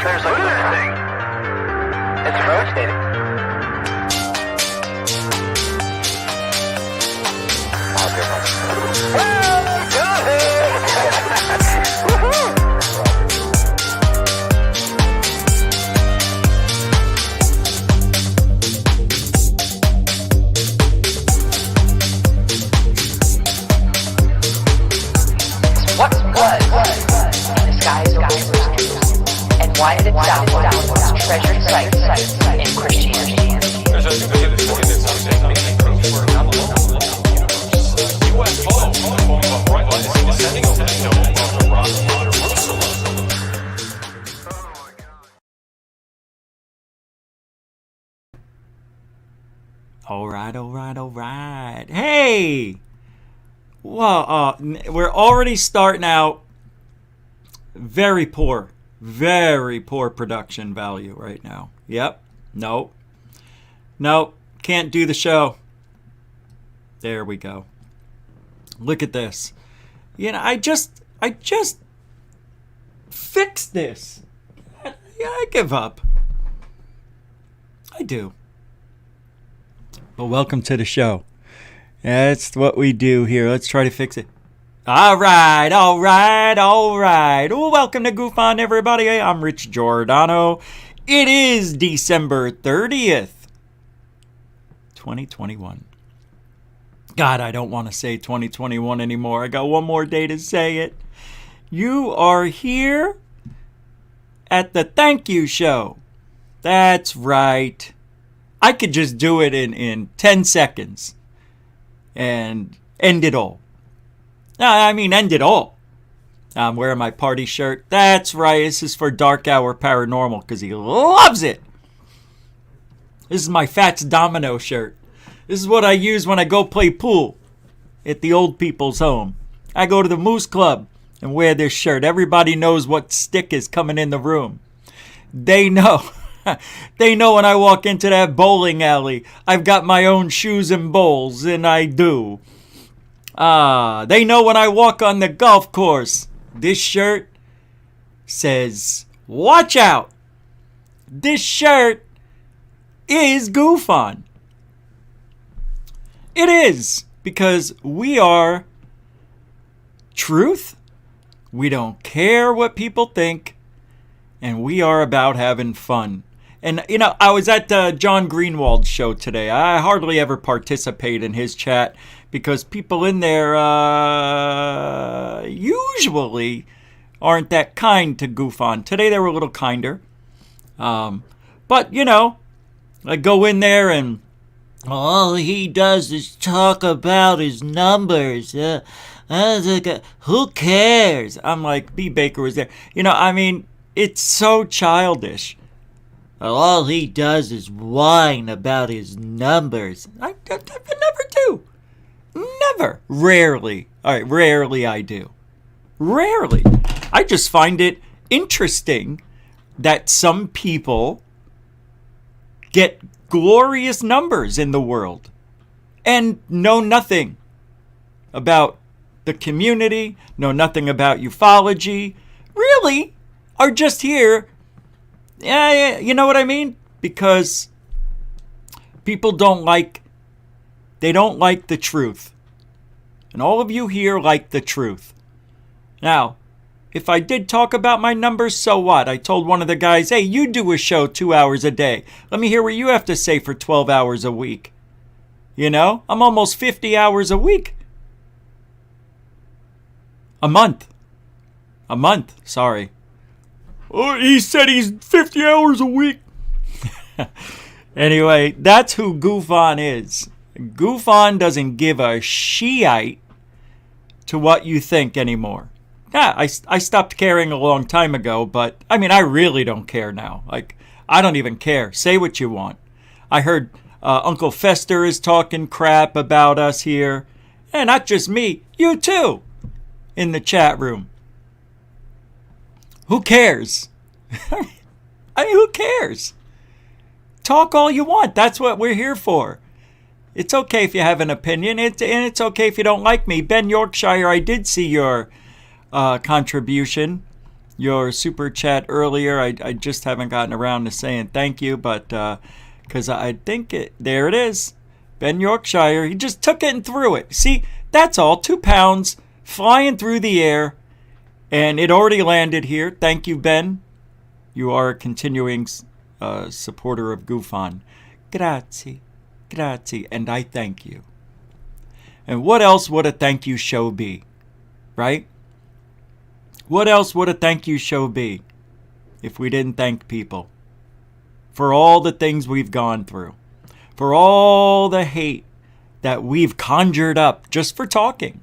There's like a thing. It's rotating. Why did it download treasured sites in Christianity? All right. Hey! Well, we're already starting out very poor production value right now. Yep. Nope. Can't do the show. There we go. Look at this. You know, I just fixed this. Yeah, I give up. I do. But welcome to the show. That's what we do here. Let's try to fix it. All right. Well, welcome to Gufon, everybody. I'm Rich Giordano. It is December 30th, 2021. God, I don't want to say 2021 anymore. I got one more day to say it. You are here at the thank you show. That's right. I could just do it in 10 seconds and end it all. End it all. I'm wearing my party shirt. That's right. This is for Dark Hour Paranormal because he loves it. This is my Fats Domino shirt. This is what I use when I go play pool at the old people's home. I go to the Moose Club and wear this shirt. Everybody knows what stick is coming in the room. They know. They know when I walk into that bowling alley, I've got my own shoes and bowls, and I do. They know when I walk on the golf course. This shirt says, watch out. This shirt is Gufon. It is, because we are truth. We don't care what people think. And we are about having fun. And, you know, I was at John Greenwald's show today. I hardly ever participate in his chat because people in there usually aren't that kind to Gufon. Today they were a little kinder. But, you know, I go in there and all he does is talk about his numbers. Who cares? I'm like, B. Baker was there. You know, I mean, it's so childish. All he does is whine about his numbers. I never do. Never. Rarely. All right, rarely I do. Rarely. I just find it interesting that some people get glorious numbers in the world and know nothing about the community, know nothing about ufology, really are just here. Yeah, you know what I mean? Because people don't like the truth. And all of you here like the truth. Now, if I did talk about my numbers, so what? I told one of the guys, hey, you do a show 2 hours a day. Let me hear what you have to say for 12 hours a week. You know, I'm almost 50 hours a week. A month, sorry. Oh, he said he's 50 hours a week. Anyway, that's who Gufon is. Gufon doesn't give a shite to what you think anymore. Yeah, I stopped caring a long time ago, but I mean, I really don't care now. Like, I don't even care. Say what you want. I heard Uncle Fester is talking crap about us here. And not just me, you too, in the chat room. Who cares? I mean, who cares? Talk all you want. That's what we're here for. It's okay if you have an opinion. And it's okay if you don't like me. Ben Yorkshire, I did see your contribution. your super chat earlier. I just haven't gotten around to saying thank you, but because I think there it is. Ben Yorkshire, he just took it and threw it. See, that's all. 2 pounds flying through the air, and it already landed here. Thank you, Ben. You are a continuing supporter of Gufon. Grazie, grazie, and I thank you. And what else would a thank you show be, right? What else would a thank you show be if we didn't thank people for all the things we've gone through, for all the hate that we've conjured up just for talking,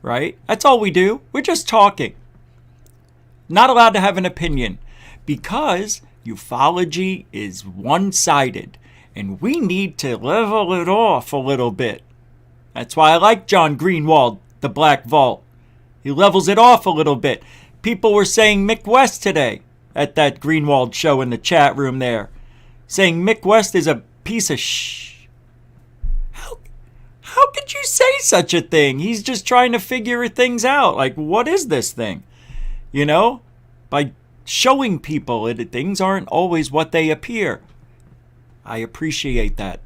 right? That's all we do. We're just talking. Not allowed to have an opinion because ufology is one-sided and we need to level it off a little bit. That's why I like John Greenwald, the Black Vault. He levels it off a little bit. People were saying Mick West today at that Greenwald show in the chat room there, saying Mick West is a piece of How could you say such a thing? He's just trying to figure things out. Like, what is this thing? You know? By showing people things aren't always what they appear. I appreciate that.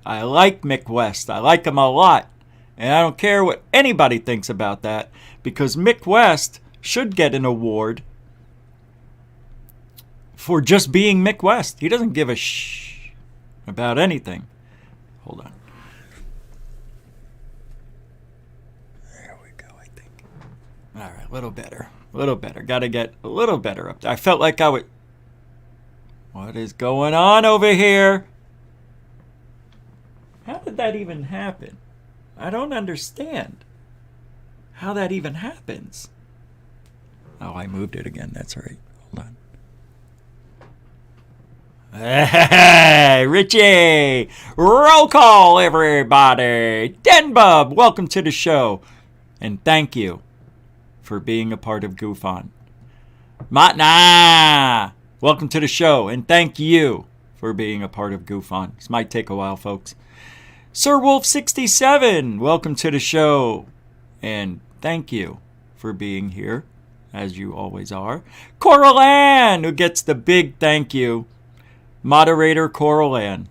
I like Mick West. I like him a lot. And I don't care what anybody thinks about that, because Mick West should get an award for just being Mick West. He doesn't give a about anything. Hold on. There we go, I think. All right, a little better. A little better. Got to get a little better up there. I felt like I would... What is going on over here? How did that even happen? I don't understand how that even happens. Oh, I moved it again. That's right. Hold on. Hey, Richie! Roll call, everybody! Denbub, welcome to the show. And thank you for being a part of Gufon. Matna! Welcome to the show. And thank you for being a part of Gufon. This might take a while, folks. Sir Wolf 67, welcome to the show, and thank you for being here, as you always are. Coral Ann, who gets the big thank you. Moderator Coral Ann.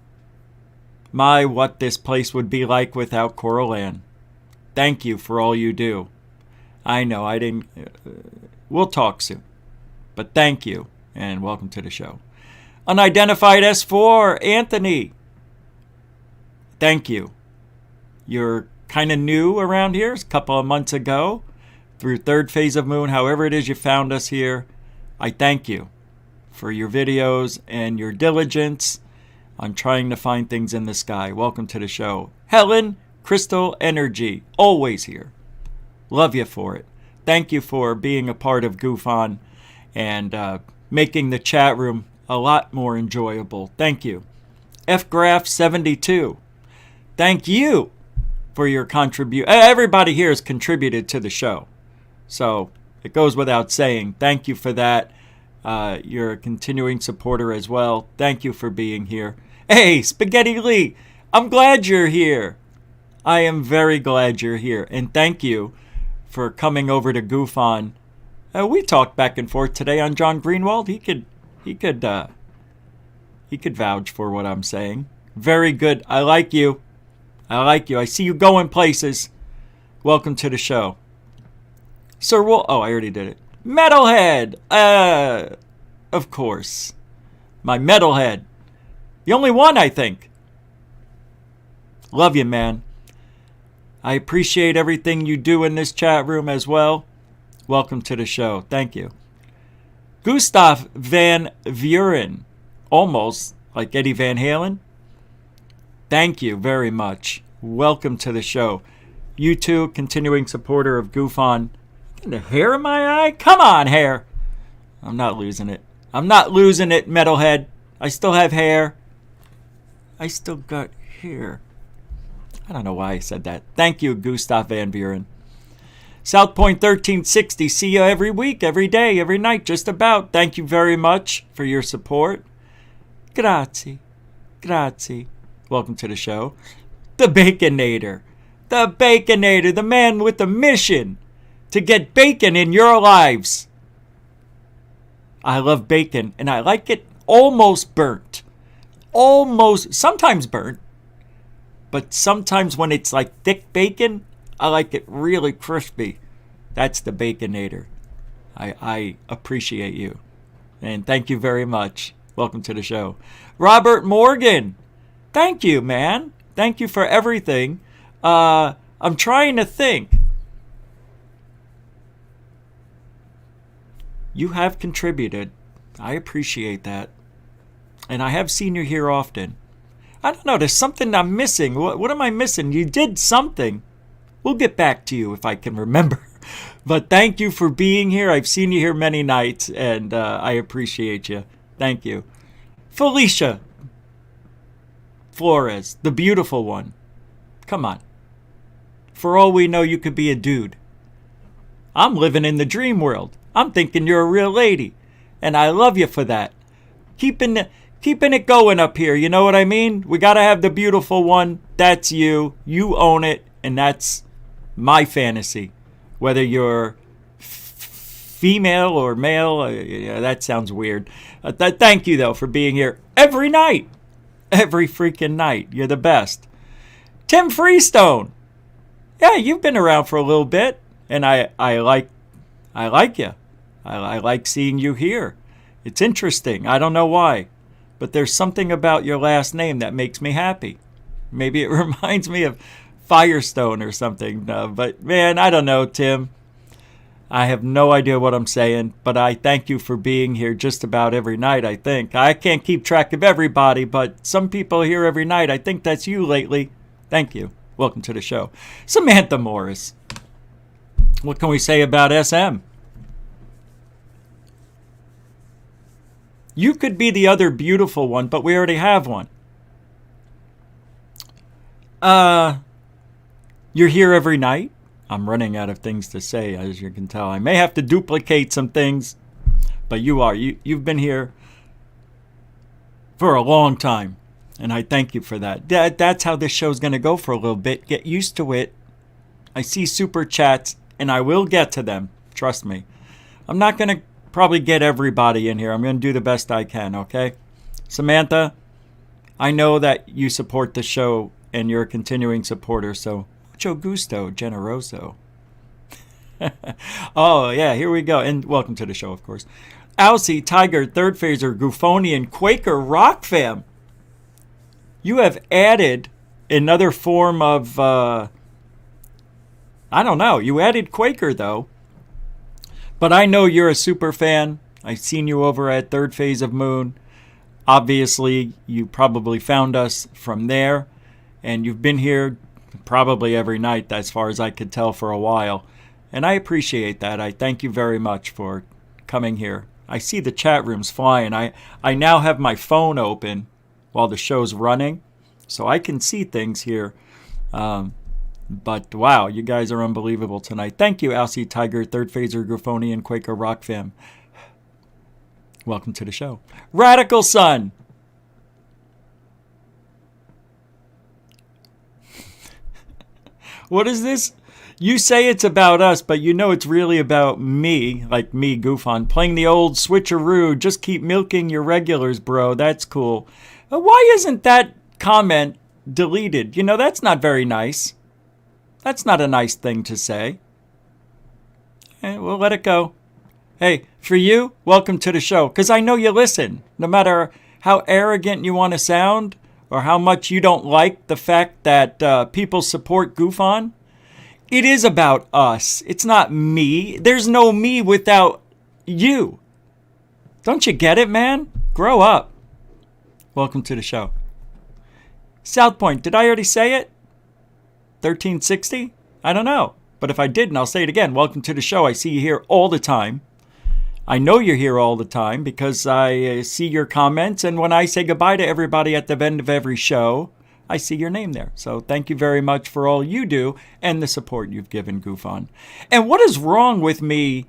My, what this place would be like without Coral Ann. Thank you for all you do. I know, I didn't... we'll talk soon. But thank you, and welcome to the show. Unidentified S4, Anthony. Thank you. You're kind of new around here. It's a couple of months ago. Through third phase of moon, however it is you found us here. I thank you for your videos and your diligence on trying to find things in the sky. Welcome to the show. Helen, Crystal Energy, always here. Love you for it. Thank you for being a part of Gufon and making the chat room a lot more enjoyable. Thank you. FGraph72. Thank you for your contribution. Everybody here has contributed to the show. So it goes without saying. Thank you for that. You're a continuing supporter as well. Thank you for being here. Hey, Spaghetti Lee, I'm glad you're here. I am very glad you're here. And thank you for coming over to Gufon. We talked back and forth today on John Greenwald. He could vouch for what I'm saying. Very good. I like you. I like you. I see you going places. Welcome to the show. Sir Wolf. Oh, I already did it. Metalhead. Of course. My Metalhead. The only one, I think. Love you, man. I appreciate everything you do in this chat room as well. Welcome to the show. Thank you. Gustav Van Vuren. Almost like Eddie Van Halen. Thank you very much. Welcome to the show. You too, continuing supporter of Gufon. The hair in my eye? Come on, hair. I'm not losing it. I'm not losing it, Metalhead. I still have hair. I still got hair. I don't know why I said that. Thank you, Gustav Van Buren. South Point 1360. See you every week, every day, every night, just about. Thank you very much for your support. Grazie. Grazie. Welcome to the show. The Baconator. The Baconator. The man with the mission to get bacon in your lives. I love bacon, and I like it almost burnt. Almost, sometimes burnt, but sometimes when it's like thick bacon, I like it really crispy. That's the Baconator. I appreciate you. And thank you very much. Welcome to the show. Robert Morgan. Thank you, man. Thank you for everything. I'm trying to think. You have contributed. I appreciate that. And I have seen you here often. I don't know. There's something I'm missing. What am I missing? You did something. We'll get back to you if I can remember. But thank you for being here. I've seen you here many nights, and I appreciate you. Thank you. Felicia Flores, the beautiful one. Come on. For all we know, you could be a dude. I'm living in the dream world. I'm thinking you're a real lady. And I love you for that. Keeping it going up here, you know what I mean? We got to have the beautiful one. That's you. You own it. And that's my fantasy. Whether you're female or male, yeah, that sounds weird. Thank you, though, for being here every night. Every freaking night. You're the best. Tim Freestone. Yeah, you've been around for a little bit. And I like you. I like seeing you here. It's interesting. I don't know why. But there's something about your last name that makes me happy. Maybe it reminds me of Firestone or something. But, man, I don't know, Tim. I have no idea what I'm saying. But I thank you for being here just about every night, I think. I can't keep track of everybody, but some people here every night. I think that's you lately. Thank you. Welcome to the show. Samantha Morris. What can we say about SM? You could be the other beautiful one, but we already have one. You're here every night. I'm running out of things to say, as you can tell. I may have to duplicate some things, but you are. You've been here for a long time, and I thank you for that. That's how this show's going to go for a little bit. Get used to it. I see super chats, and I will get to them. Trust me. I'm not going to probably get everybody in here. I'm going to do the best I can, okay? Samantha, I know that you support the show and you're a continuing supporter, so mucho gusto, generoso. Oh, yeah, here we go. And welcome to the show, of course. Alcy, Tiger, Third Phaser, Gufonian, Quaker, Rock Fam. You have added another form of, I don't know. You added Quaker, though. But I know you're a super fan. I've seen you over at Third Phase of Moon. Obviously, you probably found us from there. And you've been here probably every night, as far as I could tell, for a while. And I appreciate that. I thank you very much for coming here. I see the chat rooms flying. I now have my phone open while the show's running, so I can see things here. But wow, you guys are unbelievable tonight. Thank you, Alcy, Tiger, Third Phaser, Grafonian, Quaker, Rock Fam. Welcome to the show. Radical Sun. What is this? You say it's about us, but you know it's really about me, like me, Gufon, playing the old switcheroo. Just keep milking your regulars, bro. That's cool. Why isn't that comment deleted? You know, that's not very nice. That's not a nice thing to say. We'll let it go. Hey, for you, welcome to the show. Because I know you listen. No matter how arrogant you want to sound or how much you don't like the fact that people support Gufon, it is about us. It's not me. There's no me without you. Don't you get it, man? Grow up. Welcome to the show. South Point, did I already say it? 1360? I don't know. But if I didn't, I'll say it again. Welcome to the show. I see you here all the time. I know you're here all the time because I see your comments. And when I say goodbye to everybody at the end of every show, I see your name there. So thank you very much for all you do and the support you've given Gufon. And what is wrong with me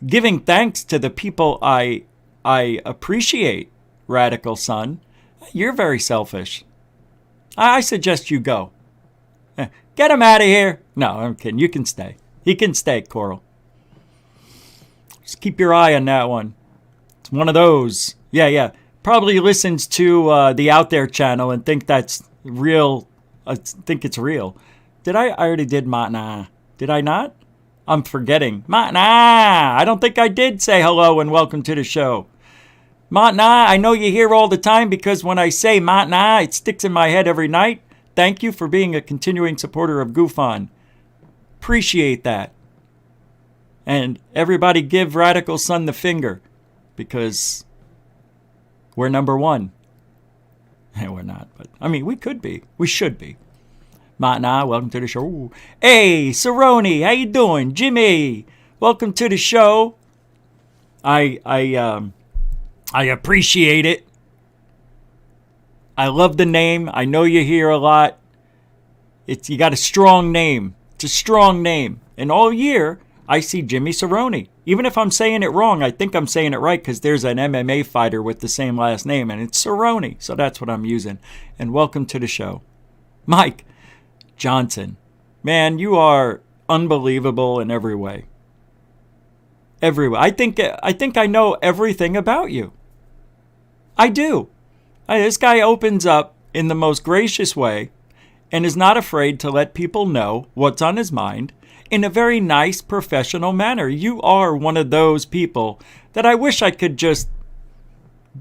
giving thanks to the people I appreciate, Radical Son? You're very selfish. I suggest you go. Get him out of here. No, I'm kidding. You can stay. He can stay, Coral. Just keep your eye on that one. It's one of those. Yeah. Probably listens to the Out There channel and think that's real. I think it's real. I already did Matna. Did I not? I'm forgetting. Matna! I don't think I did say hello and welcome to the show. Matna, I know you're here all the time because when I say Matna, it sticks in my head every night. Thank you for being a continuing supporter of Gufon. Appreciate that. And everybody give Radical Son the finger because we're number one. We're not, but I mean, we could be. We should be. Matna, welcome to the show. Ooh. Hey, Cerrone, how you doing? Jimmy, welcome to the show. I appreciate it. I love the name. I know you hear a lot. You got a strong name. It's a strong name. And all year, I see Jimmy Cerrone. Even if I'm saying it wrong, I think I'm saying it right because there's an MMA fighter with the same last name, and it's Cerrone. So that's what I'm using. And welcome to the show. Mike Johnson. Man, you are unbelievable in every way. Every way. I think I know everything about you. I do. This guy opens up in the most gracious way and is not afraid to let people know what's on his mind in a very nice, professional manner. You are one of those people that I wish I could just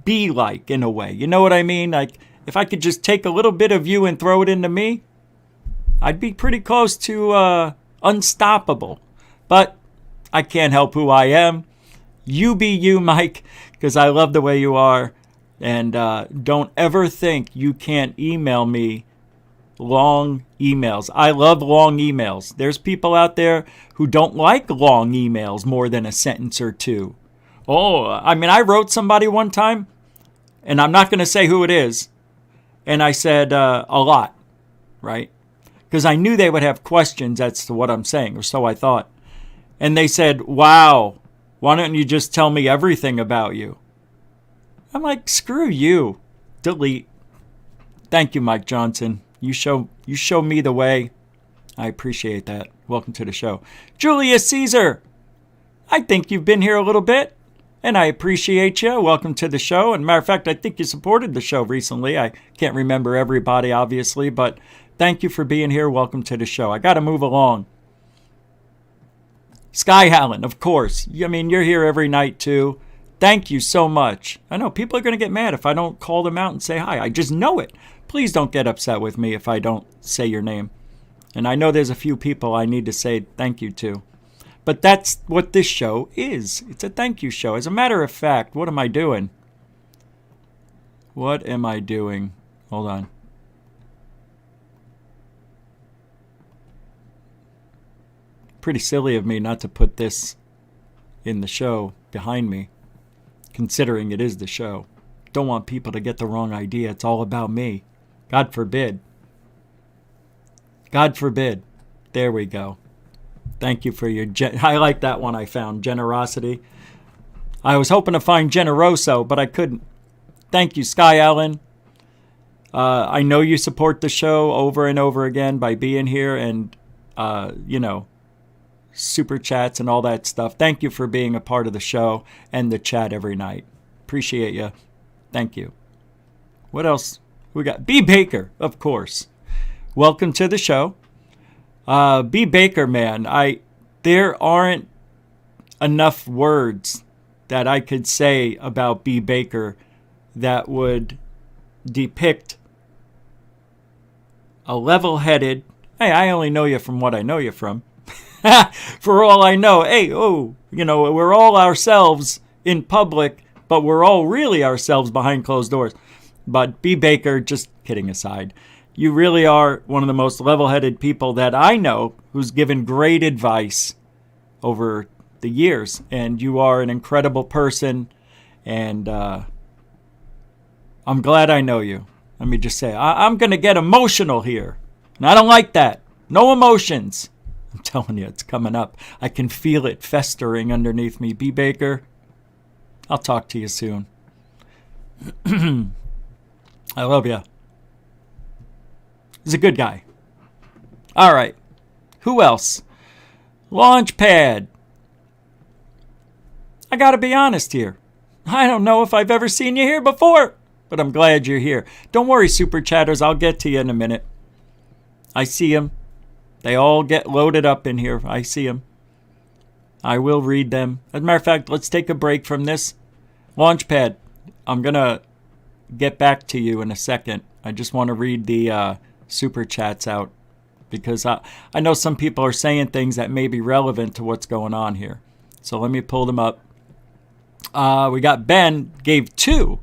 be like in a way. You know what I mean? Like, if I could just take a little bit of you and throw it into me, I'd be pretty close to unstoppable. But I can't help who I am. You be you, Mike, because I love the way you are. And don't ever think you can't email me long emails. I love long emails. There's people out there who don't like long emails more than a sentence or two. Oh, I mean, I wrote somebody one time, and I'm not going to say who it is, and I said a lot, right? Because I knew they would have questions as to what I'm saying, or so I thought. And they said, wow, why don't you just tell me everything about you? I'm like, screw you. Delete. Thank you, Mike Johnson. You show me the way. I appreciate that. Welcome to the show. Julius Caesar. I think you've been here a little bit, and I appreciate you. Welcome to the show. And matter of fact, I think you supported the show recently. I can't remember everybody, obviously, but thank you for being here. Welcome to the show. I got to move along. Sky Allen, of course. I mean, you're here every night, too. Thank you so much. I know people are going to get mad if I don't call them out and say hi. I just know it. Please don't get upset with me if I don't say your name. And I know there's a few people I need to say thank you to. But that's what this show is. It's a thank you show. As a matter of fact, what am I doing? What am I doing? Hold on. Pretty silly of me not to put this in the show behind me, considering it is the show. Don't want people to get the wrong idea. It's all about me. God forbid. God forbid. There we go. Thank you for your... I like that one I found. Generosity. I was hoping to find generoso, but I couldn't. Thank you, Sky Allen. I know you support the show over and over again by being here and, super chats and all that stuff. Thank you for being a part of the show and the chat every night. Appreciate you. Thank you. What else we got? B. Baker, of course. Welcome to the show. B. Baker, man. There aren't enough words that I could say about B. Baker that would depict a level-headed... Hey, I only know you from what I know you from. For all I know, we're all ourselves in public, but we're all really ourselves behind closed doors. But B. Baker, just kidding aside, you really are one of the most level-headed people that I know who's given great advice over the years. And you are an incredible person, and I'm glad I know you. Let me just say, I'm going to get emotional here, and I don't like that. No emotions. I'm telling you, it's coming up. I can feel it festering underneath me. B. Baker, I'll talk to you soon. I love you. He's a good guy. All right. Who else? Launchpad. I got to be honest here. I don't know if I've ever seen you here before, but I'm glad you're here. Don't worry, Super Chatters. I'll get to you in a minute. I see them. They all get loaded up in here. I see them. I will read them. As a matter of fact, let's take a break from this. Launchpad, I'm going to get back to you in a second. I just want to read the Super Chats out because I know some people are saying things that may be relevant to what's going on here. So let me pull them up. We got Ben gave 2.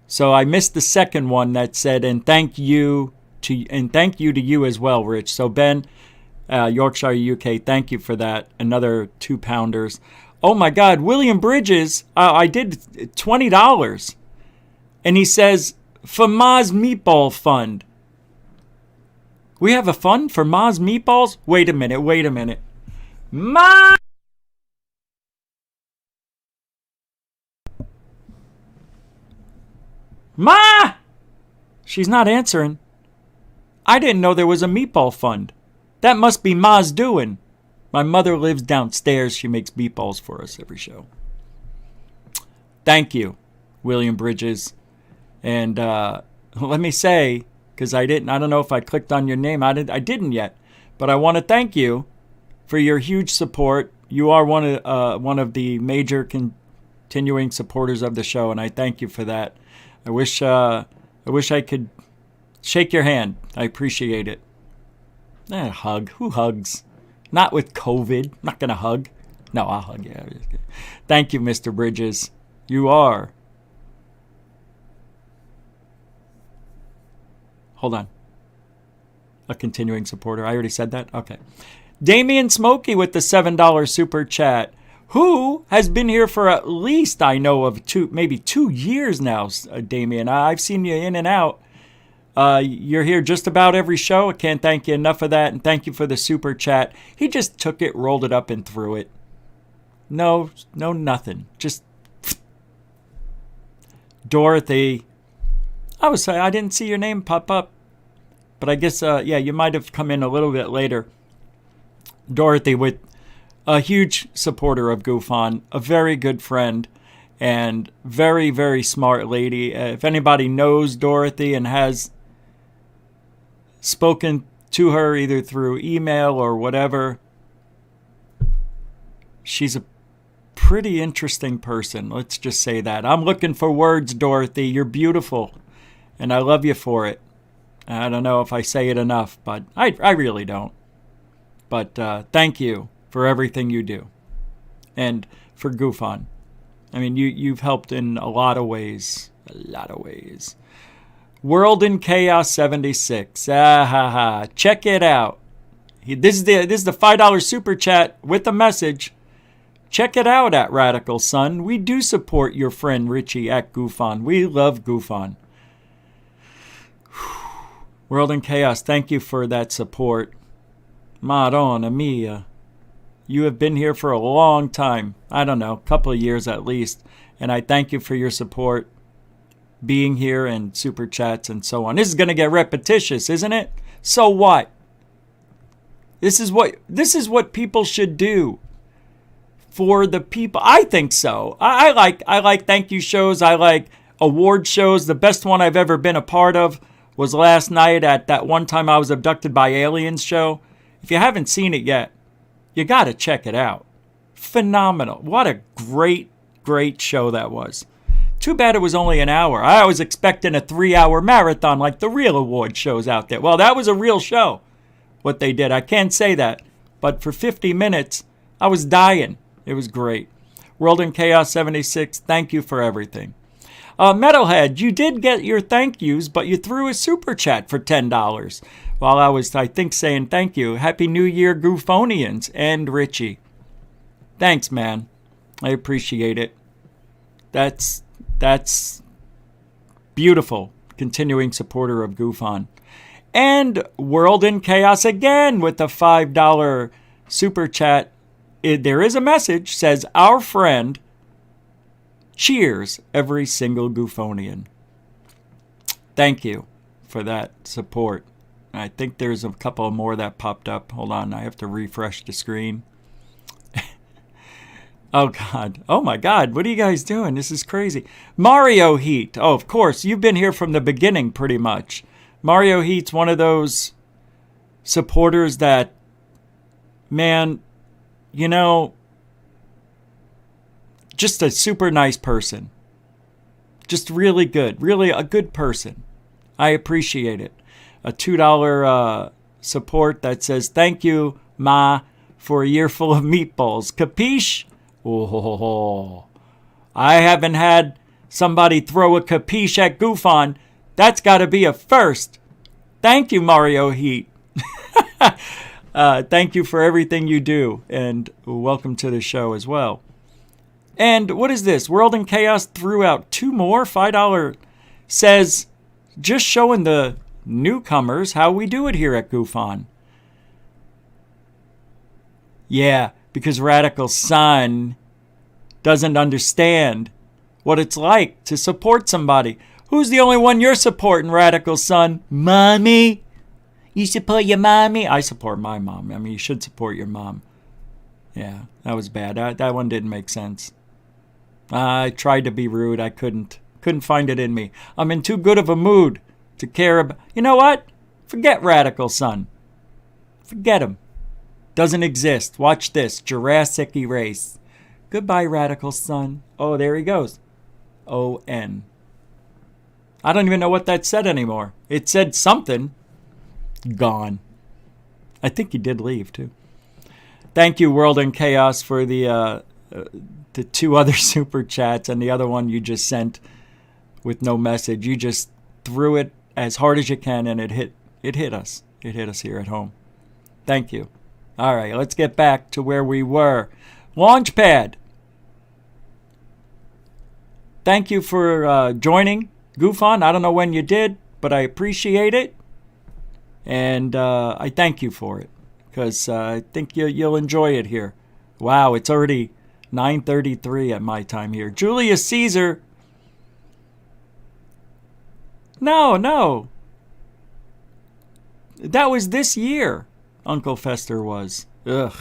So I missed the second one that said, and thank you to you as well, Rich. So Ben, Yorkshire, UK, thank you for that. Another 2 pounders. Oh my God, William Bridges, I did $20. And he says, for Ma's Meatball Fund. We have a fund for Ma's Meatballs? Wait a minute. Ma! Ma! She's not answering. I didn't know there was a meatball fund. That must be Ma's doing. My mother lives downstairs. She makes meatballs for us every show. Thank you, William Bridges. And let me say, because I don't know if I clicked on your name. I didn't yet. But I want to thank you for your huge support. You are one of the major continuing supporters of the show, and I thank you for that. I wish I could shake your hand. I appreciate it. Hug. Who hugs? Not with COVID. I'm not going to hug. No, I'll hug you. Thank you, Mr. Bridges. You are. Hold on. A continuing supporter. I already said that? Okay. Damian Smokey with the $7 super chat. Who has been here for at least, I know of, maybe 2 years now, Damian. I've seen you in and out. You're here just about every show. I can't thank you enough for that. And thank you for the super chat. He just took it, rolled it up, and threw it. No, nothing. Just Dorothy. I didn't see your name pop up. But I guess, you might have come in a little bit later. Dorothy with a huge supporter of Gufon, a very good friend, and very, very smart lady. If anybody knows Dorothy and has spoken to her either through email or whatever, she's a pretty interesting person. Let's just say that. I'm looking for words, Dorothy. You're beautiful, and I love you for it. I don't know if I say it enough, but I really don't. But thank you for everything you do, and for Gufon. I mean, you've helped in a lot of ways. World in Chaos 76. Check it out. This is the $5 super chat with a message. Check it out at Radical Sun. We do support your friend Richie at Gufon. We love Gufon. World in Chaos, thank you for that support. Madonna mia. You have been here for a long time. I don't know, a couple of years at least. And I thank you for your support, being here and super chats and so on. This is going to get repetitious, isn't it? So what? This is what people should do for the people. I think so. I like thank you shows. I like award shows. The best one I've ever been a part of was last night at that one time I was abducted by aliens show. If you haven't seen it yet, you got to check it out. Phenomenal. What a great show that was. Too bad it was only an hour. I was expecting a 3-hour marathon like the real award shows out there. Well, that was a real show, what they did. I can't say that. But for 50 minutes, I was dying. It was great. World in Chaos 76, thank you for everything. Metalhead, you did get your thank yous, but you threw a super chat for $10 while I was, I think, saying thank you. Happy New Year, Gufonians and Richie. Thanks, man. I appreciate it. That's beautiful. Continuing supporter of Gufon. And World in Chaos again with the $5 super chat. There is a message, says, our friend, cheers every single Gufonian. Thank you for that support. I think there's a couple more that popped up. Hold on, I have to refresh the screen. Oh, God. Oh, my God. What are you guys doing? This is crazy. Mario Heat. Oh, of course. You've been here from the beginning, pretty much. Mario Heat's one of those supporters that, man, you know, just a super nice person. Just really good. Really a good person. I appreciate it. A $2 support that says, thank you, Ma, for a year full of meatballs. Capiche? Oh, I haven't had somebody throw a capiche at Gufon. That's got to be a first. Thank you, Mario Heat. Thank you for everything you do, and welcome to the show as well. And what is this? World in Chaos threw out 2 more. $5 says, just showing the newcomers how we do it here at Gufon. Yeah, because Radical Son doesn't understand what it's like to support somebody. Who's the only one you're supporting, Radical Son? Mommy? You support your mommy? I support my mom. I mean, you should support your mom. Yeah, that was bad. That one didn't make sense. I tried to be rude. I couldn't find it in me. I'm in too good of a mood to care about. You know what? Forget Radical Son. Forget him. Doesn't exist. Watch this. Jurassic Erase. Goodbye, Radical Son. Oh, there he goes. O-N. I don't even know what that said anymore. It said something. Gone. I think he did leave, too. Thank you, World in Chaos, for the 2 other super chats, and the other one you just sent with no message. You just threw it as hard as you can, and it hit us. It hit us here at home. Thank you. All right, let's get back to where we were. Launchpad. Thank you for joining Gufon. I don't know when you did, but I appreciate it. And I thank you for it, because I think you'll enjoy it here. Wow, it's already 9:33 at my time here. Julius Caesar. No. That was this year, Uncle Fester was. Ugh.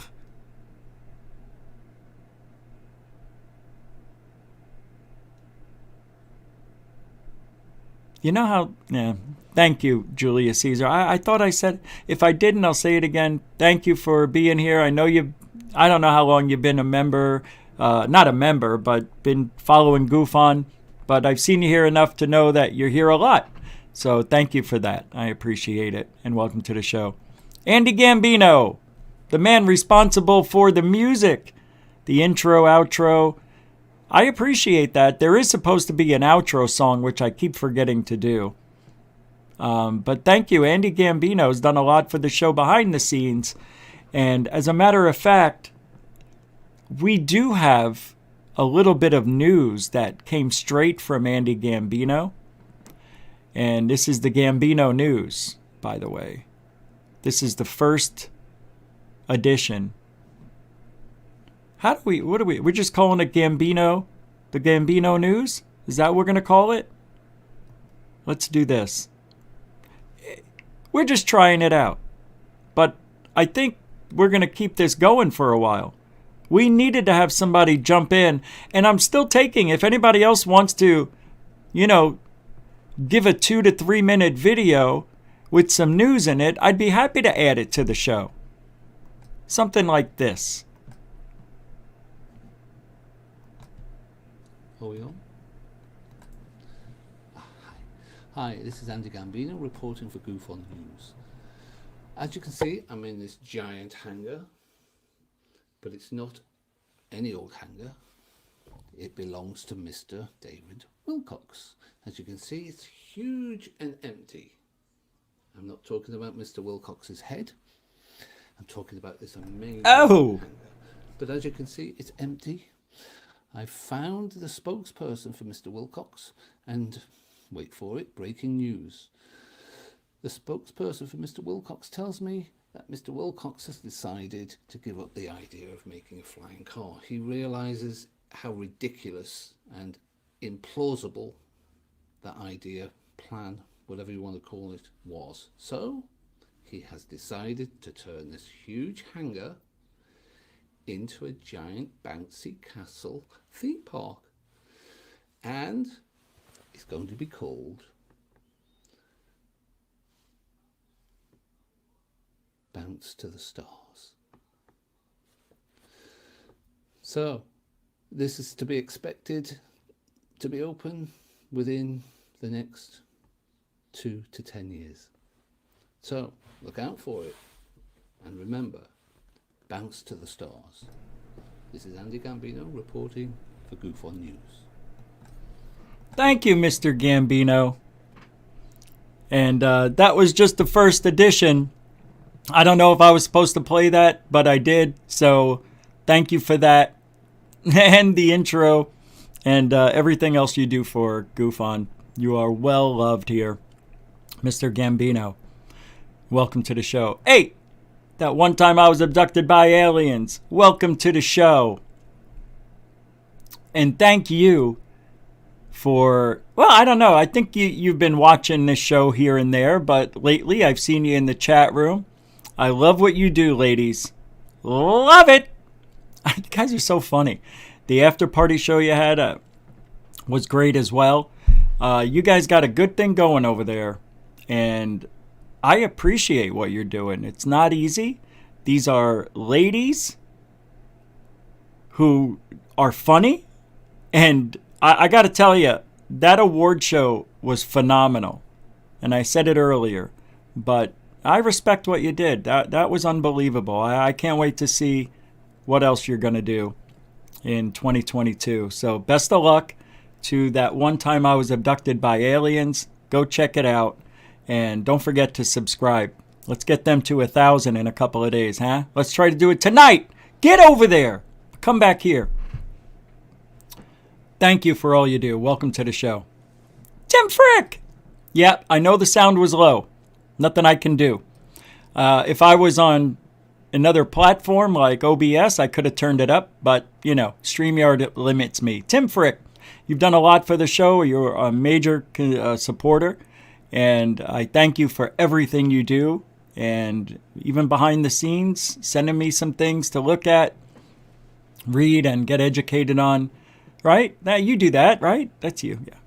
You know how... Yeah. Thank you, Julius Caesar. I thought I said... If I didn't, I'll say it again. Thank you for being here. I know you... I don't know how long you've been a member. Not a member, but been following Gufon. But I've seen you here enough to know that you're here a lot. So thank you for that. I appreciate it. And welcome to the show. Andy Gambino, the man responsible for the music, the intro, outro. I appreciate that. There is supposed to be an outro song, which I keep forgetting to do. But thank you. Andy Gambino has done a lot for the show behind the scenes. And as a matter of fact, we do have a little bit of news that came straight from Andy Gambino. And this is the Gambino news, by the way. This is the first edition. We're just calling it Gambino, the Gambino news? Is that what we're going to call it? Let's do this. We're just trying it out. But I think we're going to keep this going for a while. We needed to have somebody jump in, and I'm still taking, if anybody else wants to, give a 2 to 3 minute video with some news in it, I'd be happy to add it to the show. Something like this. Are we on? Hi, this is Andy Gambino reporting for Gufon News. As you can see, I'm in this giant hangar, but it's not any old hangar. It belongs to Mr. David Wilcox. As you can see, it's huge and empty. I'm not talking about Mr. Wilcox's head. I'm talking about this amazing hangar. But as you can see, it's empty. I found the spokesperson for Mr. Wilcox, and wait for it, breaking news. The spokesperson for Mr. Wilcox tells me that Mr. Wilcox has decided to give up the idea of making a flying car. He realizes how ridiculous and implausible that idea, plan, whatever you want to call it, was. So he has decided to turn this huge hangar into a giant bouncy castle theme park. And it's going to be called Bounce to the Stars. So this is to be expected to be open within the next 2 to 10 years. So look out for it. And remember, bounce to the stars. This is Andy Gambino reporting for Gufon News. Thank you, Mr. Gambino. And that was just the first edition. I don't know if I was supposed to play that, but I did. So thank you for that. And the intro and everything else you do for Gufon. You are well loved here, Mr. Gambino. Welcome to the show. Hey, that one time I was abducted by aliens. Welcome to the show. And thank you for, well, I don't know. I think you've been watching this show here and there, but lately I've seen you in the chat room. I love what you do, ladies. Love it. You guys are so funny. The after party show you had was great as well. You guys got a good thing going over there. And I appreciate what you're doing. It's not easy. These are ladies who are funny. And I got to tell you, that award show was phenomenal. And I said it earlier. But I respect what you did. That was unbelievable. I can't wait to see what else you're going to do in 2022. So best of luck to that one time I was abducted by aliens. Go check it out. And don't forget to subscribe. Let's get them to 1,000 in a couple of days, huh? Let's try to do it tonight. Get over there. Come back here. Thank you for all you do. Welcome to the show. Tim Frick. Yeah, I know the sound was low. Nothing I can do. If I was on another platform like OBS, I could have turned it up. But, you know, StreamYard limits me. Tim Frick, you've done a lot for the show. You're a major supporter. And I thank you for everything you do. And even behind the scenes, sending me some things to look at, read, and get educated on. Right? Now, you do that, right? That's you. Yeah.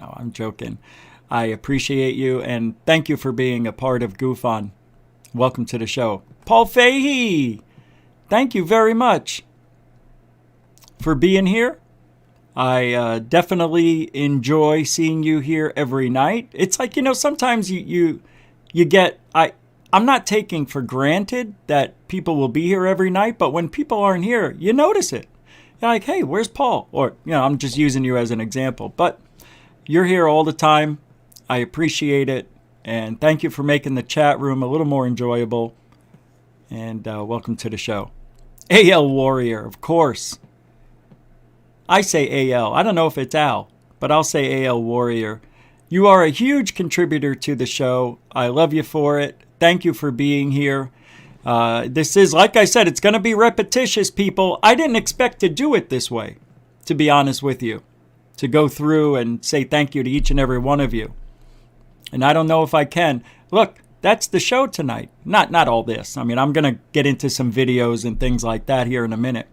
No, I'm joking. I appreciate you. And thank you for being a part of Gufon. Welcome to the show. Paul Fahey, thank you very much for being here. I definitely enjoy seeing you here every night. It's like, you know, sometimes you get, I'm not taking for granted that people will be here every night, but when people aren't here, you notice it. You're like, hey, where's Paul? Or, you know, I'm just using you as an example, but you're here all the time. I appreciate it. And thank you for making the chat room a little more enjoyable. And welcome to the show. AL Warrior, of course. I say AL. I don't know if it's Al, but I'll say AL Warrior. You are a huge contributor to the show. I love you for it. Thank you for being here. This is, like I said, it's going to be repetitious, people. I didn't expect to do it this way, to be honest with you. To go through and say thank you to each and every one of you. And I don't know if I can. Look, that's the show tonight. Not all this. I mean, I'm going to get into some videos and things like that here in a minute.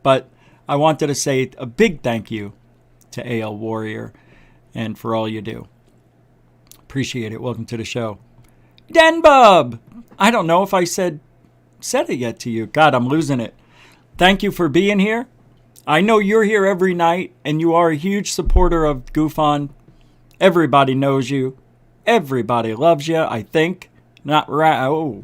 But I wanted to say a big thank you to AL Warrior and for all you do. Appreciate it. Welcome to the show. Dan Bub! I don't know if I said it yet to you. God, I'm losing it. Thank you for being here. I know you're here every night, and you are a huge supporter of Gufon. Everybody knows you. Everybody loves you, I think. Not right. Oh.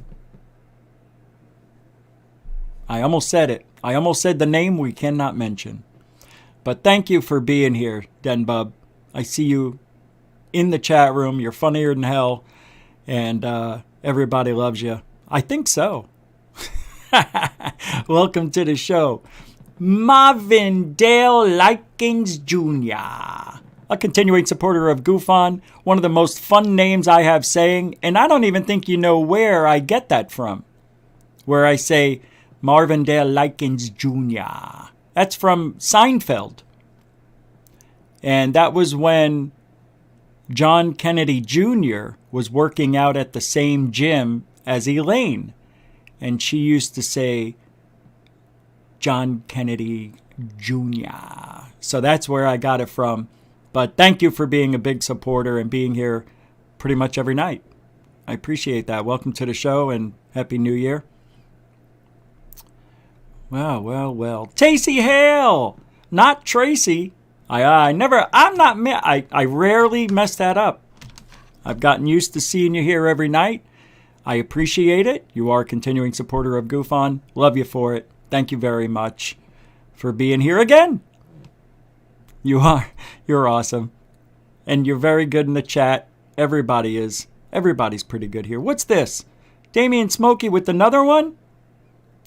I almost said it. I almost said the name we cannot mention. But thank you for being here, Denbub. I see you in the chat room. You're funnier than hell. And everybody loves you. I think so. Welcome to the show. Marvin Dale Likens Jr., a continuing supporter of Gufon, one of the most fun names I have saying, and I don't even think you know where I get that from, where I say Marvin Dale Likens Jr. That's from Seinfeld. And that was when John Kennedy Jr. was working out at the same gym as Elaine. And she used to say, John Kennedy Jr. So that's where I got it from. But thank you for being a big supporter and being here pretty much every night. I appreciate that. Welcome to the show and Happy New Year. Well. Tacey Hale, not Tracy. I rarely mess that up. I've gotten used to seeing you here every night. I appreciate it. You are a continuing supporter of Gufon. Love you for it. Thank you very much for being here again. You are. You're awesome. And you're very good in the chat. Everybody is. Everybody's pretty good here. What's this? Damien Smokey with another one?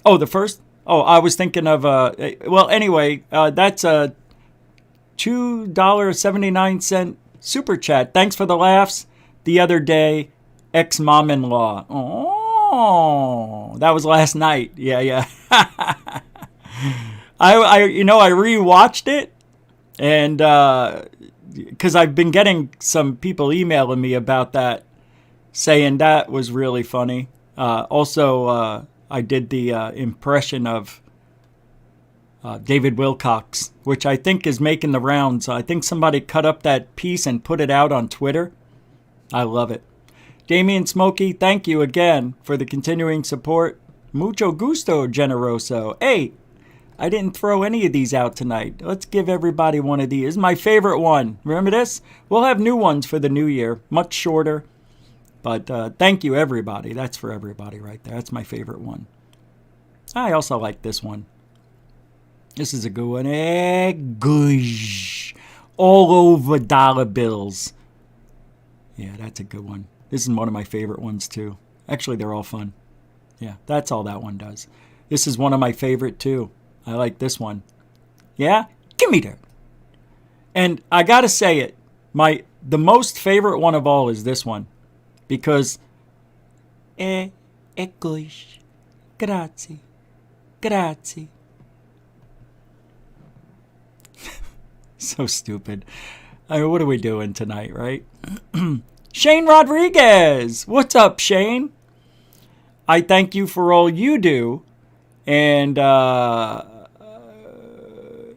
Oh, the first? Oh, I was thinking of, anyway, that's a $2.79 super chat. Thanks for the laughs the other day. Ex-mom-in-law. Oh, that was last night. Yeah. I rewatched it, and because I've been getting some people emailing me about that, saying that was really funny. Also, I did the impression of David Wilcox, which I think is making the rounds. I think somebody cut up that piece and put it out on Twitter. I love it. Damien Smokey, thank you again for the continuing support. Mucho gusto, generoso. Hey, I didn't throw any of these out tonight. Let's give everybody one of these. This is my favorite one. Remember this? We'll have new ones for the new year, much shorter. But thank you, everybody. That's for everybody right there. That's my favorite one. I also like this one. This is a good one. Gosh. All over dollar bills. Yeah, that's a good one. This is one of my favorite ones, too. Actually, they're all fun. Yeah, that's all that one does. This is one of my favorite, too. I like this one. Yeah? Give me that. And I got to say it. The most favorite one of all is this one. Because, gosh. Grazie. So stupid. I mean, what are we doing tonight, right? Shane Rodriguez. What's up, Shane? I thank you for all you do. And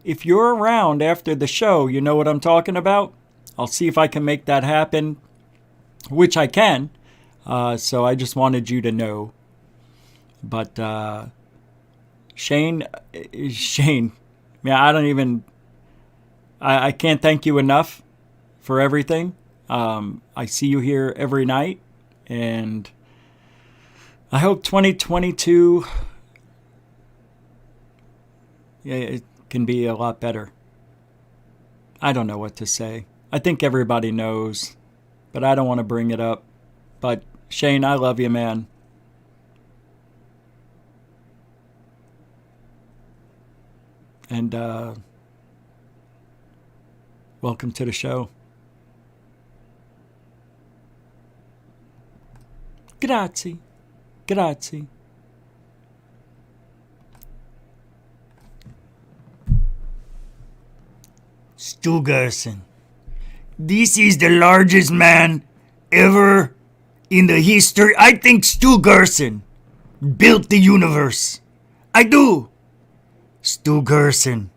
if you're around after the show, you know what I'm talking about. I'll see if I can make that happen, which I can. So I just wanted you to know. But Shane, man, I can't thank you enough for everything. I see you here every night, and I hope 2022 it can be a lot better. I don't know what to say. I think everybody knows, but I don't want to bring it up. But Shane, I love you, man. And welcome to the show. Grazie. Stu Gerson. This is the largest man ever in the history. I think Stu Gerson built the universe. I do. Stu Gerson.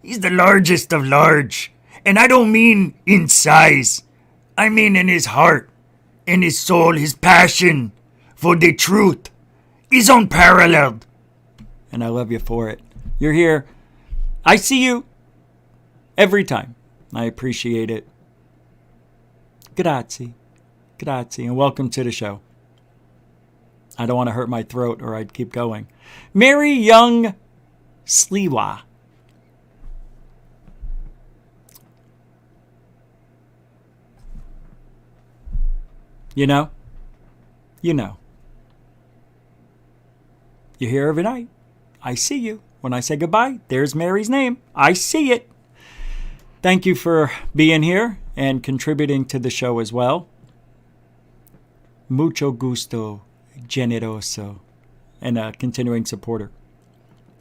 He's the largest of large. And I don't mean in size. I mean in his heart, in his soul, his passion for the truth is unparalleled. And I love you for it. You're here. I see you every time. I appreciate it. Grazie. And welcome to the show. I don't want to hurt my throat or I'd keep going. Mary Young Sliwa. You know. You're here every night. I see you. When I say goodbye, there's Mary's name. I see it. Thank you for being here and contributing to the show as well. Mucho gusto, generoso, and a continuing supporter.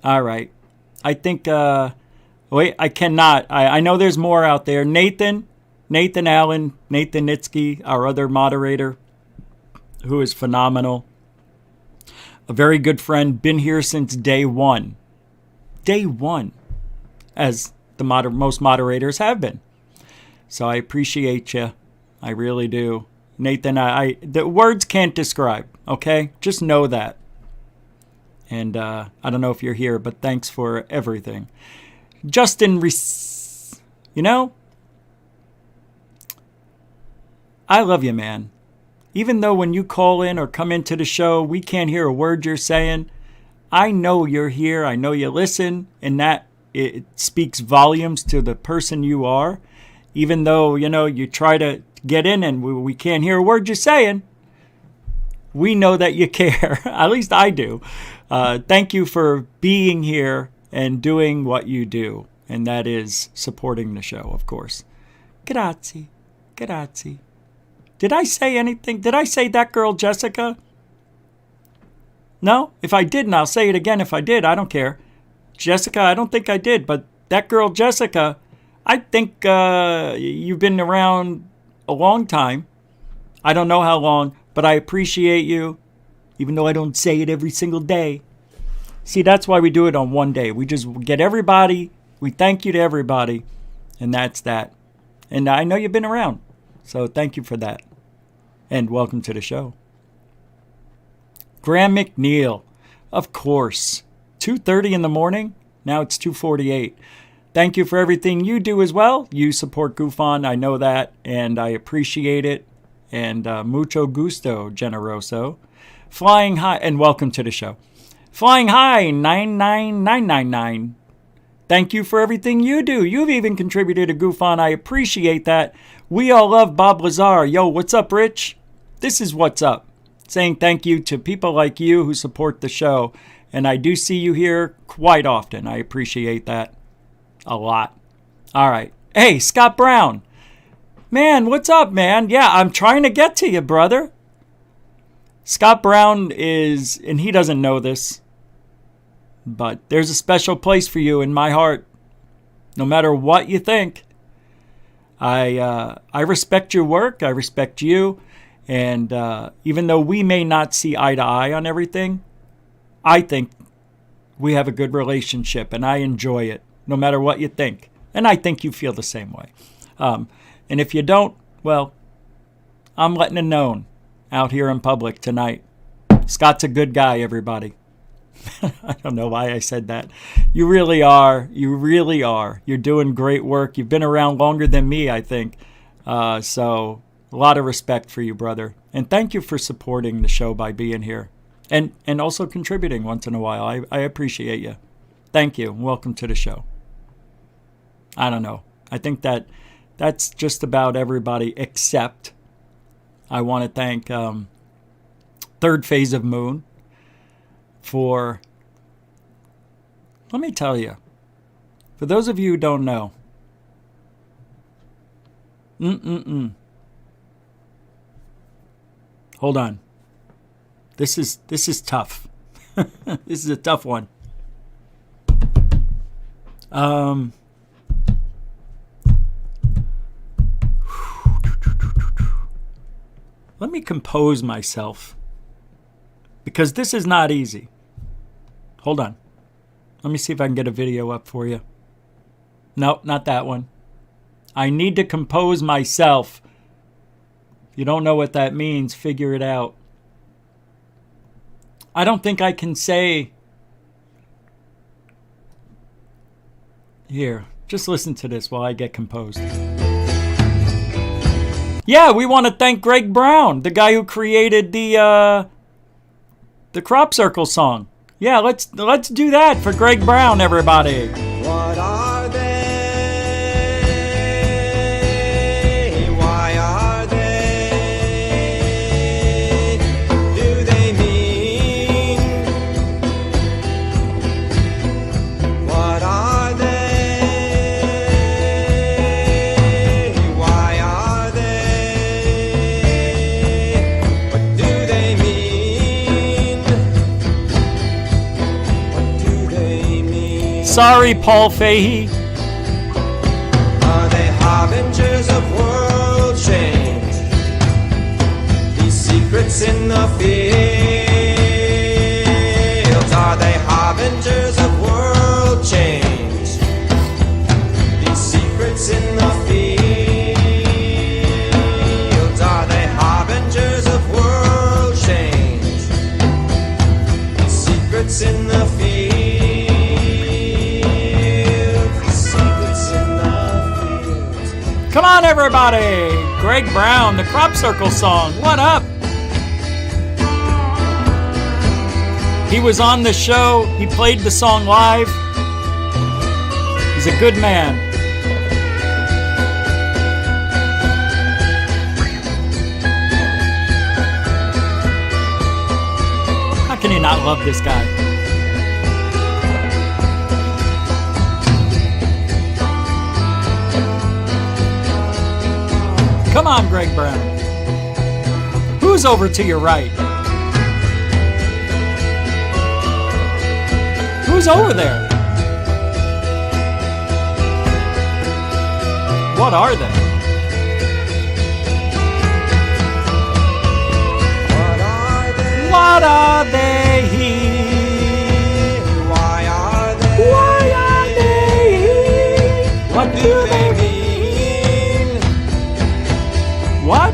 All right. I think, wait, I cannot. I know there's more out there. Nathan Allen, Nathan Nitsky, our other moderator, who is phenomenal. A very good friend, been here since day one. day one, as the most moderators have been. So I appreciate you. I really do. Nathan, the words can't describe, okay? Just know that. And I don't know if you're here, but thanks for everything. Justin, you know, I love you, man. Even though when you call in or come into the show, we can't hear a word you're saying, I know you're here. I know you listen, and that it speaks volumes to the person you are. Even though, you know, you try to get in and we can't hear a word you're saying, we know that you care. At least I do. Thank you for being here and doing what you do, and that is supporting the show, of course. Grazie. Grazie. Did I say anything? Did I say that girl Jessica? No? If I didn't, I'll say it again if I did. I don't care. Jessica, I don't think I did, but that girl Jessica, I think you've been around a long time. I don't know how long, but I appreciate you, even though I don't say it every single day. See, that's why we do it on one day. We just get everybody, we thank you to everybody, and that's that. And I know you've been around, so thank you for that. And welcome to the show. Graham McNeil, of course. 2:30 in the morning. Now it's 2:48. Thank you for everything you do as well. You support Gufon, I know that, and I appreciate it. And mucho gusto, generoso. Flying high, and welcome to the show. Flying high, 99999. Thank you for everything you do. You've even contributed to Gufon. I appreciate that. We all love Bob Lazar. Yo, what's up, Rich? This is what's up. Saying thank you to people like you who support the show. And I do see you here quite often. I appreciate that a lot. All right. Hey, Scott Brown. Man, what's up, man? Yeah, I'm trying to get to you, brother. Scott Brown is, and he doesn't know this, but there's a special place for you in my heart. No matter what you think. I respect your work. I respect you. And even though we may not see eye to eye on everything, I think we have a good relationship, and I enjoy it, no matter what you think. And I think you feel the same way. And if you don't, well, I'm letting it known out here in public tonight. Scott's a good guy, everybody. I don't know why I said that. You really are. You really are. You're doing great work. You've been around longer than me, I think. So a lot of respect for you, brother. And thank you for supporting the show by being here. And also contributing once in a while. I appreciate you. Thank you. Welcome to the show. I don't know. I think that's just about everybody except I want to thank Third Phase of Moon for, let me tell you, for those of you who don't know, hold on. This is tough. This is a tough one. Let me compose myself, because this is not easy. Hold on. Let me see if I can get a video up for you. No, not that one. I need to compose myself. If you don't know what that means, figure it out. I don't think I can say... Here, just listen to this while I get composed. Yeah, we want to thank Greg Brown, the guy who created the crop circle song. Yeah, let's do that for Greg Brown, everybody. What are they? Why are they? Do they mean? What are they? Why are they? What do they mean? What do they mean? Sorry, Paul Fahey. Are they harbingers of world change? These secrets in the fields, are they harbingers of world change? Come on, everybody! Greg Brown, the Crop Circle song. What up? He was on the show. He played the song live. He's a good man. How can you not love this guy? Come on, Greg Brown. Who's over to your right? Who's over there? What are they? What are they here? Why are they? Why are they here? What do they mean? What?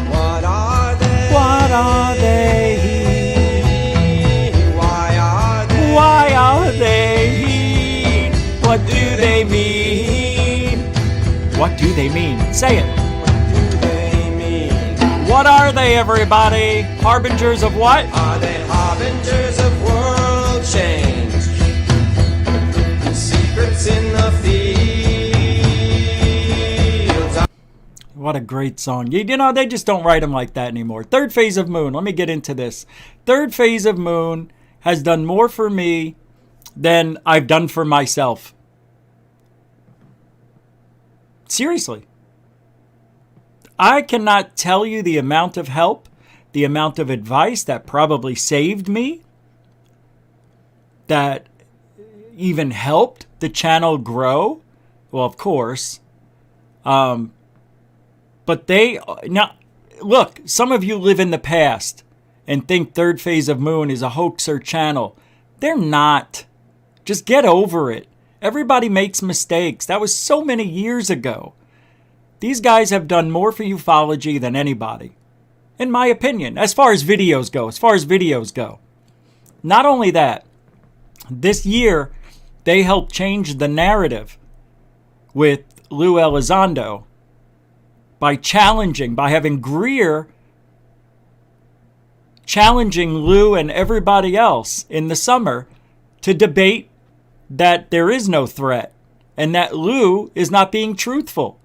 What are they? What are they here? Why are they? Why are they here? What do they mean? What do they mean? Say it. Do they mean? What are they, everybody? Harbingers of what? Are they harbingers of world change? Secrets in the fields. What a great song. You know, they just don't write them like that anymore. Third Phase of Moon. Let me get into this. Third Phase of Moon has done more for me than I've done for myself. Seriously. I cannot tell you the amount of help, the amount of advice that probably saved me, that even helped the channel grow. Well, of course. But now, look, some of you live in the past and think Third Phase of Moon is a hoaxer channel. They're not. Just get over it. Everybody makes mistakes. That was so many years ago. These guys have done more for ufology than anybody, in my opinion, as far as videos go. Not only that, this year, they helped change the narrative with Lou Elizondo by having Greer challenging Lou and everybody else in the summer to debate that there is no threat and that Lou is not being truthful.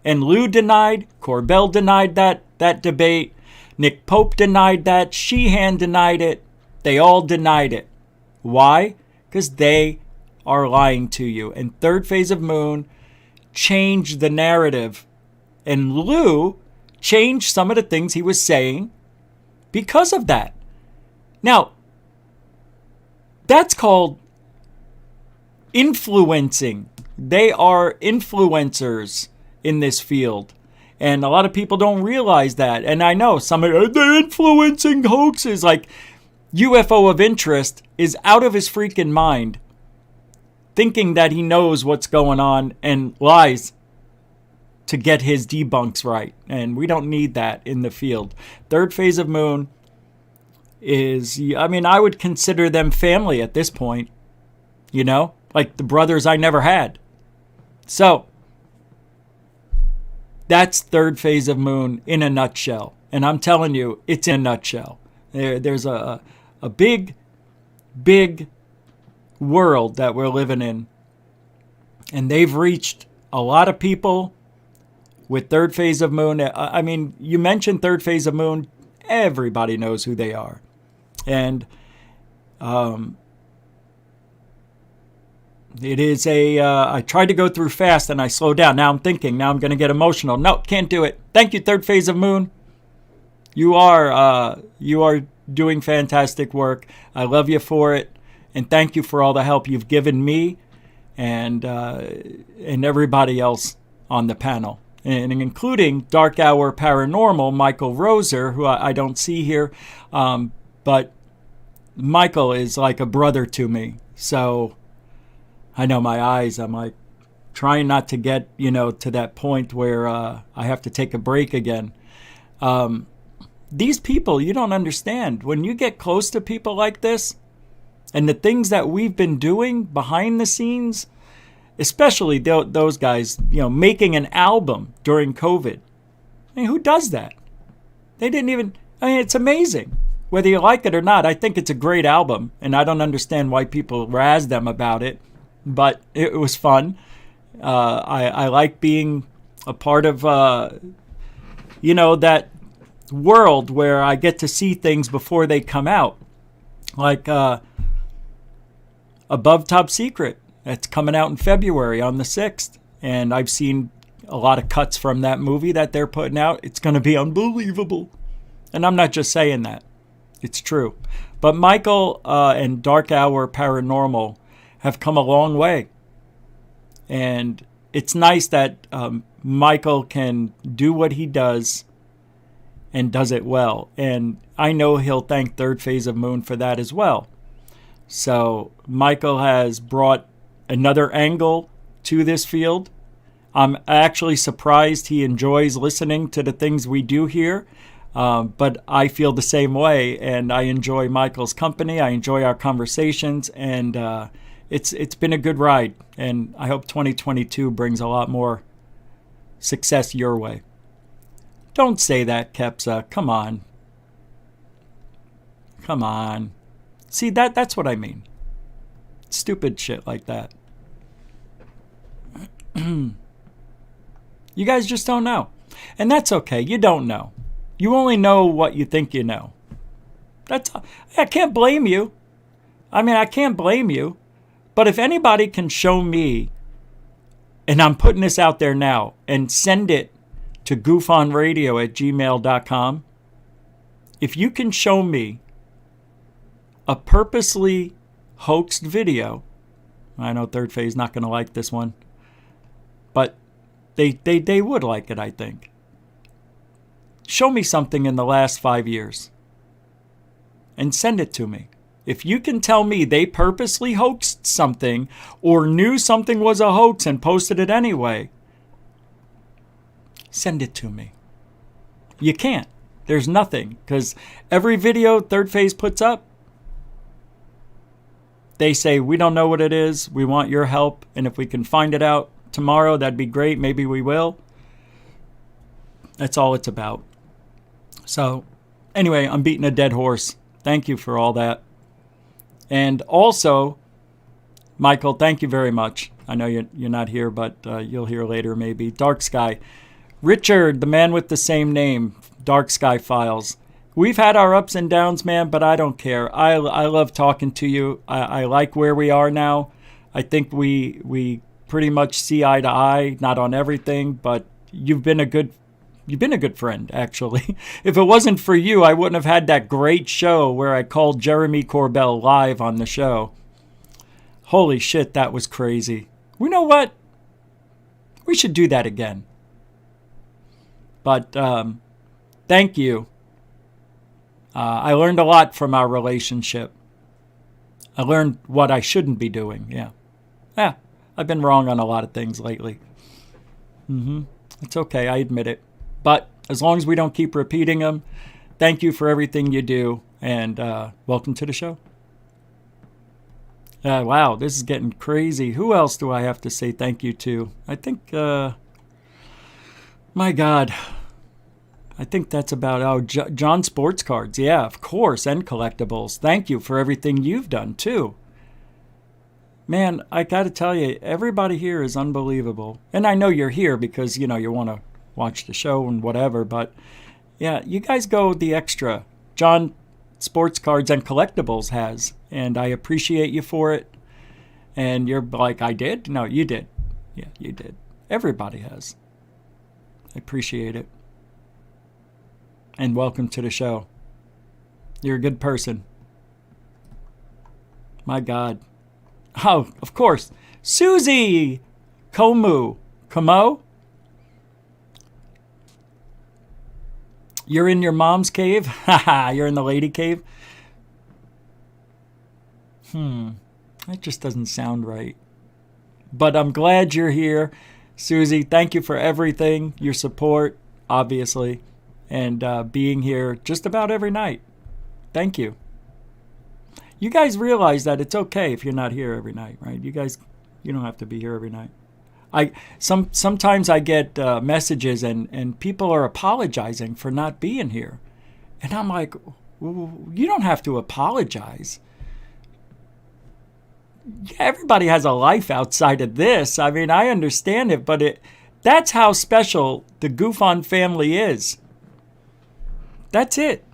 And Lou denied, Corbell denied that debate, Nick Pope denied that, Sheehan denied it, they all denied it. Why? Because they are lying to you. And Third Phase of Moon changed the narrative. And Lou changed some of the things he was saying because of that. Now, that's called influencing. They are influencers in this field. And a lot of people don't realize that. And I know some of they're influencing hoaxes. Like UFO of Interest is out of his freaking mind, thinking that he knows what's going on and lies to get his debunks right. And we don't need that in the field. Third Phase of Moon is, I mean, I would consider them family at this point. You know? Like the brothers I never had. So, that's Third Phase of Moon in a nutshell. And I'm telling you, it's in a nutshell. There's a big, big world that we're living in. And they've reached a lot of people with Third Phase of Moon. I mean, you mentioned Third Phase of Moon, everybody knows who they are. And it is I tried to go through fast and I slowed down. Now I'm thinking, now I'm going to get emotional. No, can't do it. Thank you, Third Phase of Moon. You are doing fantastic work. I love you for it. And thank you for all the help you've given me and everybody else on the panel. And including Dark Hour Paranormal, Michael Roser, who I don't see here. But Michael is like a brother to me. So I know my eyes, I'm like trying not to get, to that point where I have to take a break again. These people, you don't understand. When you get close to people like this and the things that we've been doing behind the scenes, especially those guys, making an album during COVID. I mean, who does that? They didn't even, it's amazing. Whether you like it or not, I think it's a great album, and I don't understand why people razz them about it, but it was fun. I like being a part of, that world where I get to see things before they come out. Like Above Top Secret. That's coming out in February on the 6th. And I've seen a lot of cuts from that movie that they're putting out. It's going to be unbelievable. And I'm not just saying that. It's true. But Michael and Dark Hour Paranormal have come a long way. And it's nice that Michael can do what he does and does it well. And I know he'll thank Third Phase of Moon for that as well. So Michael has brought another angle to this field. I'm actually surprised he enjoys listening to the things we do here. But I feel the same way, and I enjoy Michael's company. I enjoy our conversations, and it's been a good ride. And I hope 2022 brings a lot more success your way. Don't say that, Kepsa. Come on. Come on. See, that's what I mean. Stupid shit like that. You guys just don't know. And that's okay. You don't know. You only know what you think you know. I can't blame you. I can't blame you. But if anybody can show me, and I'm putting this out there now, and send it to gufonradio@gmail.com, if you can show me a purposely hoaxed video, I know Third Phase not going to like this one, but they would like it, I think. Show me something in the last 5 years and send it to me. If you can tell me they purposely hoaxed something or knew something was a hoax and posted it anyway, send it to me. You can't. There's nothing, because every video Third Phase puts up, they say, we don't know what it is. We want your help. And if we can find it out tomorrow, that'd be great. Maybe we will. That's all it's about. So anyway, I'm beating a dead horse. Thank you for all that. And also, Michael, thank you very much. I know you're not here, but you'll hear later maybe. Dark Sky. Richard, the man with the same name, Dark Sky Files. We've had our ups and downs, man, but I don't care. I love talking to you. I like where we are now. I think we pretty much see eye to eye, not on everything, but you've been a good friend, actually. If it wasn't for you, I wouldn't have had that great show where I called Jeremy Corbell live on the show. Holy shit, that was crazy. You know what? We should do that again. But thank you. I learned a lot from our relationship. I learned what I shouldn't be doing, yeah. Yeah, I've been wrong on a lot of things lately. It's okay, I admit it. But as long as we don't keep repeating them, thank you for everything you do, and welcome to the show. Wow, this is getting crazy. Who else do I have to say thank you to? I think, my God, I think that's about, John Sports Cards. Yeah, of course, and collectibles. Thank you for everything you've done, too. Man, I got to tell you, everybody here is unbelievable. And I know you're here because, you want to watch the show and whatever, but yeah, you guys go the extra. John Sports Cards and Collectibles has, and I appreciate you for it. And you're like, I did? No, you did. Yeah, you did. Everybody has. I appreciate it. And welcome to the show. You're a good person. My God. Oh, of course. Susie Como. You're in your mom's cave? Haha, you're in the lady cave? That just doesn't sound right. But I'm glad you're here. Susie, thank you for everything. Your support, obviously. And being here just about every night. Thank you. You guys realize that it's okay if you're not here every night, right? You guys You don't have to be here every night. Sometimes I get messages and people are apologizing for not being here. And I'm like, you don't have to apologize. Yeah, everybody has a life outside of this. I mean, I understand it, but that's how special the Gufon family is. That's it.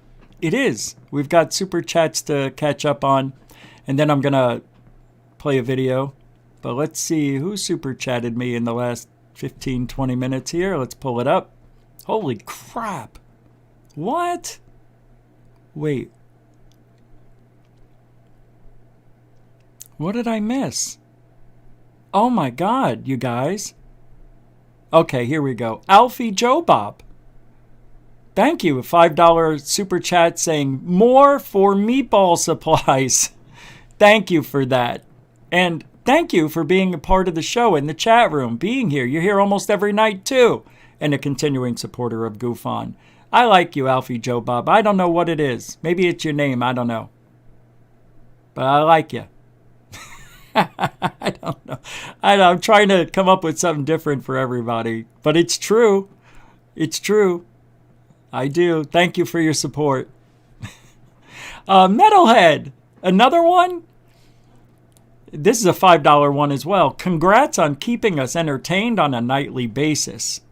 It is. We've got super chats to catch up on, and then I'm going to play a video. But let's see who super chatted me in the last 15, 20 minutes here. Let's pull it up. Holy crap. What? Wait. What did I miss? Oh my God, you guys. Okay, here we go. Alfie Joe Bob. Thank you. A $5 super chat saying more for meatball supplies. Thank you for that. And thank you for being a part of the show in the chat room, being here. You're here almost every night too. And a continuing supporter of Gufon. I like you, Alfie Joe Bob. I don't know what it is. Maybe it's your name. I don't know. But I like you. I don't know. I'm trying to come up with something different for everybody. But it's true. It's true. I do. Thank you for your support. Metalhead. Another one? This is a $5 one as well. Congrats on keeping us entertained on a nightly basis.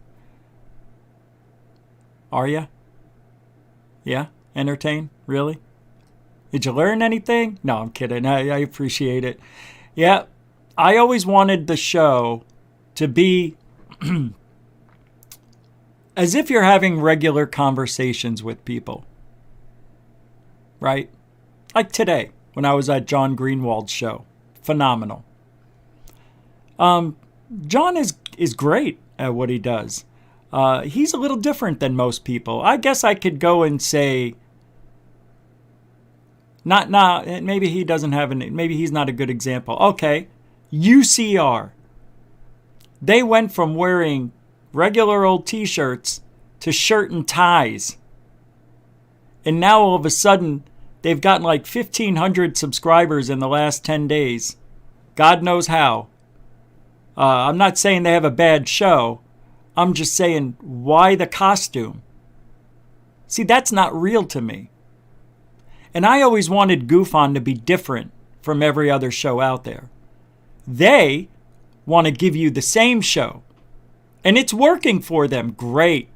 Are ya? Yeah? Entertained? Really? Did you learn anything? No, I'm kidding. I appreciate it. Yeah, I always wanted the show to be as if you're having regular conversations with people. Right? Like today, when I was at John Greenwald's show. Phenomenal. John is great at what he does. He's a little different than most people. I guess I could go and say, maybe he doesn't have maybe he's not a good example. Okay, UCR. They went from wearing regular old t-shirts to shirt and ties. And now all of a sudden, they've gotten like 1,500 subscribers in the last 10 days. God knows how. I'm not saying they have a bad show. I'm just saying, why the costume? See, that's not real to me. And I always wanted Gufon to be different from every other show out there. They want to give you the same show. And it's working for them. Great.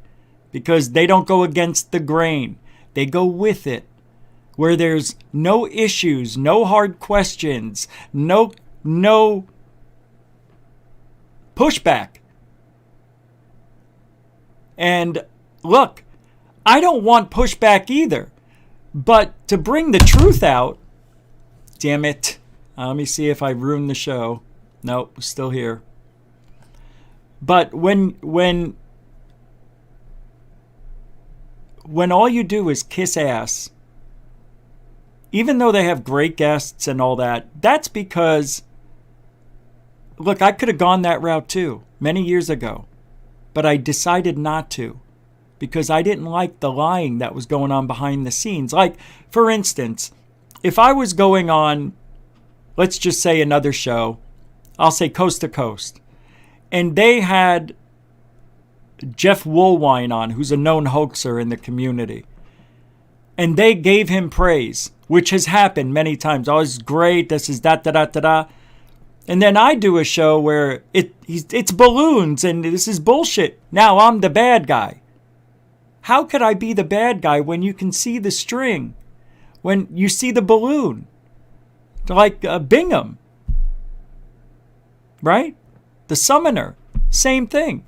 Because they don't go against the grain. They go with it. Where there's no issues, no hard questions, no pushback. And look, I don't want pushback either. But to bring the truth out, damn it. Let me see if I ruined the show. Nope, still here. But when all you do is kiss ass, even though they have great guests and all that, that's because, look, I could have gone that route too, many years ago. But I decided not to. Because I didn't like the lying that was going on behind the scenes. Like, for instance, if I was going on, let's just say another show, I'll say Coast to Coast, and they had Jeff Woolwine on, who's a known hoaxer in the community, and they gave him praise, which has happened many times. Oh, this is great, this is da-da-da-da-da. And then I do a show where it's balloons and this is bullshit. Now I'm the bad guy. How could I be the bad guy when you can see the string? When you see the balloon? Like Bingham. Right? The summoner. Same thing.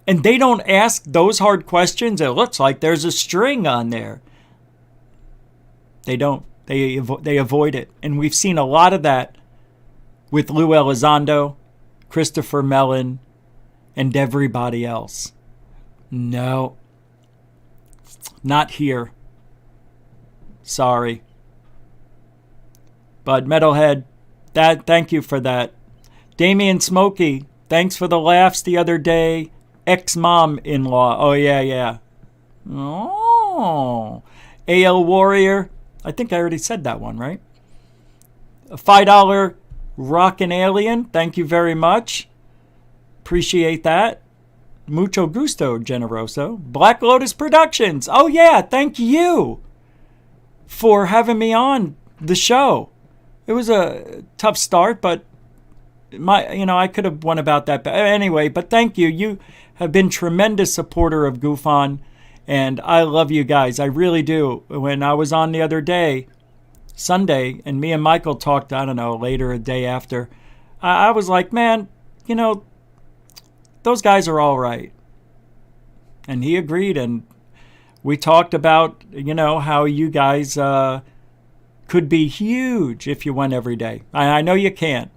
And they don't ask those hard questions. It looks like there's a string on there. They don't. They avoid it. And we've seen a lot of that with Lou Elizondo, Christopher Mellon, and everybody else. No, not here. Sorry. But Metalhead, thank you for that. Damian Smokey, thanks for the laughs the other day. Ex-mom-in-law. Oh, yeah. Oh. AL Warrior. I think I already said that one, right? A $5 Rockin' Alien, thank you very much. Appreciate that. Mucho gusto, Generoso. Black Lotus Productions. Oh, yeah, thank you for having me on the show. It was a tough start, but I could have went about that. Anyway, but thank you. You have been tremendous supporter of Gufon, and I love you guys. I really do. When I was on the other day, Sunday, and me and Michael talked, I don't know, later, a day after, I was like, man, those guys are all right. And he agreed, and we talked about, how you guys could be huge if you went every day. I know you can't,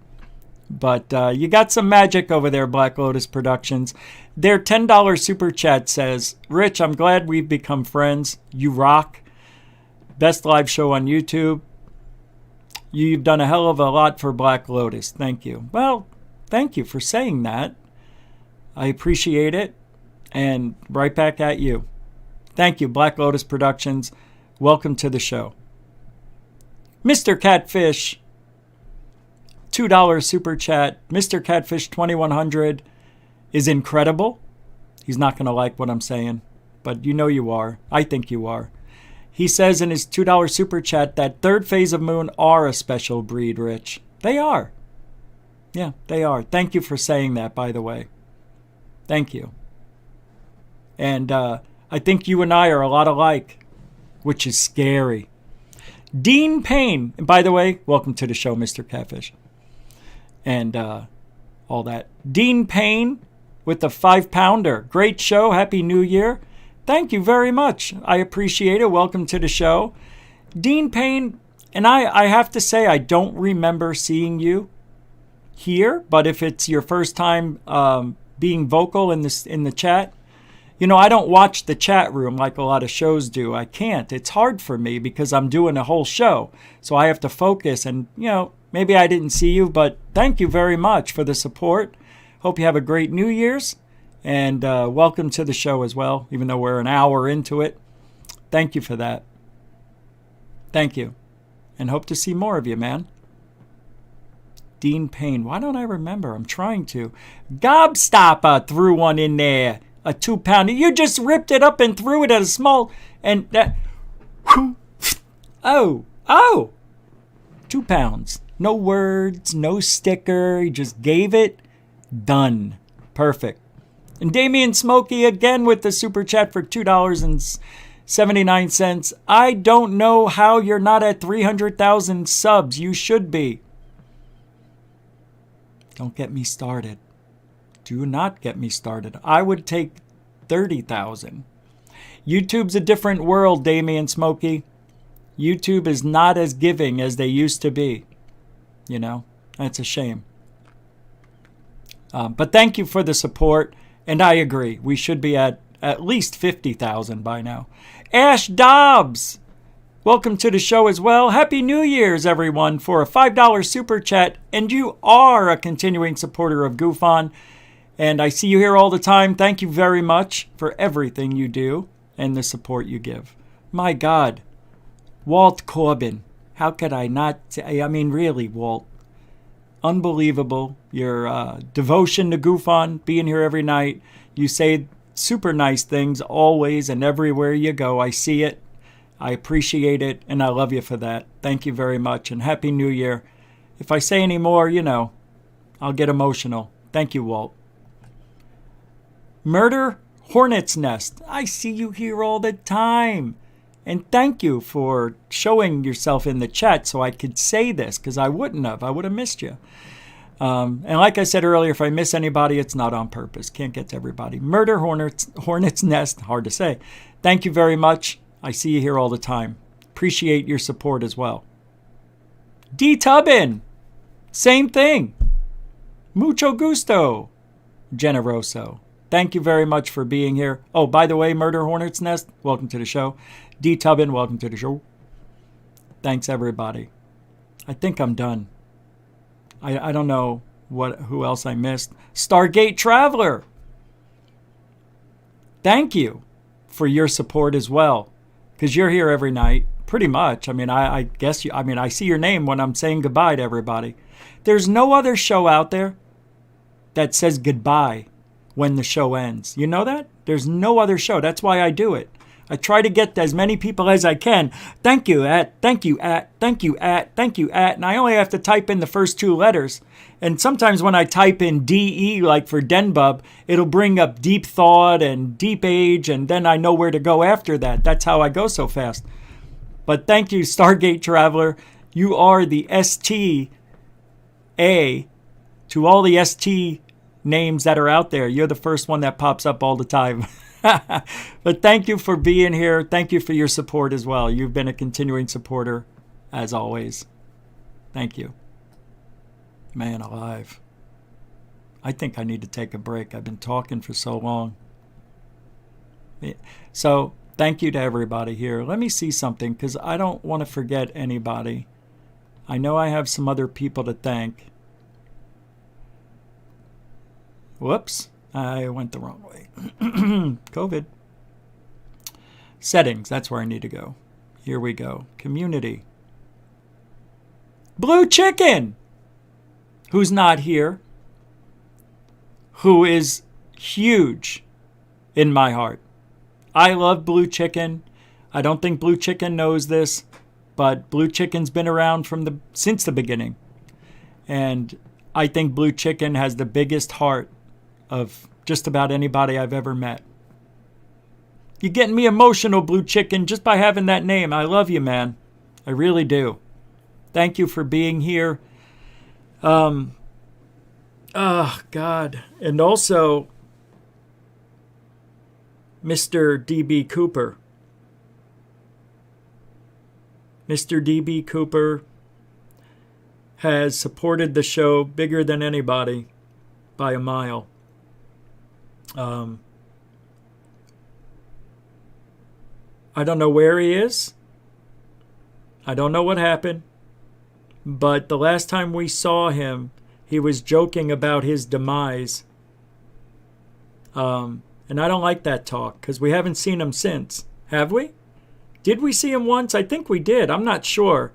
but you got some magic over there, Black Lotus Productions. Their $10 super chat says, Rich, I'm glad we've become friends. You rock. Best live show on YouTube. You've done a hell of a lot for Black Lotus. Thank you. Well, thank you for saying that. I appreciate it. And right back at you. Thank you, Black Lotus Productions. Welcome to the show. Mr. Catfish, $2 super chat. Mr. Catfish 2100 is incredible. He's not going to like what I'm saying, but you are. I think you are. He says in his $2 super chat that third phase of moon are a special breed, Rich. They are. Yeah, they are. Thank you for saying that, by the way. Thank you. And I think you and I are a lot alike, which is scary. Dean Payne, and by the way, welcome to the show, Mr. Catfish. And all that. Dean Payne with the 5-pounder. Great show. Happy New Year. Thank you very much. I appreciate it. Welcome to the show. Dean Payne, and I have to say, I don't remember seeing you here, but if it's your first time being vocal in the chat, I don't watch the chat room like a lot of shows do. I can't. It's hard for me because I'm doing a whole show. So I have to focus, and, maybe I didn't see you, but thank you very much for the support. Hope you have a great New Year's. And welcome to the show as well, even though we're an hour into it. Thank you for that. Thank you. And hope to see more of you, man. Dean Payne. Why don't I remember? I'm trying to. Gobstopper threw one in there. A 2-pounder. You just ripped it up and threw it at a small... And that... Oh. 2 pounds. No words. No sticker. He just gave it. Done. Perfect. And Damian Smokey again with the super chat for $2.79. I don't know how you're not at 300,000 subs. You should be. Don't get me started. Do not get me started. I would take 30,000. YouTube's a different world, Damian Smokey. YouTube is not as giving as they used to be. That's a shame. But thank you for the support. And I agree. We should be at least 50,000 by now. Ash Dobbs, welcome to the show as well. Happy New Year's, everyone, for a $5 super chat. And you are a continuing supporter of Gufon. And I see you here all the time. Thank you very much for everything you do and the support you give. My God. Walt Corbin. How could I not say? I mean, really, Walt. Unbelievable. Your devotion to Gufon, being here every night. You say super nice things always and everywhere you go. I see it. I appreciate it. And I love you for that. Thank you very much. And Happy New Year. If I say any more, I'll get emotional. Thank you, Walt. Murder Hornet's Nest. I see you here all the time. And thank you for showing yourself in the chat so I could say this, because I wouldn't have. I would have missed you. And like I said earlier, if I miss anybody, it's not on purpose. Can't get to everybody. Murder Hornet's Nest. Hard to say. Thank you very much. I see you here all the time. Appreciate your support as well. D. Tubbin. Same thing. Mucho gusto. Generoso. Thank you very much for being here. Oh, by the way, Murder Hornet's Nest, welcome to the show. D. Tubbin, welcome to the show. Thanks, everybody. I think I'm done. I don't know who else I missed. Stargate Traveler. Thank you for your support as well, because you're here every night, pretty much. I mean, I guess I see your name when I'm saying goodbye to everybody. There's no other show out there that says goodbye when the show ends. You know that? There's no other show. That's why I do it. I try to get as many people as I can. Thank you at, thank you at, thank you at, thank you at. And I only have to type in the first 2 letters. And sometimes when I type in DE, like for Denbub, it'll bring up Deep Thought and Deep Age. And then I know where to go after that. That's how I go so fast. But thank you, Stargate Traveler. You are the STA to all the ST names that are out there. You're the first one that pops up all the time. But thank you for being here. Thank you for your support as well. You've been a continuing supporter as always. Thank you. Man alive. I think I need to take a break. I've been talking for so long. So thank you to everybody here. Let me see something because I don't want to forget anybody. I know I have some other people to thank. Whoops. I went the wrong way. COVID. Settings. That's where I need to go. Here we go. Community. Blue Chicken, who's not here, who is huge in my heart. I love Blue Chicken. I don't think Blue Chicken knows this, but Blue Chicken's been around since the beginning. And I think Blue Chicken has the biggest heart of just about anybody I've ever met. You're getting me emotional, Blue Chicken, just by having that name. I love you, man. I really do. Thank you for being here. Oh, God. And also, Mr. D.B. Cooper. Mr. D.B. Cooper has supported the show bigger than anybody by a mile. I don't know where he is. I don't know what happened. But the last time we saw him, he was joking about his demise. And I don't like that talk because we haven't seen him since. Have we? Did we see him once? I think we did. I'm not sure.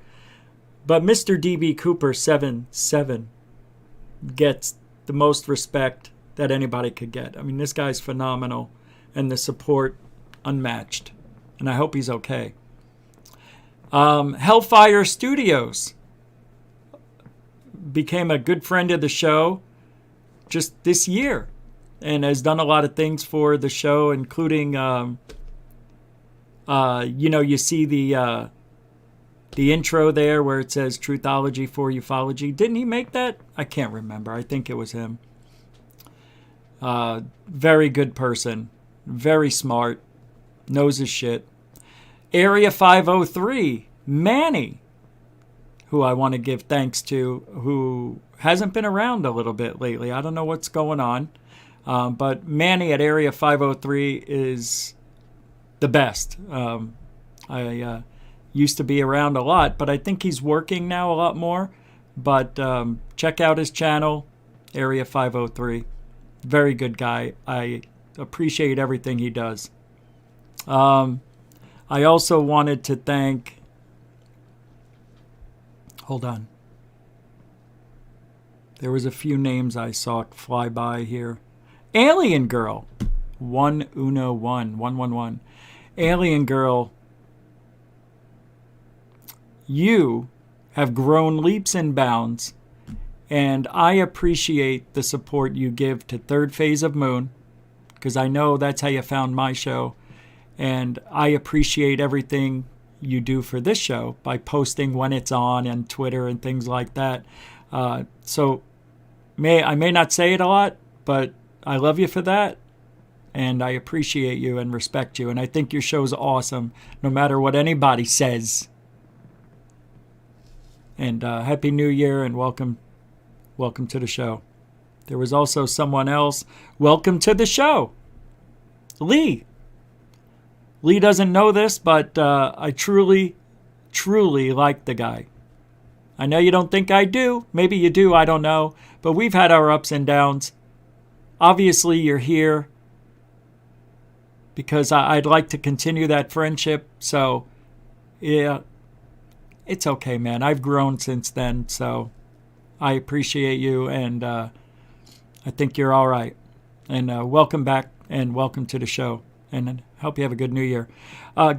But Mr. D.B. Cooper 77 gets the most respect that anybody could get. I mean, this guy's phenomenal and the support unmatched. And I hope he's okay. Hellfire Studios became a good friend of the show just this year and has done a lot of things for the show, including, you see the intro there where it says Truthology for You-Fology. Didn't he make that? I can't remember. I think it was him. Very good person. Very smart. Knows his shit. Area 503, Manny, who I want to give thanks to, who hasn't been around a little bit lately. I don't know what's going on. But Manny at Area 503 is the best. I used to be around a lot, but I think he's working now a lot more. But check out his channel, Area 503. Very good guy. I appreciate everything he does. I also wanted to thank... Hold on. There was a few names I saw fly by here. Alien Girl. 111. Alien Girl. You have grown leaps and bounds, and I appreciate the support you give to Third Phase of Moon, because I know that's how you found my show. And I appreciate everything you do for this show by posting when it's on Twitter and things like that. So I may not say it a lot, but I love you for that. And I appreciate you and respect you. And I think your show's awesome, no matter what anybody says. And Happy New Year and welcome to the show. There was also someone else. Welcome to the show. Lee. Lee doesn't know this, but I truly, truly like the guy. I know you don't think I do. Maybe you do, I don't know. But we've had our ups and downs. Obviously, you're here because I'd like to continue that friendship. So, yeah, it's okay, man. I've grown since then, so I appreciate you, and I think you're all right. And welcome back, and welcome to the show. And I hope you have a good new year.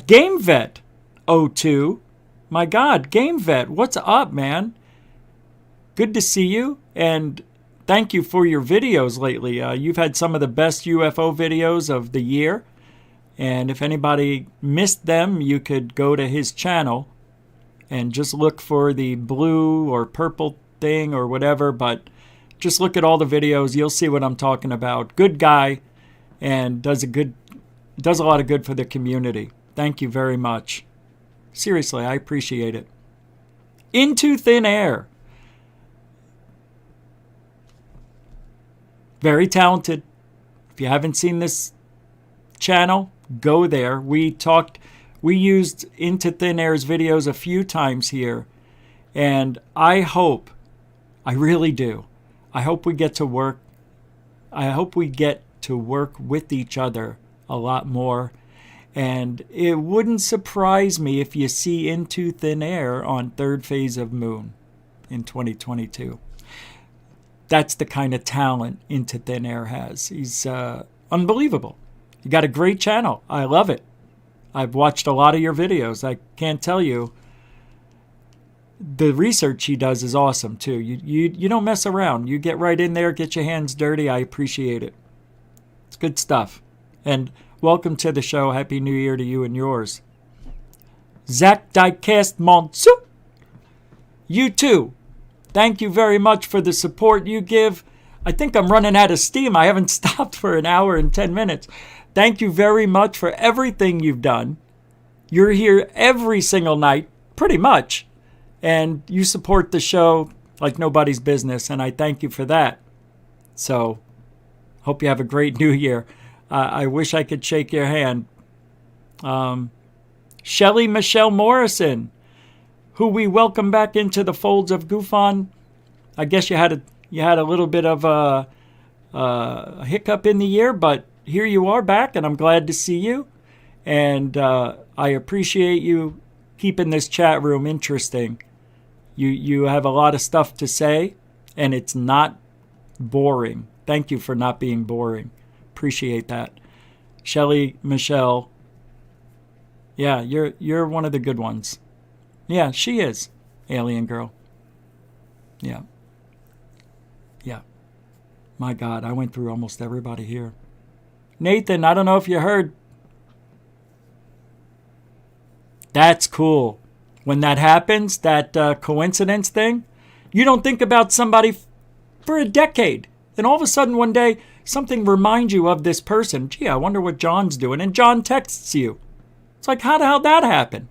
Game Vet 02. My God, Game Vet, what's up, man? Good to see you, and thank you for your videos lately. You've had some of the best UFO videos of the year. And if anybody missed them, you could go to his channel and just look for the blue or purple thing or whatever. But just look at all the videos. You'll see what I'm talking about. Good guy, and does a lot of good for the community. Thank you very much. Seriously, I appreciate it. Into Thin Air. Very talented. If you haven't seen this channel, go there. We used Into Thin Air's videos a few times here, and I really do, I hope we get to work with each other a lot more, and it wouldn't surprise me if you see Into Thin Air on Third Phase of Moon in 2022. That's the kind of talent Into Thin Air has. He's unbelievable. You got a great channel. I love it. I've watched a lot of your videos. I can't tell you. The research he does is awesome, too. You don't mess around. You get right in there, get your hands dirty. I appreciate it. It's good stuff. And welcome to the show. Happy New Year to you and yours. Zach Diecast Monsu. You too. Thank you very much for the support you give. I think I'm running out of steam. I haven't stopped for an hour and 10 minutes. Thank you very much for everything you've done. You're here every single night, pretty much. And you support the show like nobody's business, and I thank you for that. So, hope you have a great new year. I wish I could shake your hand. Shelly Michelle Morrison, who we welcome back into the folds of Gufon. I guess you had a little bit of a hiccup in the year, but here you are back, and I'm glad to see you. And I appreciate you keeping this chat room interesting. You have a lot of stuff to say, and it's not boring. Thank you for not being boring. Appreciate that. Shelly Michelle. Yeah, you're one of the good ones. Yeah, she is. Alien girl. Yeah. Yeah. My God, I went through almost everybody here. Nathan, I don't know if you heard. That's cool. When that happens, that coincidence thing, you don't think about somebody for a decade. And all of a sudden one day, something reminds you of this person. Gee, I wonder what John's doing. And John texts you. It's like, how'd that happen?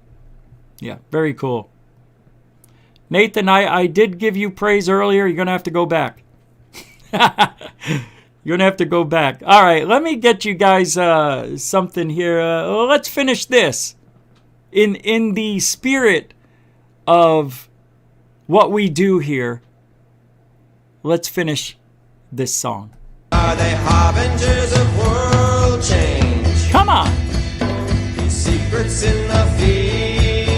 Yeah, very cool. Nathan, I did give you praise earlier. You're going to have to go back. You're going to have to go back. All right, let me get you guys something here. Let's finish this. In the spirit of what we do here, let's finish this song. Are they harbingers of world change? Come on. These secrets in the fields,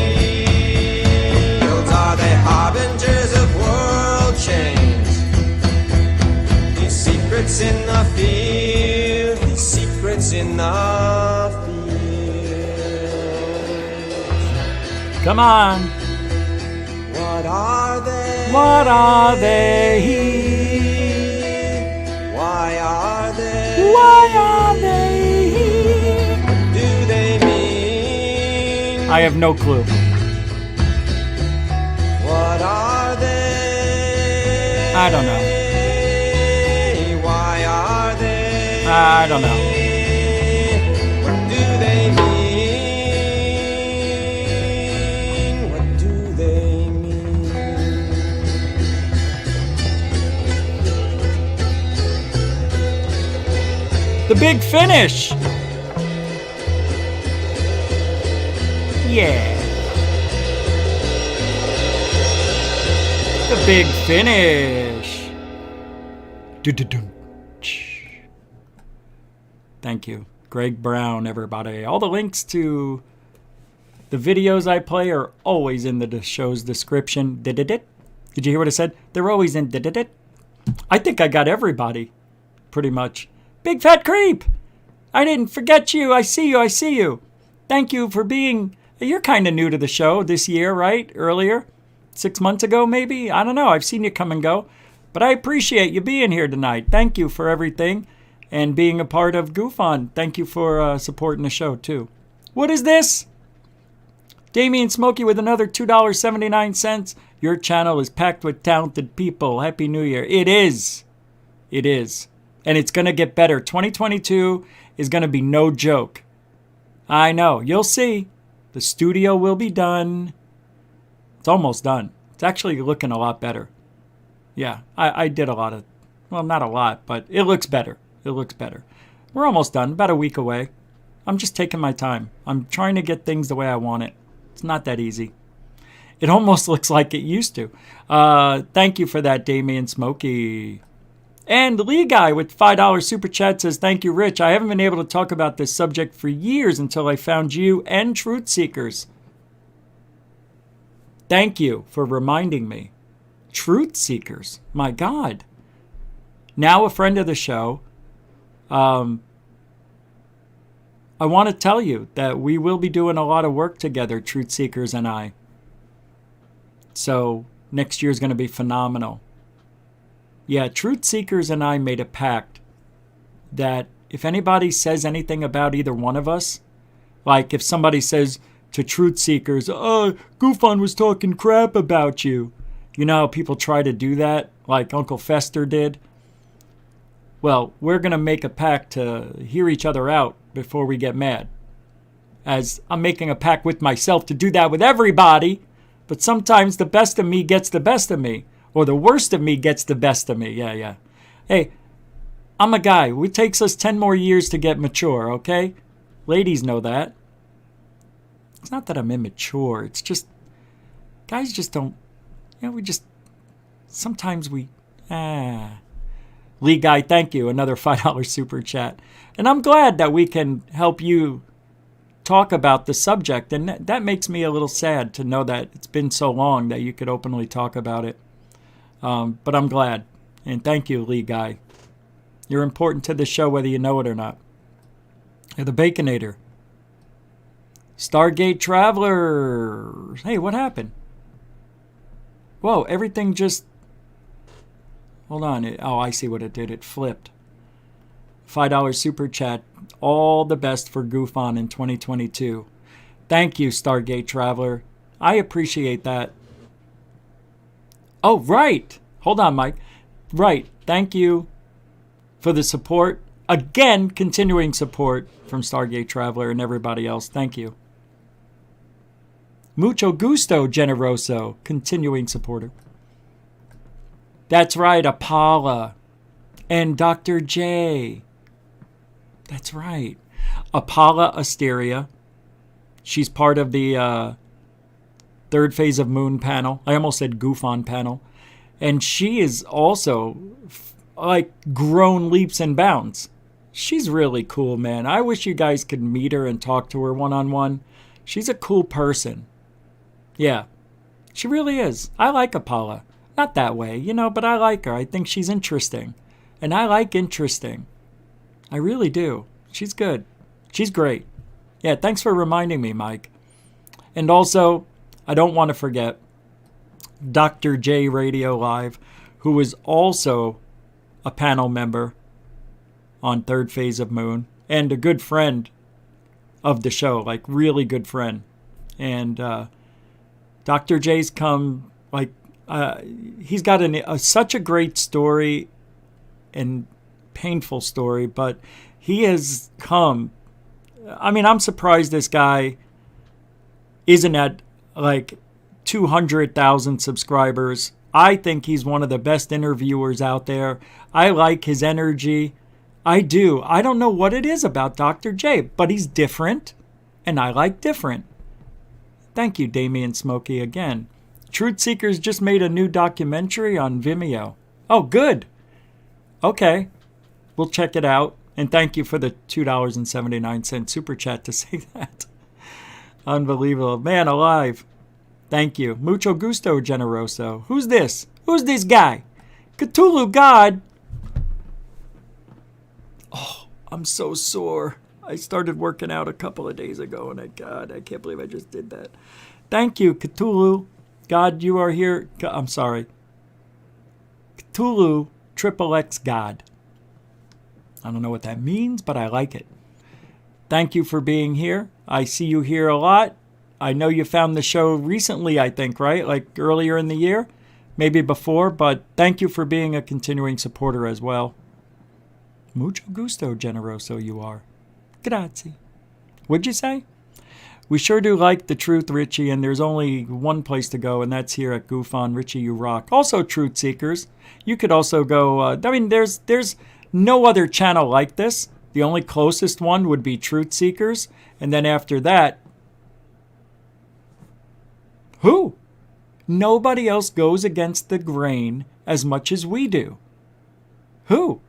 are they harbingers of world change? These secrets in the field, these secrets in the field. Come on. What are they? What are they? Why are they? Why are they? What do they mean? I have no clue. What are they? I don't know. Why are they? I don't know. What do they mean? What do they mean? The big finish. Yeah. The big finish. Du-du-dum. Thank you. Greg Brown, everybody. All the links to the videos I play are always in the show's description. Did you hear what I said? They're always in did. I think I got everybody, pretty much. Big fat creep! I didn't forget you. I see you. I see you. Thank you for being... You're kind of new to the show this year, right? Earlier? 6 months ago, maybe? I don't know. I've seen you come and go. But I appreciate you being here tonight. Thank you for everything and being a part of Gufon. Thank you for supporting the show, too. What is this? Damien Smokey with another $2.79. Your channel is packed with talented people. Happy New Year. It is. It is. And it's going to get better. 2022 is going to be no joke. I know. You'll see. The studio will be done. It's almost done. It's actually looking a lot better. Yeah, I did a lot of... Well, not a lot, but it looks better. It looks better. We're almost done. About a week away. I'm just taking my time. I'm trying to get things the way I want it. It's not that easy. It almost looks like it used to. Thank you for that, Damien Smokey. And Lee Guy with $5 super chat says, thank you, Rich. I haven't been able to talk about this subject for years until I found you and Truth Seekers. Thank you for reminding me. Truth Seekers. My God. Now a friend of the show. I want to tell you that we will be doing a lot of work together, Truth Seekers and I. So next year is going to be phenomenal. Yeah, Truth Seekers and I made a pact that if anybody says anything about either one of us, like if somebody says to Truth Seekers, Gufon was talking crap about you. You know how people try to do that, like Uncle Fester did? Well, we're going to make a pact to hear each other out before we get mad. As I'm making a pact with myself to do that with everybody, but sometimes the best of me gets the best of me. Or the worst of me gets the best of me. Yeah. Hey, I'm a guy. It takes us 10 more years to get mature, okay? Ladies know that. It's not that I'm immature. It's just, guys just don't, sometimes we, Lee Guy, thank you. Another $5 super chat. And I'm glad that we can help you talk about the subject. And that makes me a little sad to know that it's been so long that you could openly talk about it. But I'm glad. And thank you, Lee Guy. You're important to the show whether you know it or not. You're the Baconator. Stargate Traveler. Hey, what happened? Whoa, everything just... Hold on. Oh, I see what it did. It flipped. $5 super chat. All the best for Gufon in 2022. Thank you, Stargate Traveler. I appreciate that. Oh, right. Hold on, Mike. Right. Thank you for the support. Again, continuing support from Stargate Traveler and everybody else. Thank you. Mucho gusto, Generoso. Continuing supporter. That's right, Apala. And Dr. J. That's right. Apala Asteria. She's part of the... third phase of Moon panel. I almost said Gufon panel. And she is also like grown leaps and bounds. She's really cool, man. I wish you guys could meet her and talk to her one-on-one. She's a cool person. Yeah, she really is. I like Apala. Not that way, but I like her. I think she's interesting. And I like interesting. I really do. She's good. She's great. Yeah, thanks for reminding me, Mike. And also... I don't want to forget Dr. J Radio Live, who was also a panel member on Third Phase of Moon and a good friend of the show, like really good friend. And Dr. J's come, he's got such a great story and painful story, but he has come. I mean, I'm surprised this guy isn't at 200,000 subscribers. I think he's one of the best interviewers out there. I like his energy. I do. I don't know what it is about Dr. J, but he's different, and I like different. Thank you, Damien Smokey, again. Truth Seekers just made a new documentary on Vimeo. Oh, good. Okay. We'll check it out. And thank you for the $2.79 super chat to say that. Unbelievable. Man alive. Thank you. Mucho gusto, Generoso. Who's this? Who's this guy? Cthulhu God. Oh, I'm so sore. I started working out a couple of days ago, and I can't believe I just did that. Thank you, Cthulhu God. You are here. I'm sorry. Cthulhu XXX God. I don't know what that means, but I like it. Thank you for being here. I see you here a lot. I know you found the show recently, I think, right? Like earlier in the year? Maybe before, but thank you for being a continuing supporter as well. Mucho gusto, Generoso, you are. Grazie. What'd you say? We sure do like the truth, Richie, and there's only one place to go, and that's here at Gufon. Richie, you rock. Also, Truth Seekers. You could also go, there's no other channel like this. The only closest one would be Truth Seekers, and then after that, who? Nobody else goes against the grain as much as we do. Who?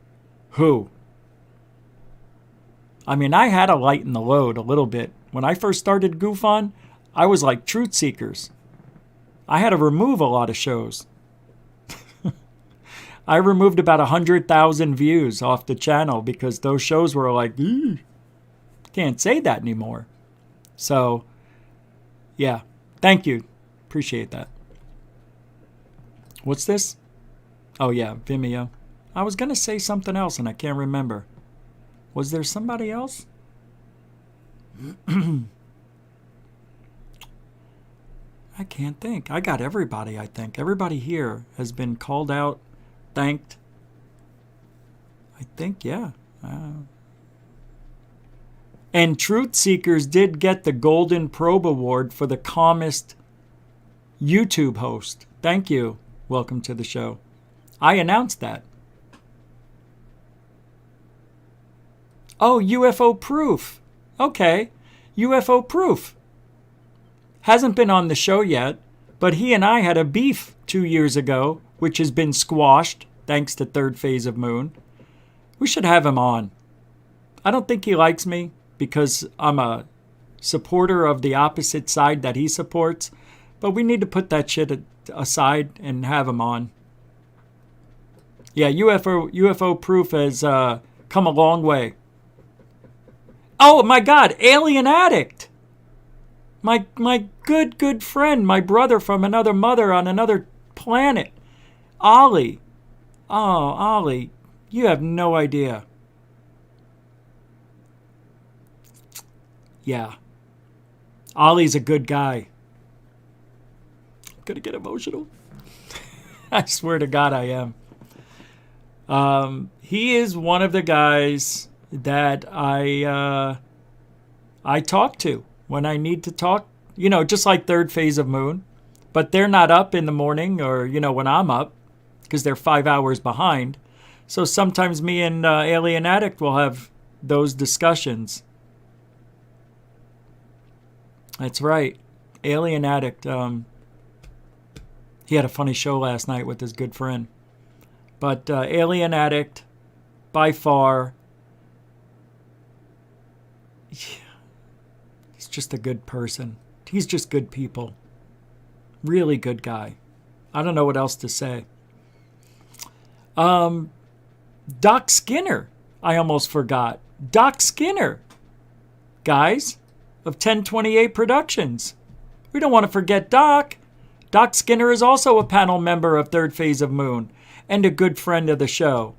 I mean, I had to lighten the load a little bit. When I first started Gufon, I was like Truth Seekers. I had to remove a lot of shows. I removed about 100,000 views off the channel because those shows were like, can't say that anymore. So, yeah, thank you. Appreciate that. What's this? Oh, yeah, Vimeo. I was going to say something else and I can't remember. Was there somebody else? I can't think. I got everybody, I think. Everybody here has been called out, thanked. I think, yeah. And Truth Seekers did get the Golden Probe Award for the calmest YouTube host. Thank you. Welcome to the show. I announced that. Oh, UFO Proof. Okay. UFO Proof. Hasn't been on the show yet, but he and I had a beef 2 years ago, which has been squashed thanks to Third Phase of Moon. We should have him on. I don't think he likes me because I'm a supporter of the opposite side that he supports, but we need to put that shit aside and have him on. Yeah, UFO Proof has come a long way. Oh my God, Alien Addict! My good friend, my brother from another mother on another planet. Ollie. Oh, Ollie, you have no idea. Yeah. Ollie's a good guy. I'm gonna get emotional. I swear to God I am. He is one of the guys that I talk to when I need to talk, just like Third Phase of Moon, but they're not up in the morning or, when I'm up because they're 5 hours behind. So sometimes me and Alien Addict will have those discussions. That's right. Alien Addict. He had a funny show last night with his good friend. But Alien Addict, by far, he's just a good person. He's just good people. Really good guy. I don't know what else to say. Doc Skinner. I almost forgot. Doc Skinner. Guys, of 1028 Productions. We don't want to forget Doc. Doc Skinner is also a panel member of Third Phase of Moon and a good friend of the show.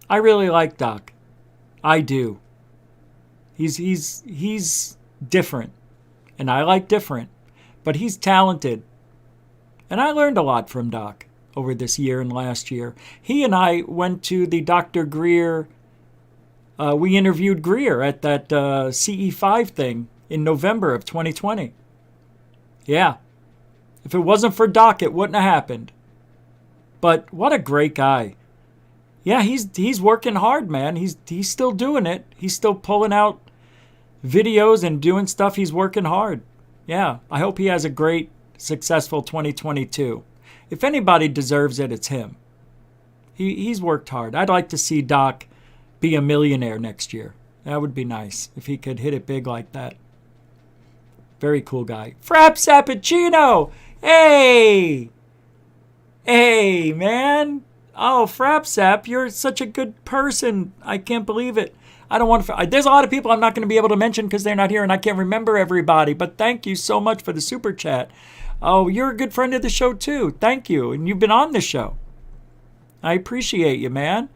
I really like Doc. I do. He's different, and I like different, but he's talented. And I learned a lot from Doc over this year and last year. He and I went to the Dr. Greer, we interviewed Greer at that CE5 thing in November of 2020. Yeah. If it wasn't for Doc, it wouldn't have happened. But what a great guy. Yeah, he's working hard, man. He's still doing it. He's still pulling out videos and doing stuff. He's working hard. Yeah, I hope he has a great, successful 2022. If anybody deserves it, it's him. He's worked hard. I'd like to see Doc be a millionaire next year. That would be nice if he could hit it big like that. Very cool guy. Frap Sappuccino! Hey! Hey, man. Oh, Frap Sap, you're such a good person. I can't believe it. I don't want to... There's a lot of people I'm not going to be able to mention because they're not here and I can't remember everybody. But thank you so much for the super chat. Oh, you're a good friend of the show too. Thank you. And you've been on the show. I appreciate you, man.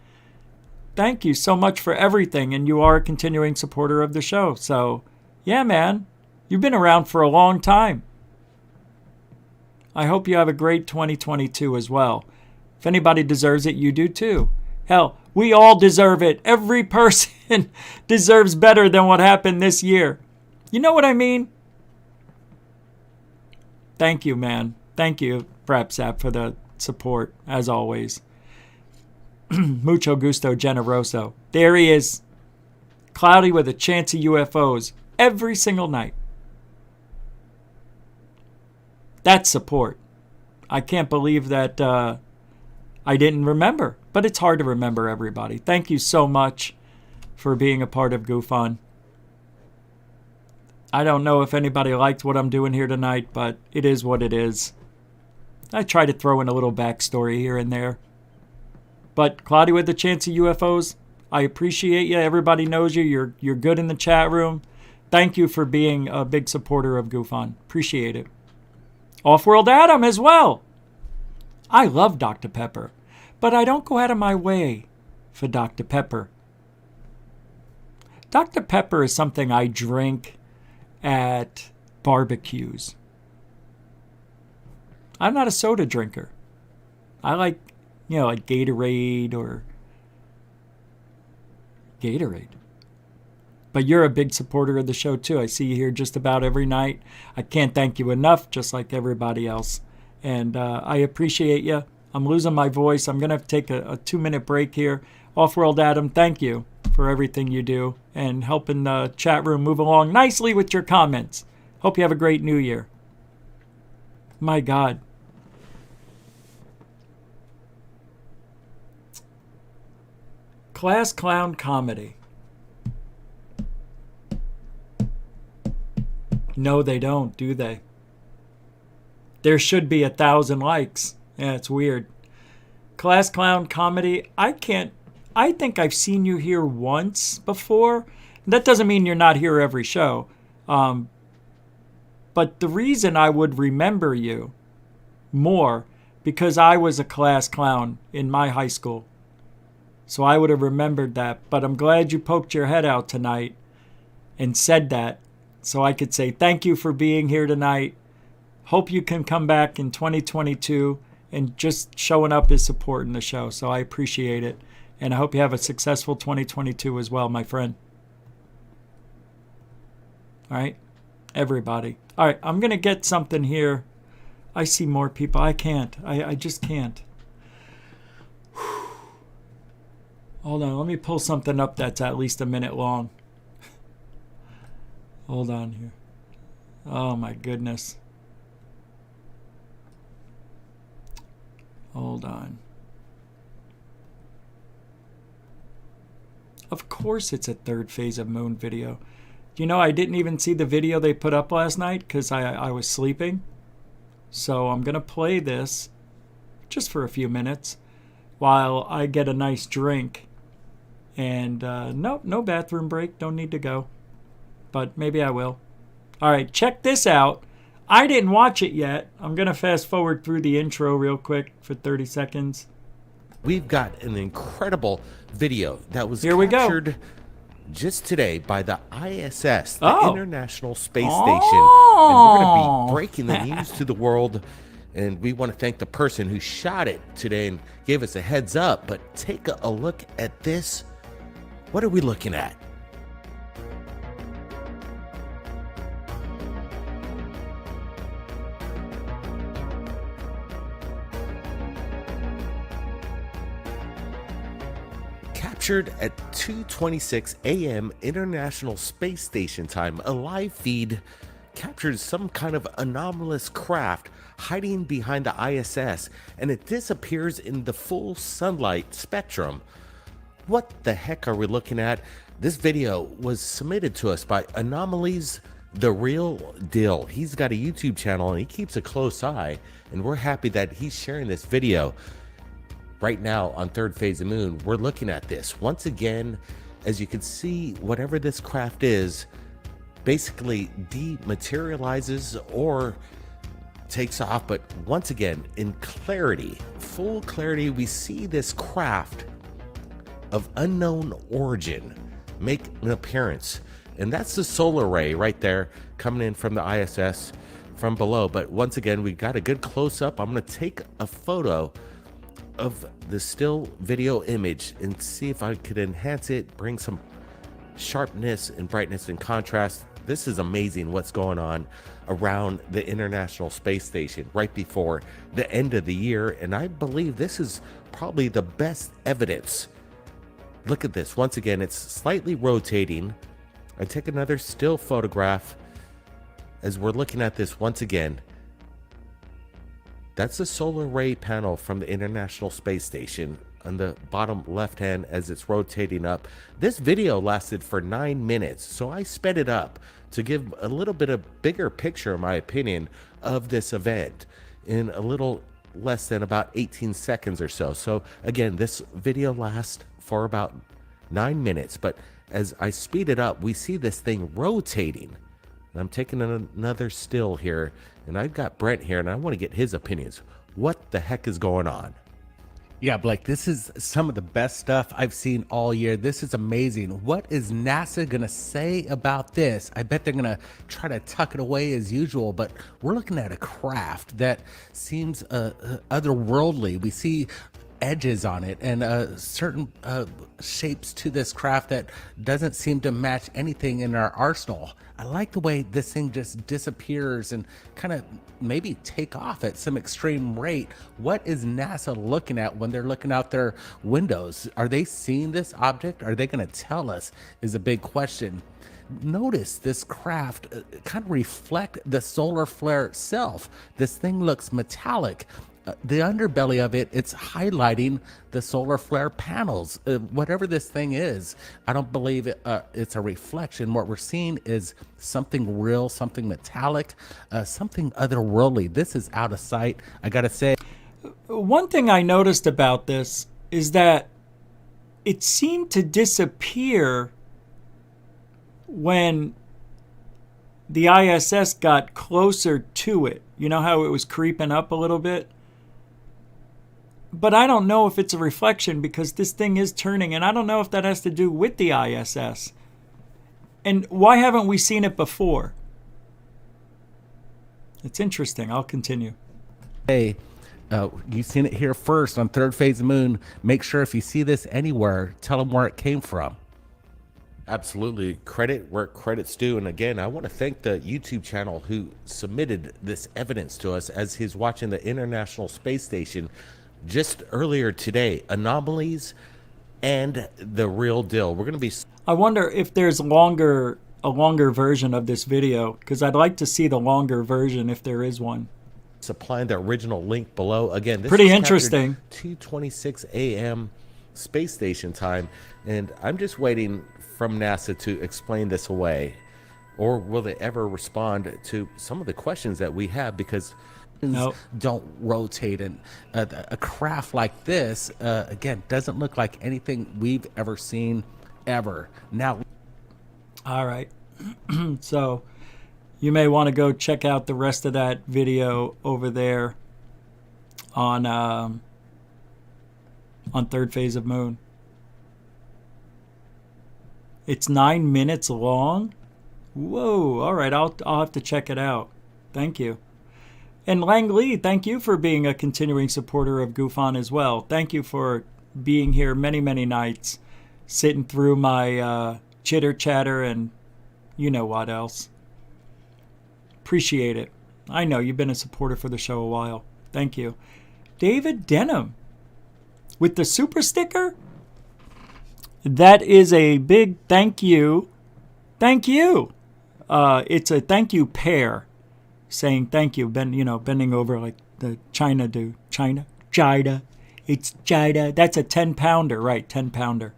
Thank you so much for everything. And you are a continuing supporter of the show. So, yeah, man. You've been around for a long time. I hope you have a great 2022 as well. If anybody deserves it, you do too. Hell, we all deserve it. Every person deserves better than what happened this year. You know what I mean? Thank you, man. Thank you, Frapsap, for the support, as always. Mucho gusto, generoso. There he is. Cloudy with a chance of UFOs every single night. That's support. I can't believe that I didn't remember. But it's hard to remember everybody. Thank you so much for being a part of Gufon. I don't know if anybody liked what I'm doing here tonight, but it is what it is. I try to throw in a little backstory here and there. But Cloudy with a Chance of UFOs, I appreciate you. Everybody knows you. You're good in the chat room. Thank you for being a big supporter of Gufon. Appreciate it. Off-World Adam as well. I love Dr. Pepper, but I don't go out of my way for Dr. Pepper. Dr. Pepper is something I drink at barbecues. I'm not a soda drinker. I like, like Gatorade or Gatorade. But you're a big supporter of the show too. I see you here just about every night. I can't thank you enough, just like everybody else. And I appreciate you. I'm losing my voice. I'm going to have to take a 2-minute break here. Off-World Adam, thank you for everything you do and helping the chat room move along nicely with your comments. Hope you have a great new year. My God. Class Clown Comedy. No, they don't, do they? There should be 1,000 likes. Yeah, it's weird. Class Clown Comedy. I think I've seen you here once before. That doesn't mean you're not here every show. But the reason I would remember you more, because I was a class clown in my high school. So I would have remembered that. But I'm glad you poked your head out tonight and said that. So I could say thank you for being here tonight. Hope you can come back in 2022 and just showing up is supporting the show. So I appreciate it. And I hope you have a successful 2022 as well, my friend. All right, everybody. All right, I'm going to get something here. I see more people. I can't. I just can't. Hold on. Let me pull something up that's at least a minute long. Hold on here. Oh, my goodness. Hold on. Of course it's a third phase of moon video. You know, I didn't even see the video they put up last night because I was sleeping. So I'm going to play this just for a few minutes while I get a nice drink. And no bathroom break. Don't need to go. But maybe I will. All right, check this out. I didn't watch it yet. I'm going to fast forward through the intro real quick for 30 seconds. We've got an incredible video that was Here we go. captured just today by the ISS, the Oh. International Space Station. And we're going to be breaking the news to the world. And we want to thank the person who shot it today and gave us a heads up. But take a look at this. What are we looking at? Captured at 2:26 a.m. International Space Station time, a live feed captures some kind of anomalous craft hiding behind the ISS, and it disappears in the full sunlight spectrum. What the heck are we looking at? This video was submitted to us by Anomalies The Real Deal. He's got a YouTube channel and he keeps a close eye, and we're happy that he's sharing this video. Right now on Third Phase of Moon, we're looking at this. Once again, as you can see, whatever this craft is, basically dematerializes or takes off. But once again, in clarity, full clarity, we see this craft of unknown origin make an appearance. And that's the solar ray right there coming in from the ISS from below. But once again, we got a good close-up. I'm going to take a photo of the still video image and see if I could enhance it, bring some sharpness and brightness and contrast. This is amazing what's going on around the International Space Station right before the end of the year, and I believe this is probably the best evidence. Look at this. Once again, it's slightly rotating. I take another still photograph as we're looking at this once again. That's the solar ray panel from the International Space Station on the bottom left hand as it's rotating up. This video lasted for 9 minutes, so I sped it up to give a little bit of bigger picture, in my opinion, of this event in a little less than about 18 seconds or so. So again, this video lasts for about 9 minutes, but as I speed it up, we see this thing rotating. And I'm taking another still here, and I've got Brent here, and I want to get his opinions. What the heck is going on? Yeah, Blake, this is some of the best stuff I've seen all year. This is amazing. What is NASA going to say about this? I bet they're going to try to tuck it away as usual, but we're looking at a craft that seems otherworldly. We see edges on it and certain shapes to this craft that doesn't seem to match anything in our arsenal. I like the way this thing just disappears and kind of maybe take off at some extreme rate. What is NASA looking at when they're looking out their windows? Are they seeing this object? Are they going to tell us is a big question. Notice this craft kind of reflect the solar flare itself. This thing looks metallic. The underbelly of it, it's highlighting the solar flare panels. Whatever this thing is, I don't believe it's a reflection. What we're seeing is something real, something metallic, something otherworldly. This is out of sight, I gotta say. One thing I noticed about this is that it seemed to disappear when the ISS got closer to it. You know how it was creeping up a little bit? But I don't know if it's a reflection because this thing is turning, and I don't know if that has to do with the ISS. And why haven't we seen it before? It's interesting. I'll continue. Hey, you've seen it here first on Third Phase of Moon. Make sure if you see this anywhere, tell them where it came from. Absolutely. Credit where credit's due. And again, I want to thank the YouTube channel who submitted this evidence to us as he's watching the International Space Station just earlier today. Anomalies and the real deal. We're going to be... I wonder if there's a longer version of this video, because I'd like to see the longer version if there is one. Supplying the original link below. Again, this pretty is interesting. 2:26 a.m. space station time, and I'm just waiting from NASA to explain this away, or will they ever respond to some of the questions that we have? Because don't rotate, and a craft like this again doesn't look like anything we've ever seen ever. Now, all right. So you may want to go check out the rest of that video over there on Third Phase of Moon. It's 9 minutes long. Whoa! All right, I'll have to check it out. Thank you. And Lang Lee, thank you for being a continuing supporter of Gufon as well. Thank you for being here many, many nights, sitting through my chitter chatter and you know what else. Appreciate it. I know you've been a supporter for the show a while. Thank you. David Denham with the super sticker. That is a big thank you. Thank you. It's a thank you pair saying thank you. Bending over like the China do. China. It's China. That's a 10-pounder, right? 10-pounder.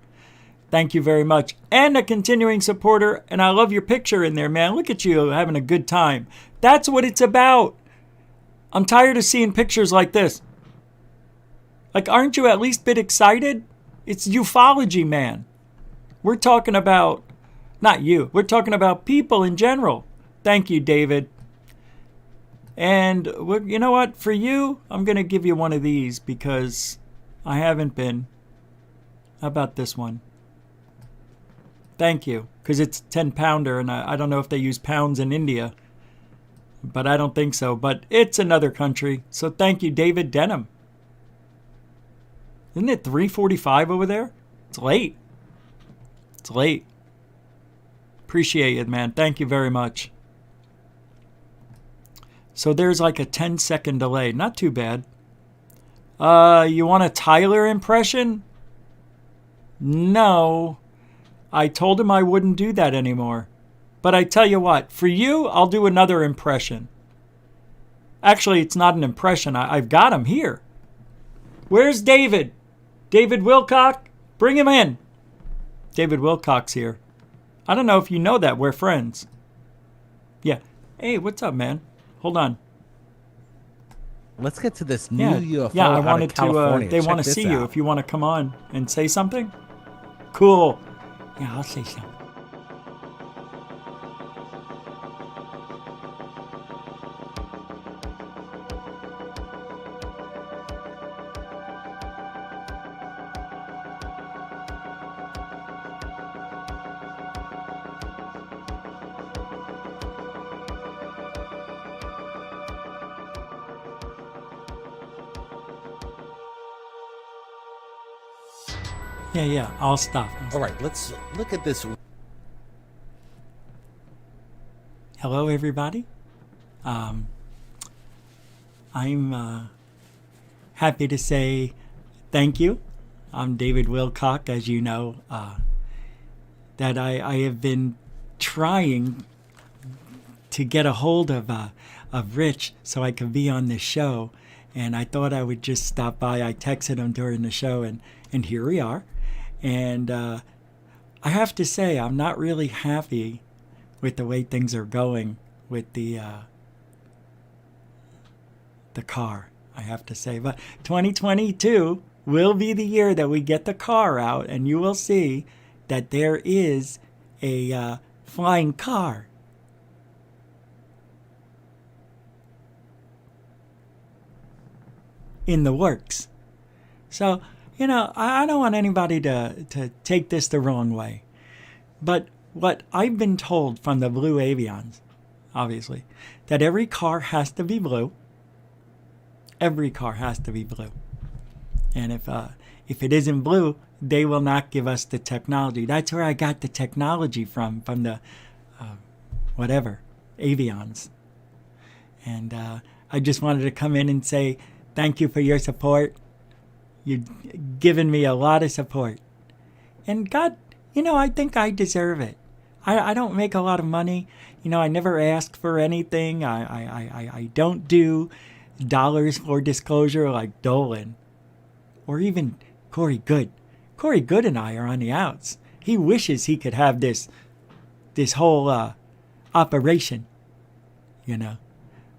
Thank you very much. And a continuing supporter. And I love your picture in there, man. Look at you having a good time. That's what it's about. I'm tired of seeing pictures like this. Like, aren't you at least a bit excited? It's You-Fology, man. We're talking about, not you, we're talking about people in general. Thank you, David. And you know what? For you, I'm going to give you one of these because I haven't been. How about this one? Thank you. Because it's 10-pounder, and I don't know if they use pounds in India. But I don't think so. But it's another country. So thank you, David Denham. Isn't it 3:45 over there? It's late. It's late. Appreciate it, man. Thank you very much. So there's like a 10-second delay. Not too bad. You want a Tyler impression? No. I told him I wouldn't do that anymore. But I tell you what, for you, I'll do another impression. Actually, it's not an impression. I've got him here. Where's David? David Wilcock? Bring him in. David Wilcock's here. I don't know if you know that. We're friends. Yeah. Hey, what's up, man? Hold on. Let's get to this new UFO Yeah, I out wanted of California. to. They Check want to this see you. out. If you want to come on and say something. Cool. Yeah, I'll say something. Yeah, I'll stop. All right, let's look at this. Hello, everybody. I'm happy to say thank you. I'm David Wilcock, as you know, that I have been trying to get a hold of Rich so I could be on this show, and I thought I would just stop by. I texted him during the show, and here we are. And I have to say, I'm not really happy with the way things are going with the car, I have to say. But 2022 will be the year that we get the car out, and you will see that there is a flying car. In the works. So, you know, I don't want anybody to take this the wrong way. But what I've been told from the Blue Avions, obviously, that every car has to be blue. Every car has to be blue. And if it isn't blue, they will not give us the technology. That's where I got the technology from the whatever, Avions. And I just wanted to come in and say thank you for your support. You've given me a lot of support. And God, you know, I think I deserve it. I don't make a lot of money. You know, I never ask for anything. I don't do dollars for disclosure like Dolan. Or even Corey Good. Corey Good and I are on the outs. He wishes he could have this whole operation, you know.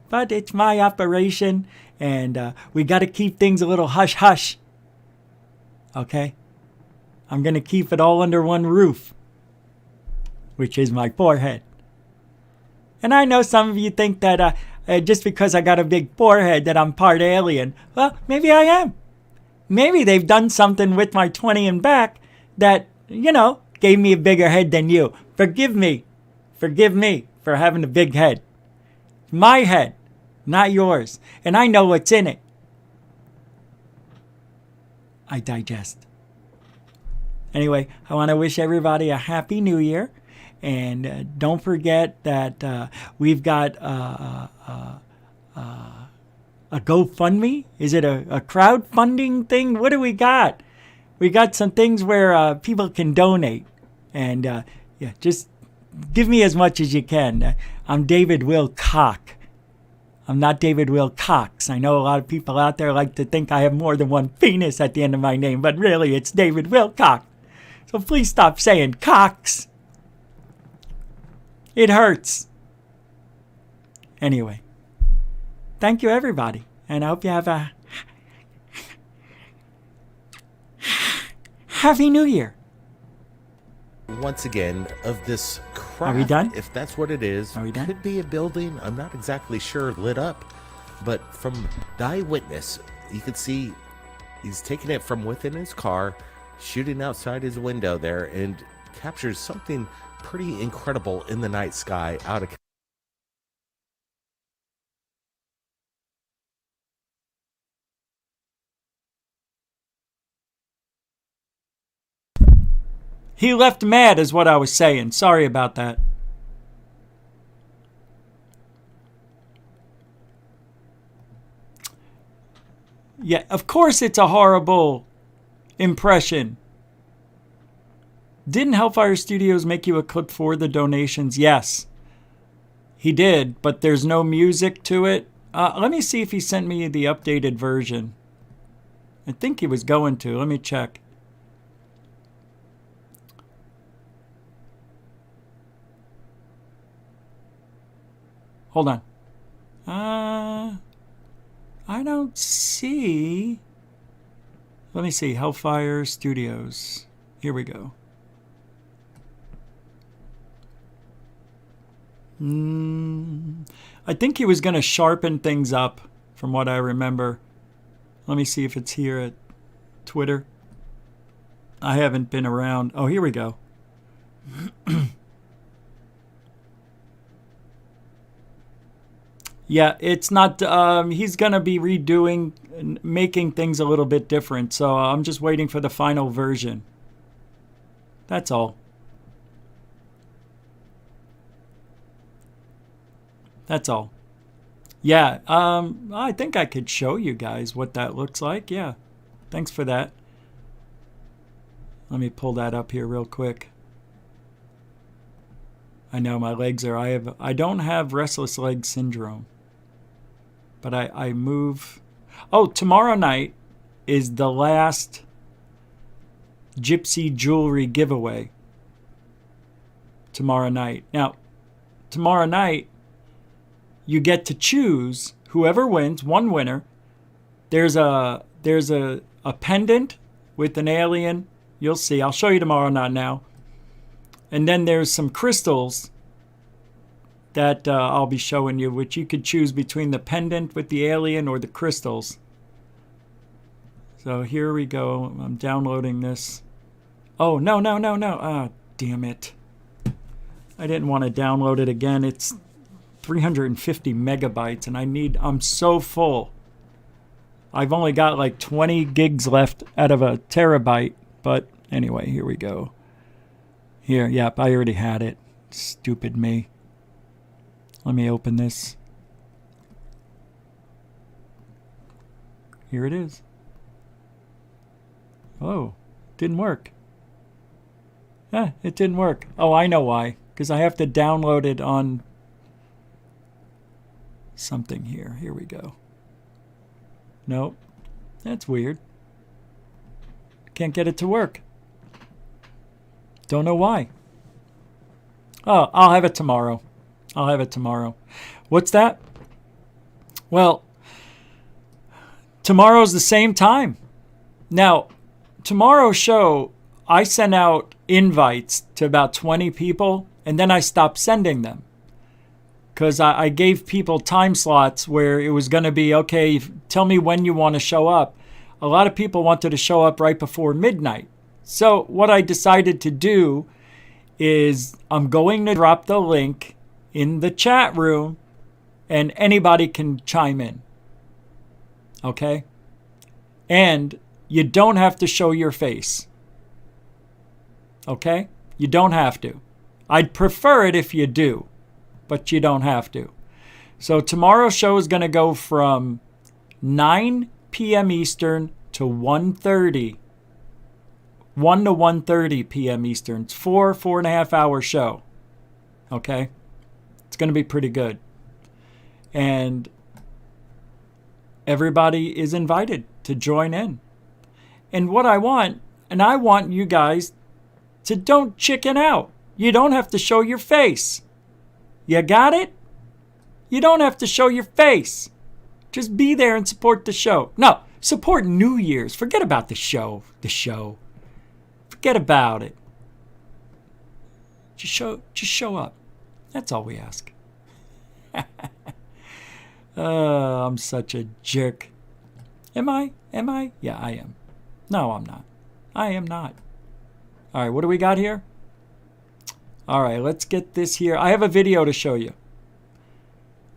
But it's my operation, and we got to keep things a little hush-hush. Okay? I'm going to keep it all under one roof, which is my forehead. And I know some of you think that just because I got a big forehead that I'm part alien. Well, maybe I am. Maybe they've done something with my 20 and back that, you know, gave me a bigger head than you. Forgive me. Forgive me for having a big head. My head, not yours. And I know what's in it. I digest. Anyway, I want to wish everybody a happy new year. And don't forget that we've got a GoFundMe. Is it a crowdfunding thing? What do we got? We got some things where people can donate. And yeah, just give me as much as you can. I'm David Wilcock. I'm not David Wilcox. I know a lot of people out there like to think I have more than one penis at the end of my name, but really it's David Wilcock. So please stop saying cocks. It hurts. Anyway, thank you, everybody. And I hope you have a Happy New Year. Once again, of this craft, Are we done? if that's what it is, Are we done? could be a building, I'm not exactly sure, lit up. But from the eyewitness, you can see he's taking it from within his car, shooting outside his window there, and captures something pretty incredible in the night sky out of. He left mad is what I was saying. Sorry about that. Yeah, of course it's a horrible impression. Didn't Hellfire Studios make you a clip for the donations? Yes. He did, but there's no music to it. Let me see if he sent me the updated version. I think he was going to. Let me check. Hold on. I don't see. Let me see. Hellfire Studios. Here we go. I think he was going to sharpen things up from what I remember. Let me see if it's here at Twitter. I haven't been around. Oh, here we go. Yeah, it's not, he's going to be redoing, making things a little bit different. So I'm just waiting for the final version. That's all. That's all. Yeah, I think I could show you guys what that looks like. Yeah, thanks for that. Let me pull that up here real quick. I know my legs are, I don't have restless leg syndrome. But I move. Oh, tomorrow night is the last Gypsy jewelry giveaway. Tomorrow night. Now, tomorrow night, you get to choose whoever wins, one winner. There's a pendant with an alien. You'll see. I'll show you tomorrow, not now. And then there's some crystals that I'll be showing you, which you could choose between the pendant with the alien or the crystals. So here we go. I'm downloading this. Oh, no. Ah, damn it. I didn't want to download it again. It's 350 megabytes, and I'm so full. I've only got like 20 gigs left out of a terabyte. But anyway, here we go. Here, yep, I already had it. Stupid me. Let me open this. Here it is. Oh, didn't work. It didn't work. Oh, I know why. Because I have to download it on something here. Here we go. Nope. That's weird. Can't get it to work. Don't know why. Oh, I'll have it tomorrow. I'll have it tomorrow. What's that? Well, tomorrow's the same time. Now, tomorrow's show, I sent out invites to about 20 people, and then I stopped sending them. Because I gave people time slots where it was going to be, okay, tell me when you want to show up. A lot of people wanted to show up right before midnight. So what I decided to do is I'm going to drop the link in the chat room, and anybody can chime in. Okay? And you don't have to show your face. Okay? You don't have to. I'd prefer it if you do, but you don't have to. So tomorrow's show is going to go from 9 p.m. Eastern to 1:30. 1 to 1:30 p.m. Eastern. It's 4.5 hour show. Okay? It's going to be pretty good. And everybody is invited to join in. And what I want, and I want you guys So don't chicken out. You don't have to show your face. You got it? You don't have to show your face. Just be there and support the show. No, support New Year's. Forget about the show. Forget about it. Just show up. That's all we ask. I'm such a jerk. Am I? Yeah, I am. No, I'm not. I am not. All right, what do we got here? All right, let's get this here. I have a video to show you.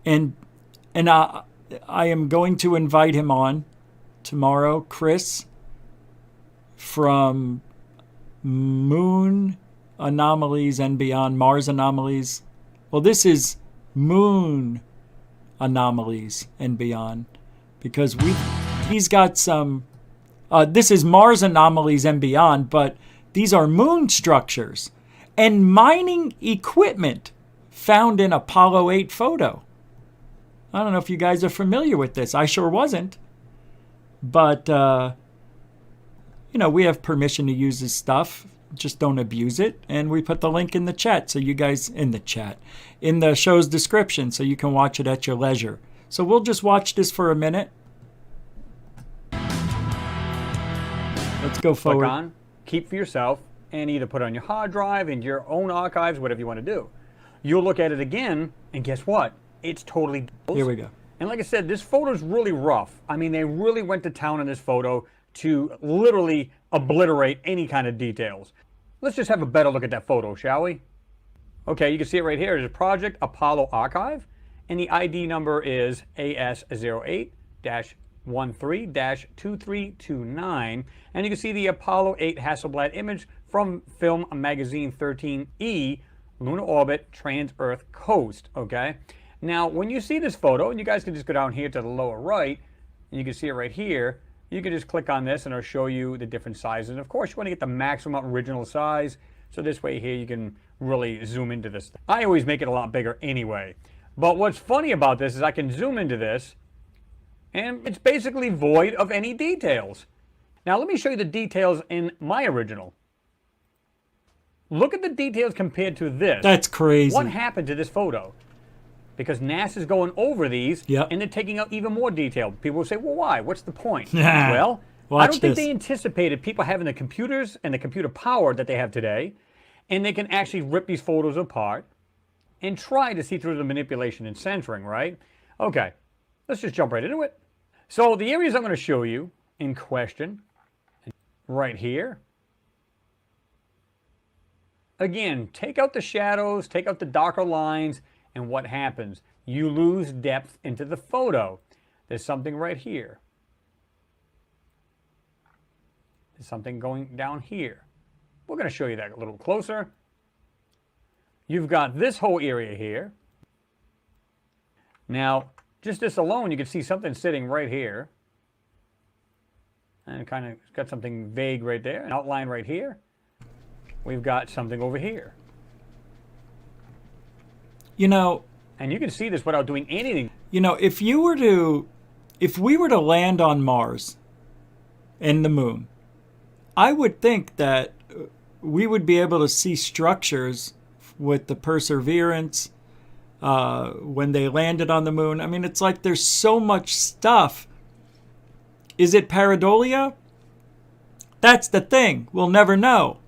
And I am going to invite him on tomorrow, Chris, from Moon Anomalies and Beyond, Mars Anomalies. Well, this is Moon Anomalies and Beyond, because he's got some, this is Mars Anomalies and Beyond, but these are moon structures and mining equipment found in Apollo 8 photo. I don't know if you guys are familiar with this. I sure wasn't. But, we have permission to use this stuff. Just don't abuse it. And we put the link in the chat, so you guys, in the show's description, so you can watch it at your leisure. So we'll just watch this for a minute. Let's go forward. Click on, keep for yourself, and either put it on your hard drive, in your own archives, whatever you want to do. You'll look at it again, and guess what? It's totally... Here we go. And like I said, this photo's really rough. I mean, they really went to town on this photo to literally obliterate any kind of details. Let's just have a better look at that photo, shall we? Okay, you can see it right here. It's a Project Apollo Archive, and the ID number is AS08-13-2329. And you can see the Apollo 8 Hasselblad image from Film Magazine 13E, Lunar Orbit, Trans-Earth Coast, okay? Now, when you see this photo, and you guys can just go down here to the lower right, and you can see it right here, you can just click on this and it'll show you the different sizes. And of course, you want to get the maximum original size, so this way here you can really zoom into this. I always make it a lot bigger anyway. But what's funny about this is I can zoom into this, and it's basically void of any details. Now, let me show you the details in my original. Look at the details compared to this. That's crazy. What happened to this photo? Because NASA's going over these, yep, and they're taking out even more detail. People will say, well, why? What's the point? Yeah. Well, Watch I don't think this. they anticipated people having the computers and the computer power that they have today, and they can actually rip these photos apart and try to see through the manipulation and censoring, right? Okay, let's just jump right into it. So the areas I'm going to show you in question, right here. Again, take out the shadows, take out the darker lines, and what happens? You lose depth into the photo. There's something right here. There's something going down here. We're going to show you that a little closer. You've got this whole area here. Now, just this alone, you can see something sitting right here. And kind of got something vague right there, an outline right here. We've got something over here. And you can see this without doing anything. If we were to land on Mars and the moon, I would think that we would be able to see structures with the Perseverance when they landed on the moon. I mean, it's like there's so much stuff. Is it pareidolia? That's the thing. We'll never know.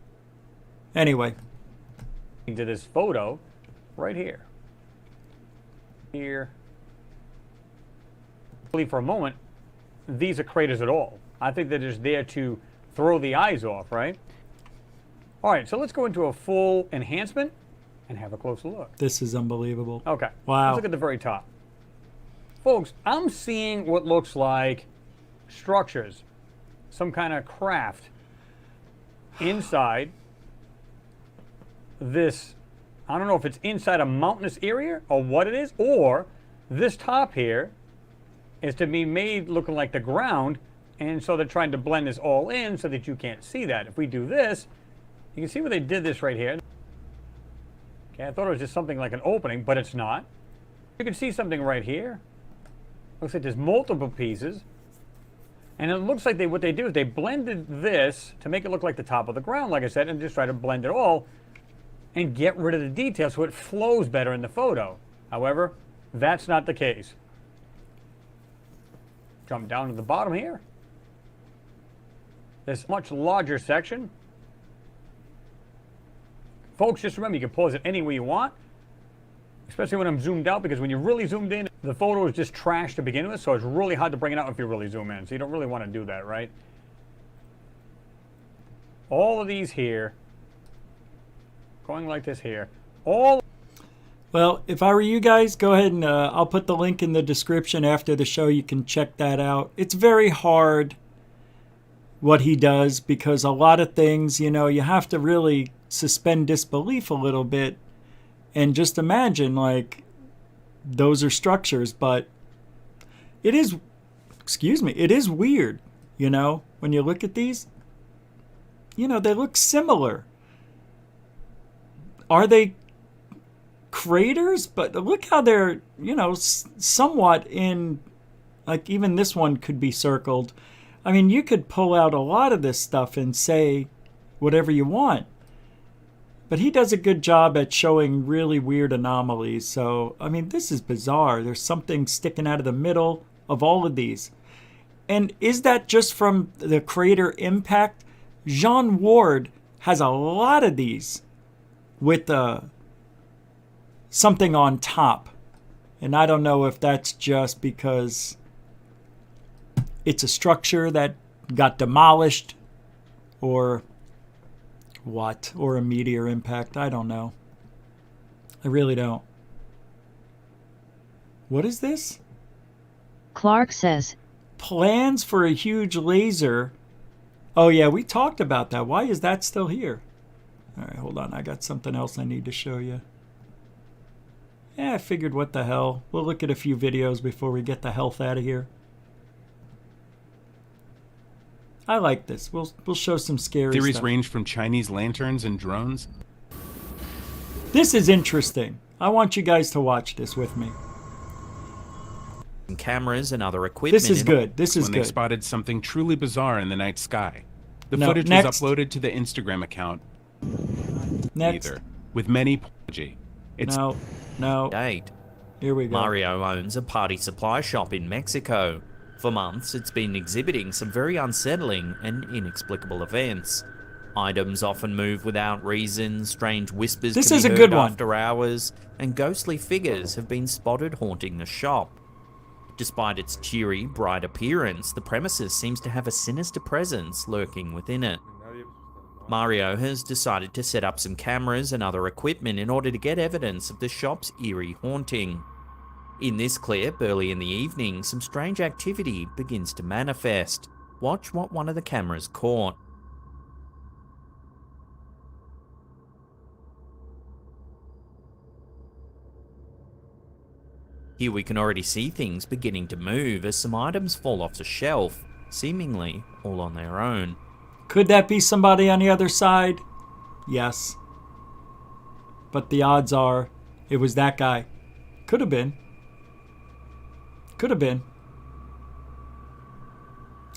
Anyway. To this photo right here. Here. For a moment, these are craters at all. I think they're just there to throw the eyes off, right? All right, so let's go into a full enhancement and have a closer look. This is unbelievable. Okay. Wow. Let's look at the very top. Folks, I'm seeing what looks like structures, some kind of craft inside this. I don't know if it's inside a mountainous area or what it is, or this top here is to be made looking like the ground, and so they're trying to blend this all in so that you can't see that. If we do this, you can see where they did this right here. Okay, I thought it was just something like an opening, but it's not. You can see something right here. Looks like there's multiple pieces. And it looks like what they do is they blended this to make it look like the top of the ground, like I said, and just try to blend it all and get rid of the details so it flows better in the photo. However, that's not the case. Jump down to the bottom here. This much larger section. Folks, just remember, you can pause it any way you want, especially when I'm zoomed out, because when you're really zoomed in, the photo is just trash to begin with, so it's really hard to bring it out if you really zoom in. So you don't really want to do that, right? All of these here, going like this here, all... Well, if I were you guys, go ahead and I'll put the link in the description after the show. You can check that out. It's very hard what he does, because a lot of things, you know, you have to really suspend disbelief a little bit and just imagine, like, those are structures. But it is, it is weird, you know, when you look at these. You know, they look similar. Are they craters? But look how they're, you know, somewhat in, like, even this one could be circled. I mean, you could pull out a lot of this stuff and say whatever you want. But he does a good job at showing really weird anomalies. So, I mean, this is bizarre. There's something sticking out of the middle of all of these. And is that just from the crater impact? Jean Ward has a lot of these with something on top. And I don't know if that's just because it's a structure that got demolished or what, or a meteor impact. I don't know. I really don't. What is this? Clark says, Plans for a huge laser. Oh yeah, we talked about that. Why is that still here? All right, hold on. I got something else I need to show you. Yeah, I figured, what the hell. We'll look at a few videos before we get the health out of here. I like this. We'll show some scary Theories stuff. range from Chinese lanterns and drones. This is interesting. I want you guys to watch this with me. Cameras and other equipment. This is good. This is when good. they spotted something truly bizarre in the night sky. The No, footage next. was uploaded to the Instagram account. Next. Either, with many apology. It's No. Date. Here we go. Mario owns a party supply shop in Mexico. For months, it's been exhibiting some very unsettling and inexplicable events. Items often move without reason, strange whispers This can is be a heard good one. after hours, and ghostly figures have been spotted haunting the shop. Despite its cheery, bright appearance, the premises seems to have a sinister presence lurking within it. Mario has decided to set up some cameras and other equipment in order to get evidence of the shop's eerie haunting. In this clip, early in the evening, some strange activity begins to manifest. Watch what one of the cameras caught. Here we can already see things beginning to move as some items fall off the shelf, seemingly all on their own. Could that be somebody on the other side? Yes. But the odds are it was that guy. Could have been. Could have been.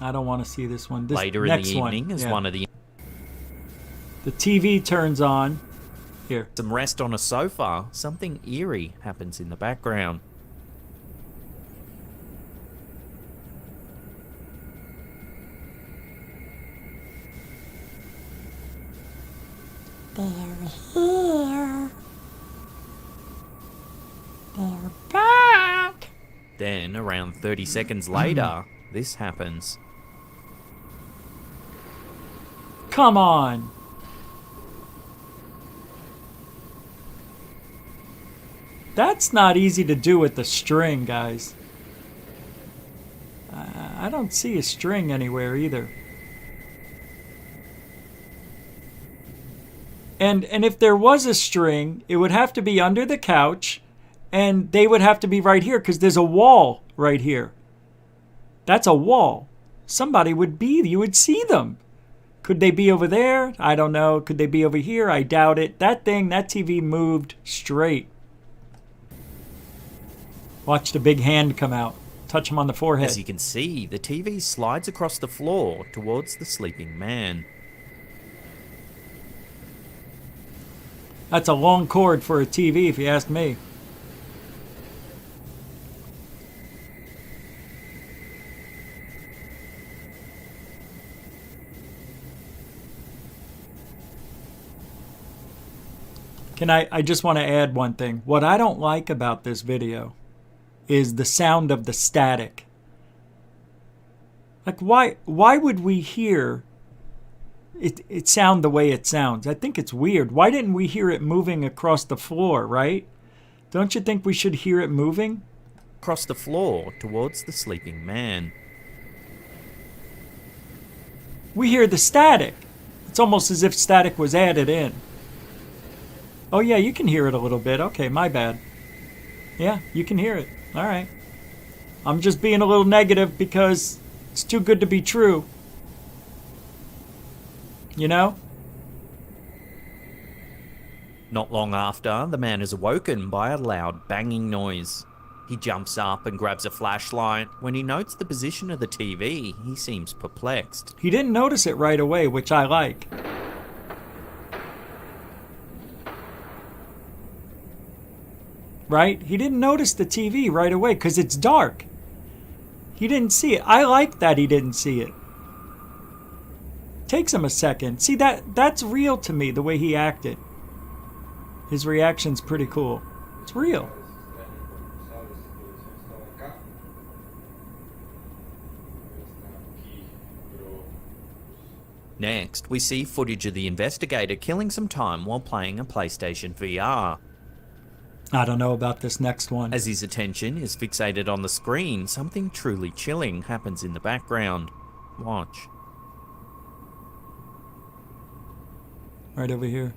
I don't want to see this one. This Later in next the evening, as yeah. one of the TV turns on. Here. some rest on a sofa, something eerie happens in the background. They're here. They're back. Then, around 30 seconds later, this happens. Come on. That's not easy to do with the string, guys. I don't see a string anywhere either. And if there was a string, it would have to be under the couch, and they would have to be right here because there's a wall right here. That's a wall. Somebody would be, you would see them. Could they be over there? I don't know. Could they be over here? I doubt it. That TV moved straight. Watch the big hand come out. touch him on the forehead. As you can see, the TV slides across the floor towards the sleeping man. That's a long cord for a TV, if you ask me. I just want to add one thing. What I don't like about this video is the sound of the static. Like, why would we hear it sound the way it sounds? I think it's weird. Why didn't we hear it moving across the floor, right? Don't you think we should hear it moving? Across the floor towards the sleeping man. We hear the static. It's almost as if static was added in. Oh yeah, you can hear it a little bit. Okay, my bad. Yeah, you can hear it. All right. I'm just being a little negative because it's too good to be true. You know? Not long after, the man is awoken by a loud banging noise. He jumps up and grabs a flashlight. When he notes the position of the TV, he seems perplexed. He didn't notice it right away, which I like. Right? He didn't notice the TV right away because it's dark. He didn't see it. I like that he didn't see it. Takes him a second. See, that's real to me, the way he acted. His reaction's pretty cool. It's real. Next, we see footage of the investigator killing some time while playing a PlayStation VR. I don't know about this next one. As his attention is fixated on the screen, something truly chilling happens in the background. Watch. Right over here.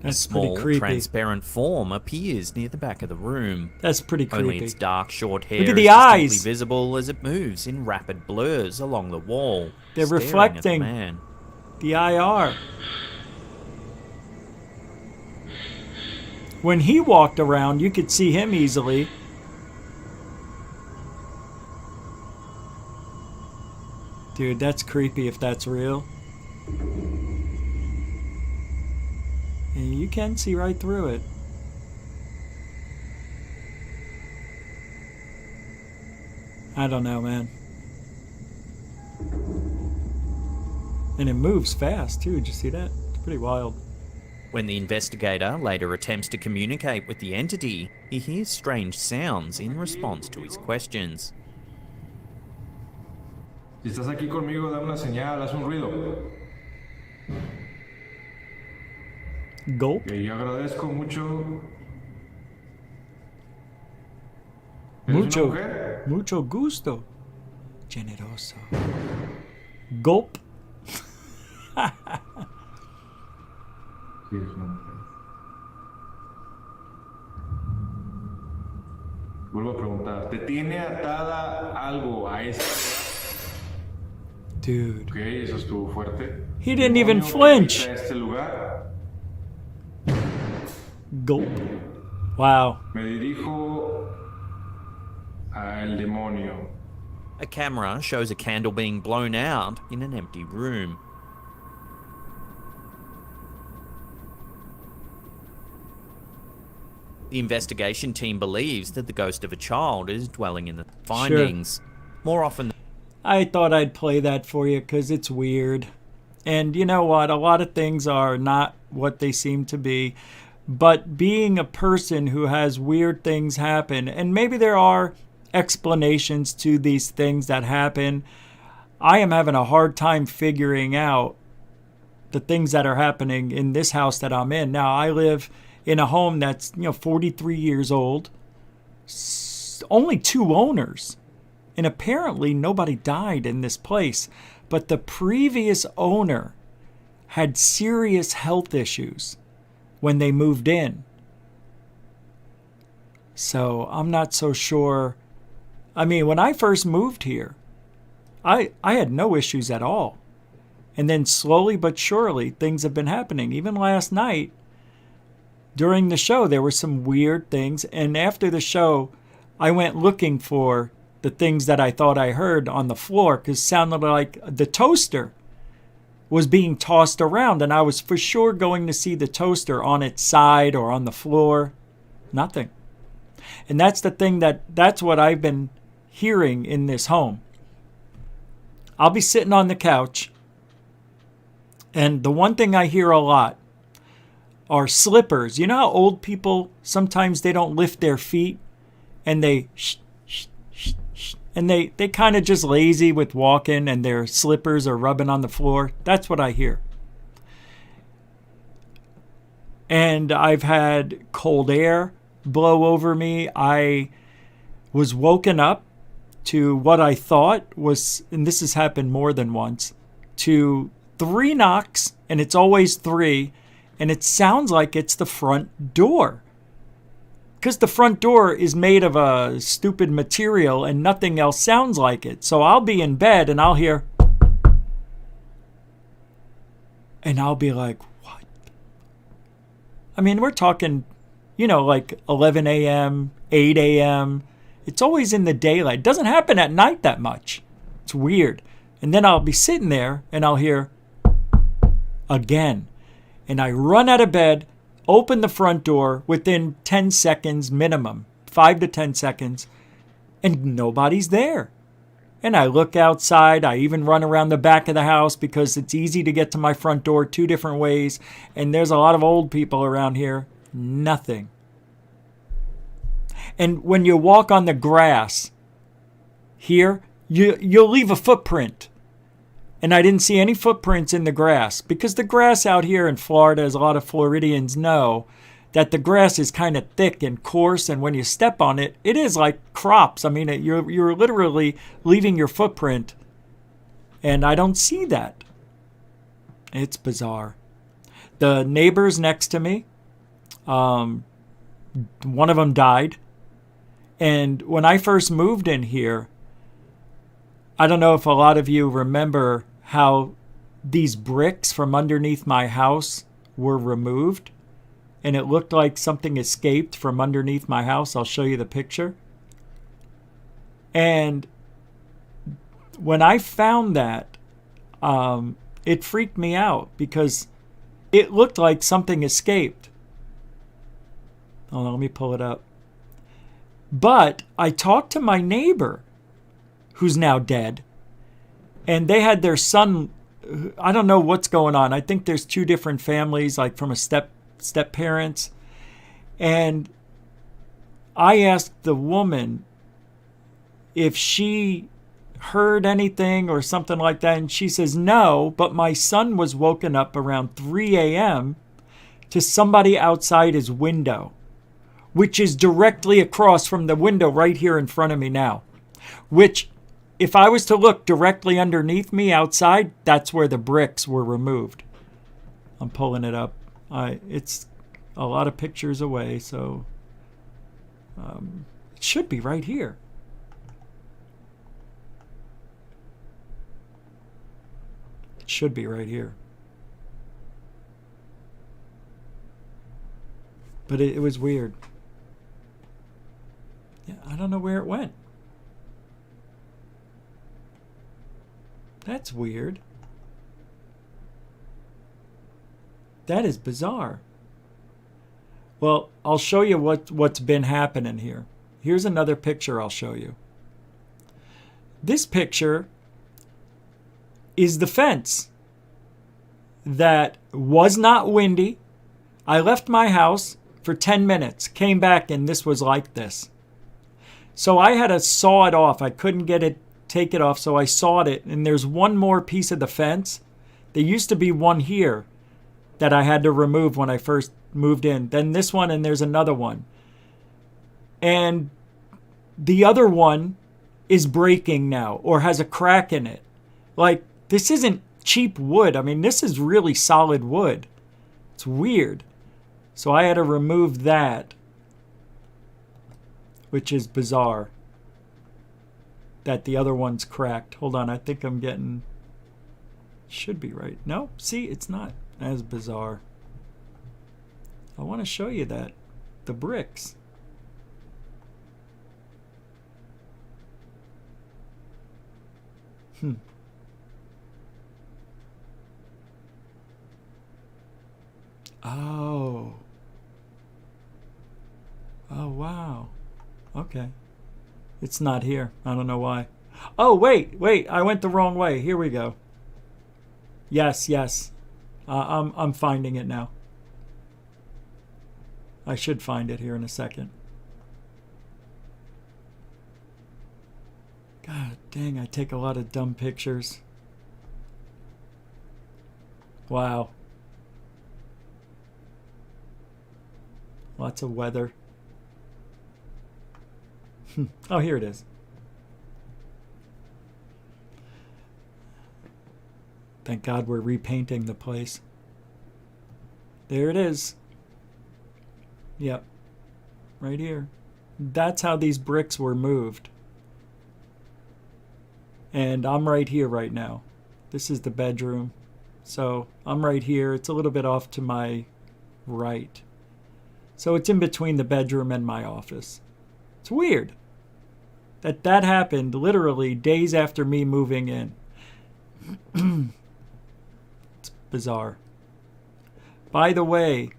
That's a small, pretty creepy. transparent form appears near the back of the room. That's pretty creepy. Only its dark, short hair Look at is the eyes. distinctly visible as it moves in rapid blurs along the wall. They're staring reflecting at the man. the IR. When he walked around, you could see him easily. Dude, that's creepy if that's real. And you can see right through it. I don't know, man. And it moves fast, too. Did you see that? It's pretty wild. When the investigator later attempts to communicate with the entity, he hears strange sounds in response to his questions. Si estás aquí conmigo, dame una señal, haz un ruido. Gulp. Que yo agradezco mucho. Mucho gusto. Generoso. Gulp. Sí, es una mujer. Vuelvo a preguntar, ¿te tiene atada algo a esta? Dude. Ok, eso estuvo fuerte. He didn't even flinch. Este lugar. Gulp. Wow. Me dirijo al demonio. A camera shows a candle being blown out in an empty room. The investigation team believes that the ghost of a child is dwelling in the findings. Sure. More often than I thought I'd play that for you because it's weird. And you know what? A lot of things are not what they seem to be. But being a person who has weird things happen, and maybe there are explanations to these things that happen, I am having a hard time figuring out the things that are happening in this house that I'm in. Now, I live in a home that's, 43 years old, only 2 owners. And apparently nobody died in this place. But the previous owner had serious health issues when they moved in. So I'm not so sure I mean, when I first moved here, I had no issues at all. And then slowly but surely, things have been happening. Even last night, during the show, there were some weird things. And after the show, I went looking for the things that I thought I heard on the floor, because it sounded like the toaster was being tossed around. And I was for sure going to see the toaster on its side or on the floor. Nothing. And that's the thing, that's what I've been hearing in this home. I'll be sitting on the couch, and the one thing I hear a lot are slippers. You know how old people, sometimes they don't lift their feet, and they and they kind of just lazy with walking, and their slippers are rubbing on the floor? That's what I hear. And I've had cold air blow over me. I was woken up to what I thought was, and this has happened more than once, to 3 knocks, and it's always 3, and it sounds like it's the front door. Because the front door is made of a stupid material and nothing else sounds like it. So I'll be in bed and I'll hear, and I'll be like, what? I mean, we're talking, like 11 a.m., 8 a.m., it's always in the daylight. It doesn't happen at night that much. It's weird. And then I'll be sitting there and I'll hear again. And I run out of bed, open the front door within 10 seconds minimum, 5 to 10 seconds, and nobody's there. And I look outside. I even run around the back of the house because it's easy to get to my front door 2 different ways. And there's a lot of old people around here. Nothing. And when you walk on the grass here, you'll leave a footprint. And I didn't see any footprints in the grass, because the grass out here in Florida, as a lot of Floridians know, that the grass is kind of thick and coarse, and when you step on it, it is like crops. I mean, you're literally leaving your footprint, and I don't see that. It's bizarre. The neighbors next to me, one of them died. And when I first moved in here, I don't know if a lot of you remember how these bricks from underneath my house were removed, and it looked like something escaped from underneath my house. I'll show you the picture. And when I found that, it freaked me out because it looked like something escaped. Hold on, let me pull it up. But I talked to my neighbor, who's now dead, and they had their son. I don't know what's going on. I think there's 2 different families, like from a step parents. And I asked the woman if she heard anything or something like that, and she says no, but my son was woken up around 3 a.m. to somebody outside his window, which is directly across from the window right here in front of me now. Which, if I was to look directly underneath me outside, that's where the bricks were removed. I'm pulling it up. It's a lot of pictures away, so it should be right here. It should be right here. But it was weird. Yeah, I don't know where it went. That's weird. That is bizarre. Well, I'll show you what's been happening here. Here's another picture I'll show you. This picture is the fence that was not windy. I left my house for 10 minutes, came back, and this was like this. So I had to saw it off. I couldn't take it off, so I sawed it. And there's one more piece of the fence. There used to be one here that I had to remove when I first moved in. Then this one, and there's another one. And the other one is breaking now, or has a crack in it. Like, this isn't cheap wood. I mean, this is really solid wood. It's weird. So I had to remove that, which is bizarre. that the other one's cracked. Hold on, I think I'm getting... Should be right. No, see, it's not as bizarre. I want to show you that. The bricks. Oh. Oh, wow. Okay. It's not here. I don't know why. Oh, wait. I went the wrong way. Here we go. Yes. I'm finding it now. I should find it here in a second. God dang, I take a lot of dumb pictures. Wow. Lots of weather. Oh, here it is. Thank God we're repainting the place. There it is. Yep. Right here. That's how these bricks were moved. And I'm right here right now. This is the bedroom. So I'm right here. It's a little bit off to my right. So it's in between the bedroom and my office. It's weird that happened literally days after me moving in. It's bizarre. By the way,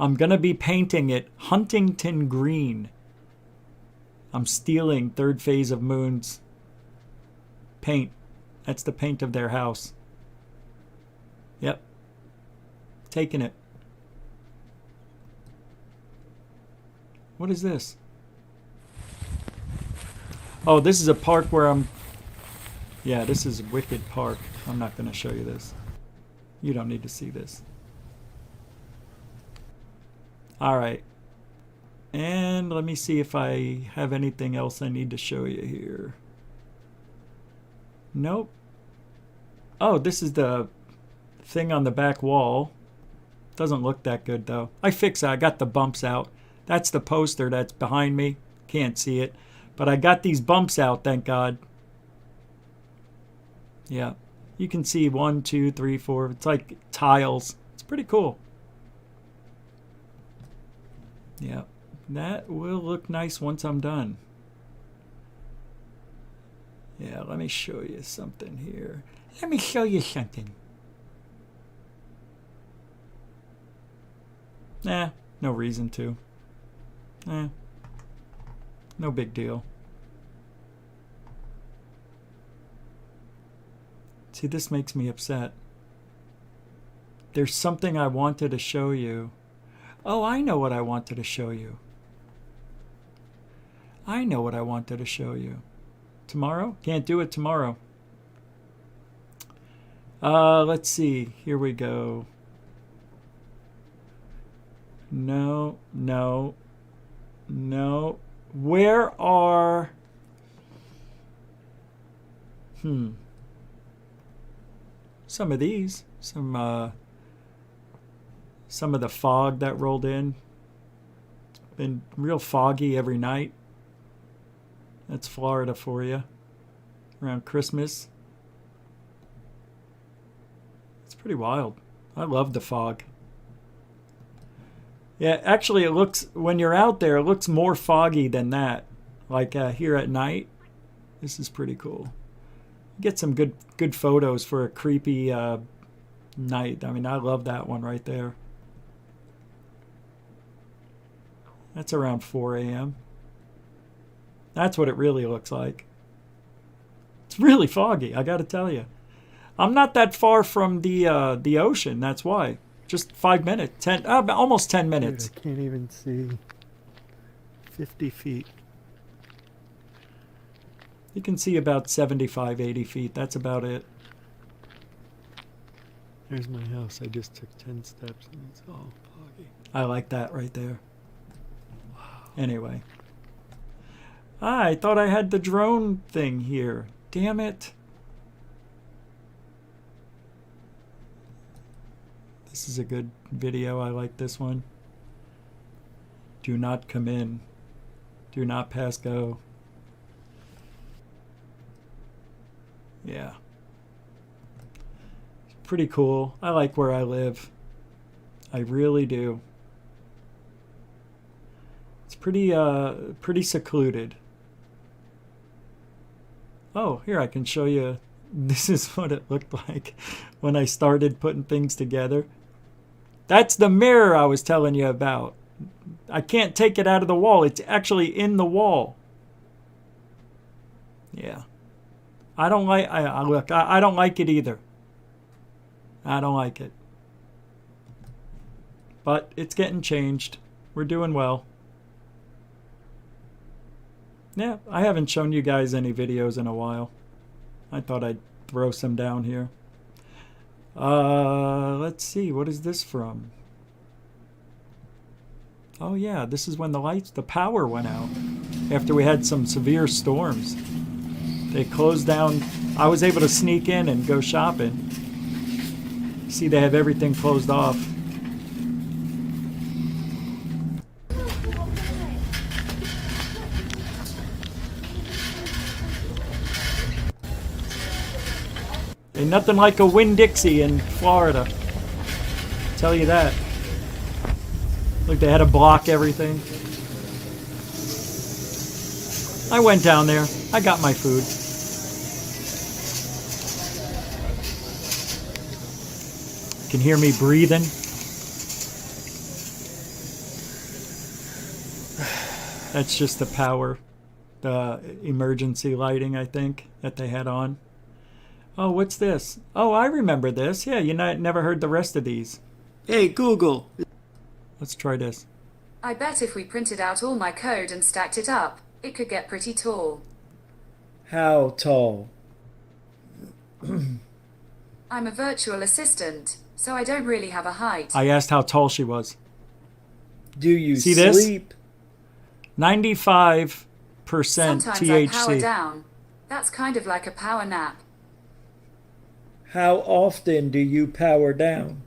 I'm going to be painting it Huntington Green. I'm stealing Third Phase of Moon's paint. That's the paint of their house. Yep. Taking it. What is this? Oh, this is a park where I'm... Yeah, this is Wicked Park. I'm not going to show you this. You don't need to see this. Alright. And let me see if I have anything else I need to show you here. Nope. Oh, this is the thing on the back wall. Doesn't look that good, though. I fixed it. I got the bumps out. That's the poster that's behind me. Can't see it. But I got these bumps out, thank God. Yeah. You can see 1, 2, 3, 4. It's like tiles. It's pretty cool. Yeah. That will look nice once I'm done. Yeah, let me show you something here. Let me show you something. Nah, no reason to. No big deal. See, this makes me upset. There's something I wanted to show you. Oh, I know what I wanted to show you. I know what I wanted to show you. Tomorrow? Can't do it tomorrow. Let's see. Here we go. No. Where are... Some of these. Some of the fog that rolled in. It's been real foggy every night. That's Florida for you. Around Christmas. It's pretty wild. I love the fog. Yeah, actually it looks, when you're out there, it looks more foggy than that. Like here at night. This is pretty cool. Get some good photos for a creepy night. I mean, I love that one right there. That's around 4 a.m. That's what it really looks like. It's really foggy, I gotta tell you. I'm not that far from the ocean, that's why. Just 5 minutes, almost 10 minutes. Dude, I can't even see 50 feet. You can see about 75, 80 feet. That's about it. There's my house. I just took 10 steps and it's all foggy. I like that right there. Wow. Anyway. I thought I had the drone thing here. Damn it. This is a good video. I like this one. Do not come in. Do not pass go. Yeah. It's pretty cool. I like where I live. I really do. It's pretty secluded. Oh, here I can show you. This is what it looked like when I started putting things together. That's the mirror I was telling you about. I can't take it out of the wall. It's actually in the wall. Yeah. I don't like look, I don't like it either. I don't like it. But it's getting changed. We're doing well. Yeah, I haven't shown you guys any videos in a while. I thought I'd throw some down here. Let's see, what is this from? Oh yeah, this is when the power went out after we had some severe storms. They closed down. I was able to sneak in and go shopping. See, they have everything closed off. Ain't nothing like a Winn-Dixie in Florida. Tell you that. Look, they had to block everything. I went down there. I got my food. You can hear me breathing. That's just the power, the emergency lighting, I think, that they had on. Oh, what's this? Oh, I remember this. Yeah, you never heard the rest of these. Hey, Google. Let's try this. I bet if we printed out all my code and stacked it up, it could get pretty tall. How tall? I'm a virtual assistant, so I don't really have a height. I asked how tall she was. Do you see sleep? This? 95% Sometimes THC. I power down. That's kind of like a power nap. How often do you power down?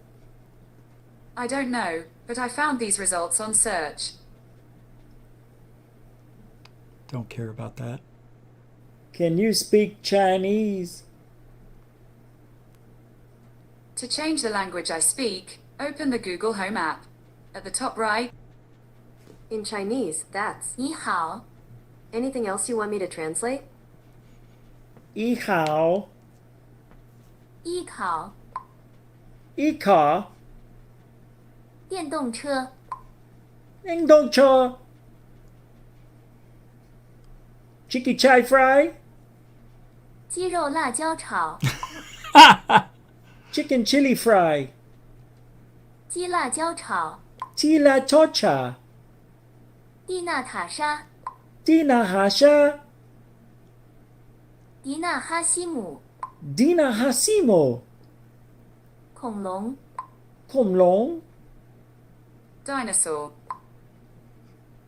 I don't know, but I found these results on search. Don't care about that. Can you speak Chinese? To change the language I speak, open the Google Home app. At the top right. In Chinese, that's 你好. Anything else you want me to translate? 你好. 依考. 依考. 电动车. 电动车. Chicken chai fry? 鸡肉辣椒炒. Chicken chili fry. 鸡辣椒炒. 鸡辣椒炒. 蒂娜塔莎. 蒂娜哈莎. 迪纳哈西姆. Dina Hasimo. 恐龙. 恐龙. Dinosaur.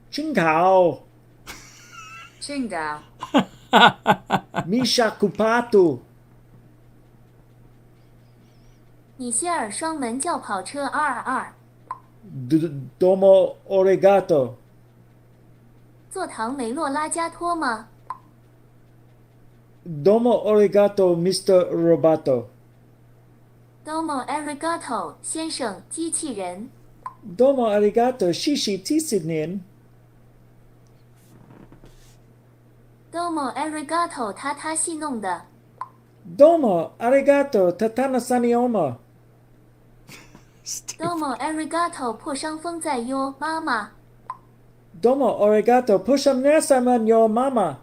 青桃. Qingdao. Misha Kupato. 米歇尔双门轿跑车222. Domo Oregato. 座堂梅洛拉加托吗? Domo Oregato, Mr. Roboto. Domo arigato, 先生机器人. Domo arigato, Shishi Tisinin. Domo arigato, 他戏弄的. Domo arigato, Tatana Sanioma. Domo arigato, 破伤风在哟，妈妈. Domo arigato, Pusham Nasaman Yo Mama.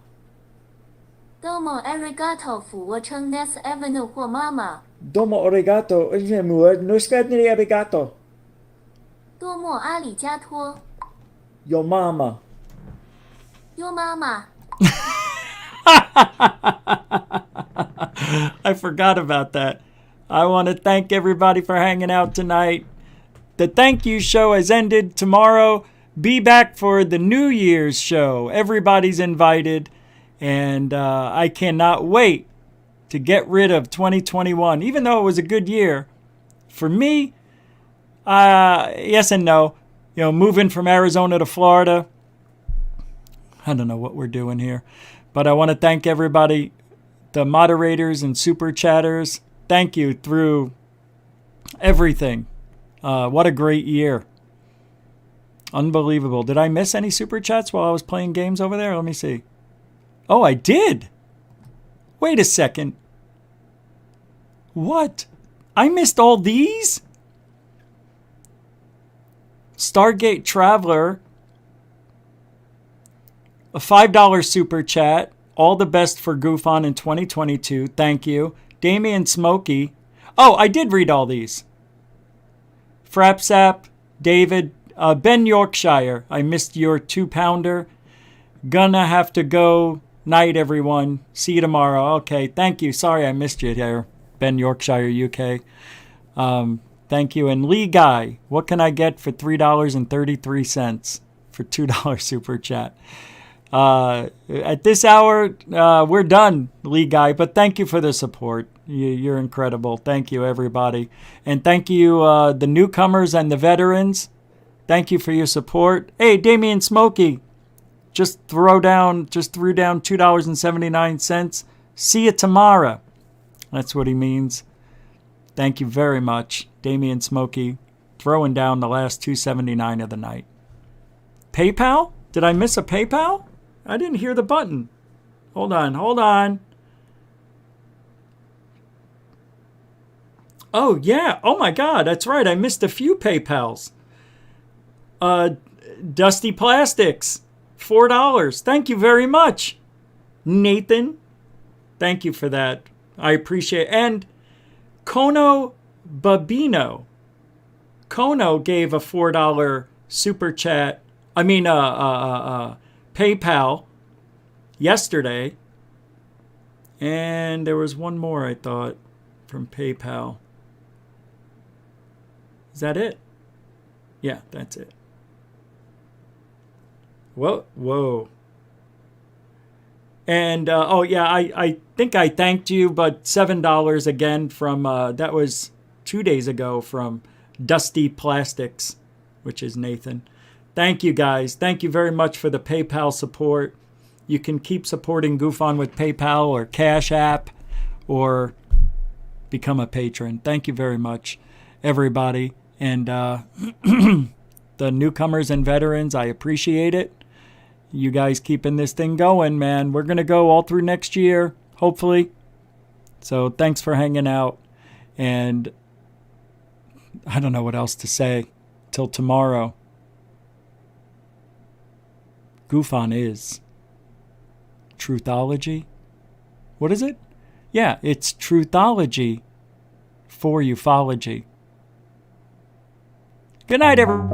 Domo arigato, 俯卧撑 Ness Avenue 或妈妈. Domo arigato, Nuskadni arigato. 多莫阿里加托. Yo Mama. Yo Mama. I forgot about that. I want to thank everybody for hanging out tonight. The thank you show has ended. Tomorrow, be back for the New Year's show. Everybody's invited. And I cannot wait to get rid of 2021. Even though it was a good year, for me, yes and no. You know, moving from Arizona to Florida, I don't know what we're doing here. But I want to thank everybody the moderators and super chatters. Thank you through everything. What a great year. Unbelievable. Did I miss any super chats while I was playing games over there? Let me see. Oh, I did. Wait a second. What? I missed all these? Stargate Traveler. A $5 super chat. All the best for Gufon in 2022. Thank you. Damian Smokey. Oh, I did read all these. Frapsap, David, Ben Yorkshire. I missed your 2-pounder. Gonna have to go. Night, everyone. See you tomorrow. Okay, thank you. Sorry I missed you there, Ben Yorkshire, UK. Thank you. And Lee Guy, what can I get for $3.33 for $2 super chat? At this hour, we're done, Lee Guy, but thank you for the support. You're incredible. Thank you, everybody. And thank you, the newcomers and the veterans. Thank you for your support. Hey, Damian Smokey, just threw down $2.79. See you tomorrow. That's what he means. Thank you very much, Damian Smokey, throwing down the last $2.79 of the night. PayPal? Did I miss a PayPal? I didn't hear the button. Hold on. Oh, yeah. Oh, my God. That's right. I missed a few PayPals. Dusty Plastics, $4. Thank you very much. Nathan, thank you for that. I appreciate it. And Kono Babino. Kono gave a $4 super chat. PayPal yesterday. And there was one more, I thought, from PayPal. Is that it? Yeah, that's it. Whoa. And, I think I thanked you, but $7 again from, that was 2 days ago from Dusty Plastics, which is Nathan. Thank you, guys. Thank you very much for the PayPal support. You can keep supporting Gufon with PayPal or Cash App or become a patron. Thank you very much, everybody. And the newcomers and veterans, I appreciate it. You guys keeping this thing going, man. We're going to go all through next year, hopefully. So thanks for hanging out. And I don't know what else to say. Till tomorrow. Gufon is Truthology. What is it? Yeah, it's Truthology for ufology. Good night, everyone.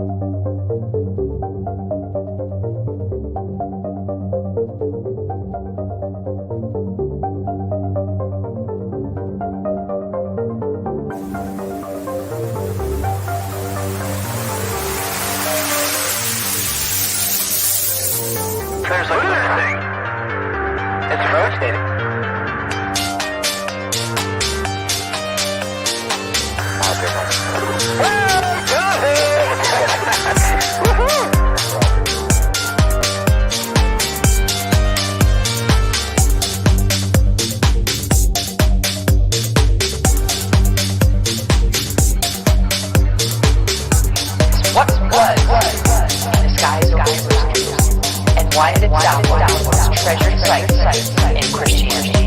There's look at that thing. It's rotating. What was in the skies over Jerusalem, and why did it downwards treasured sites in Christianity?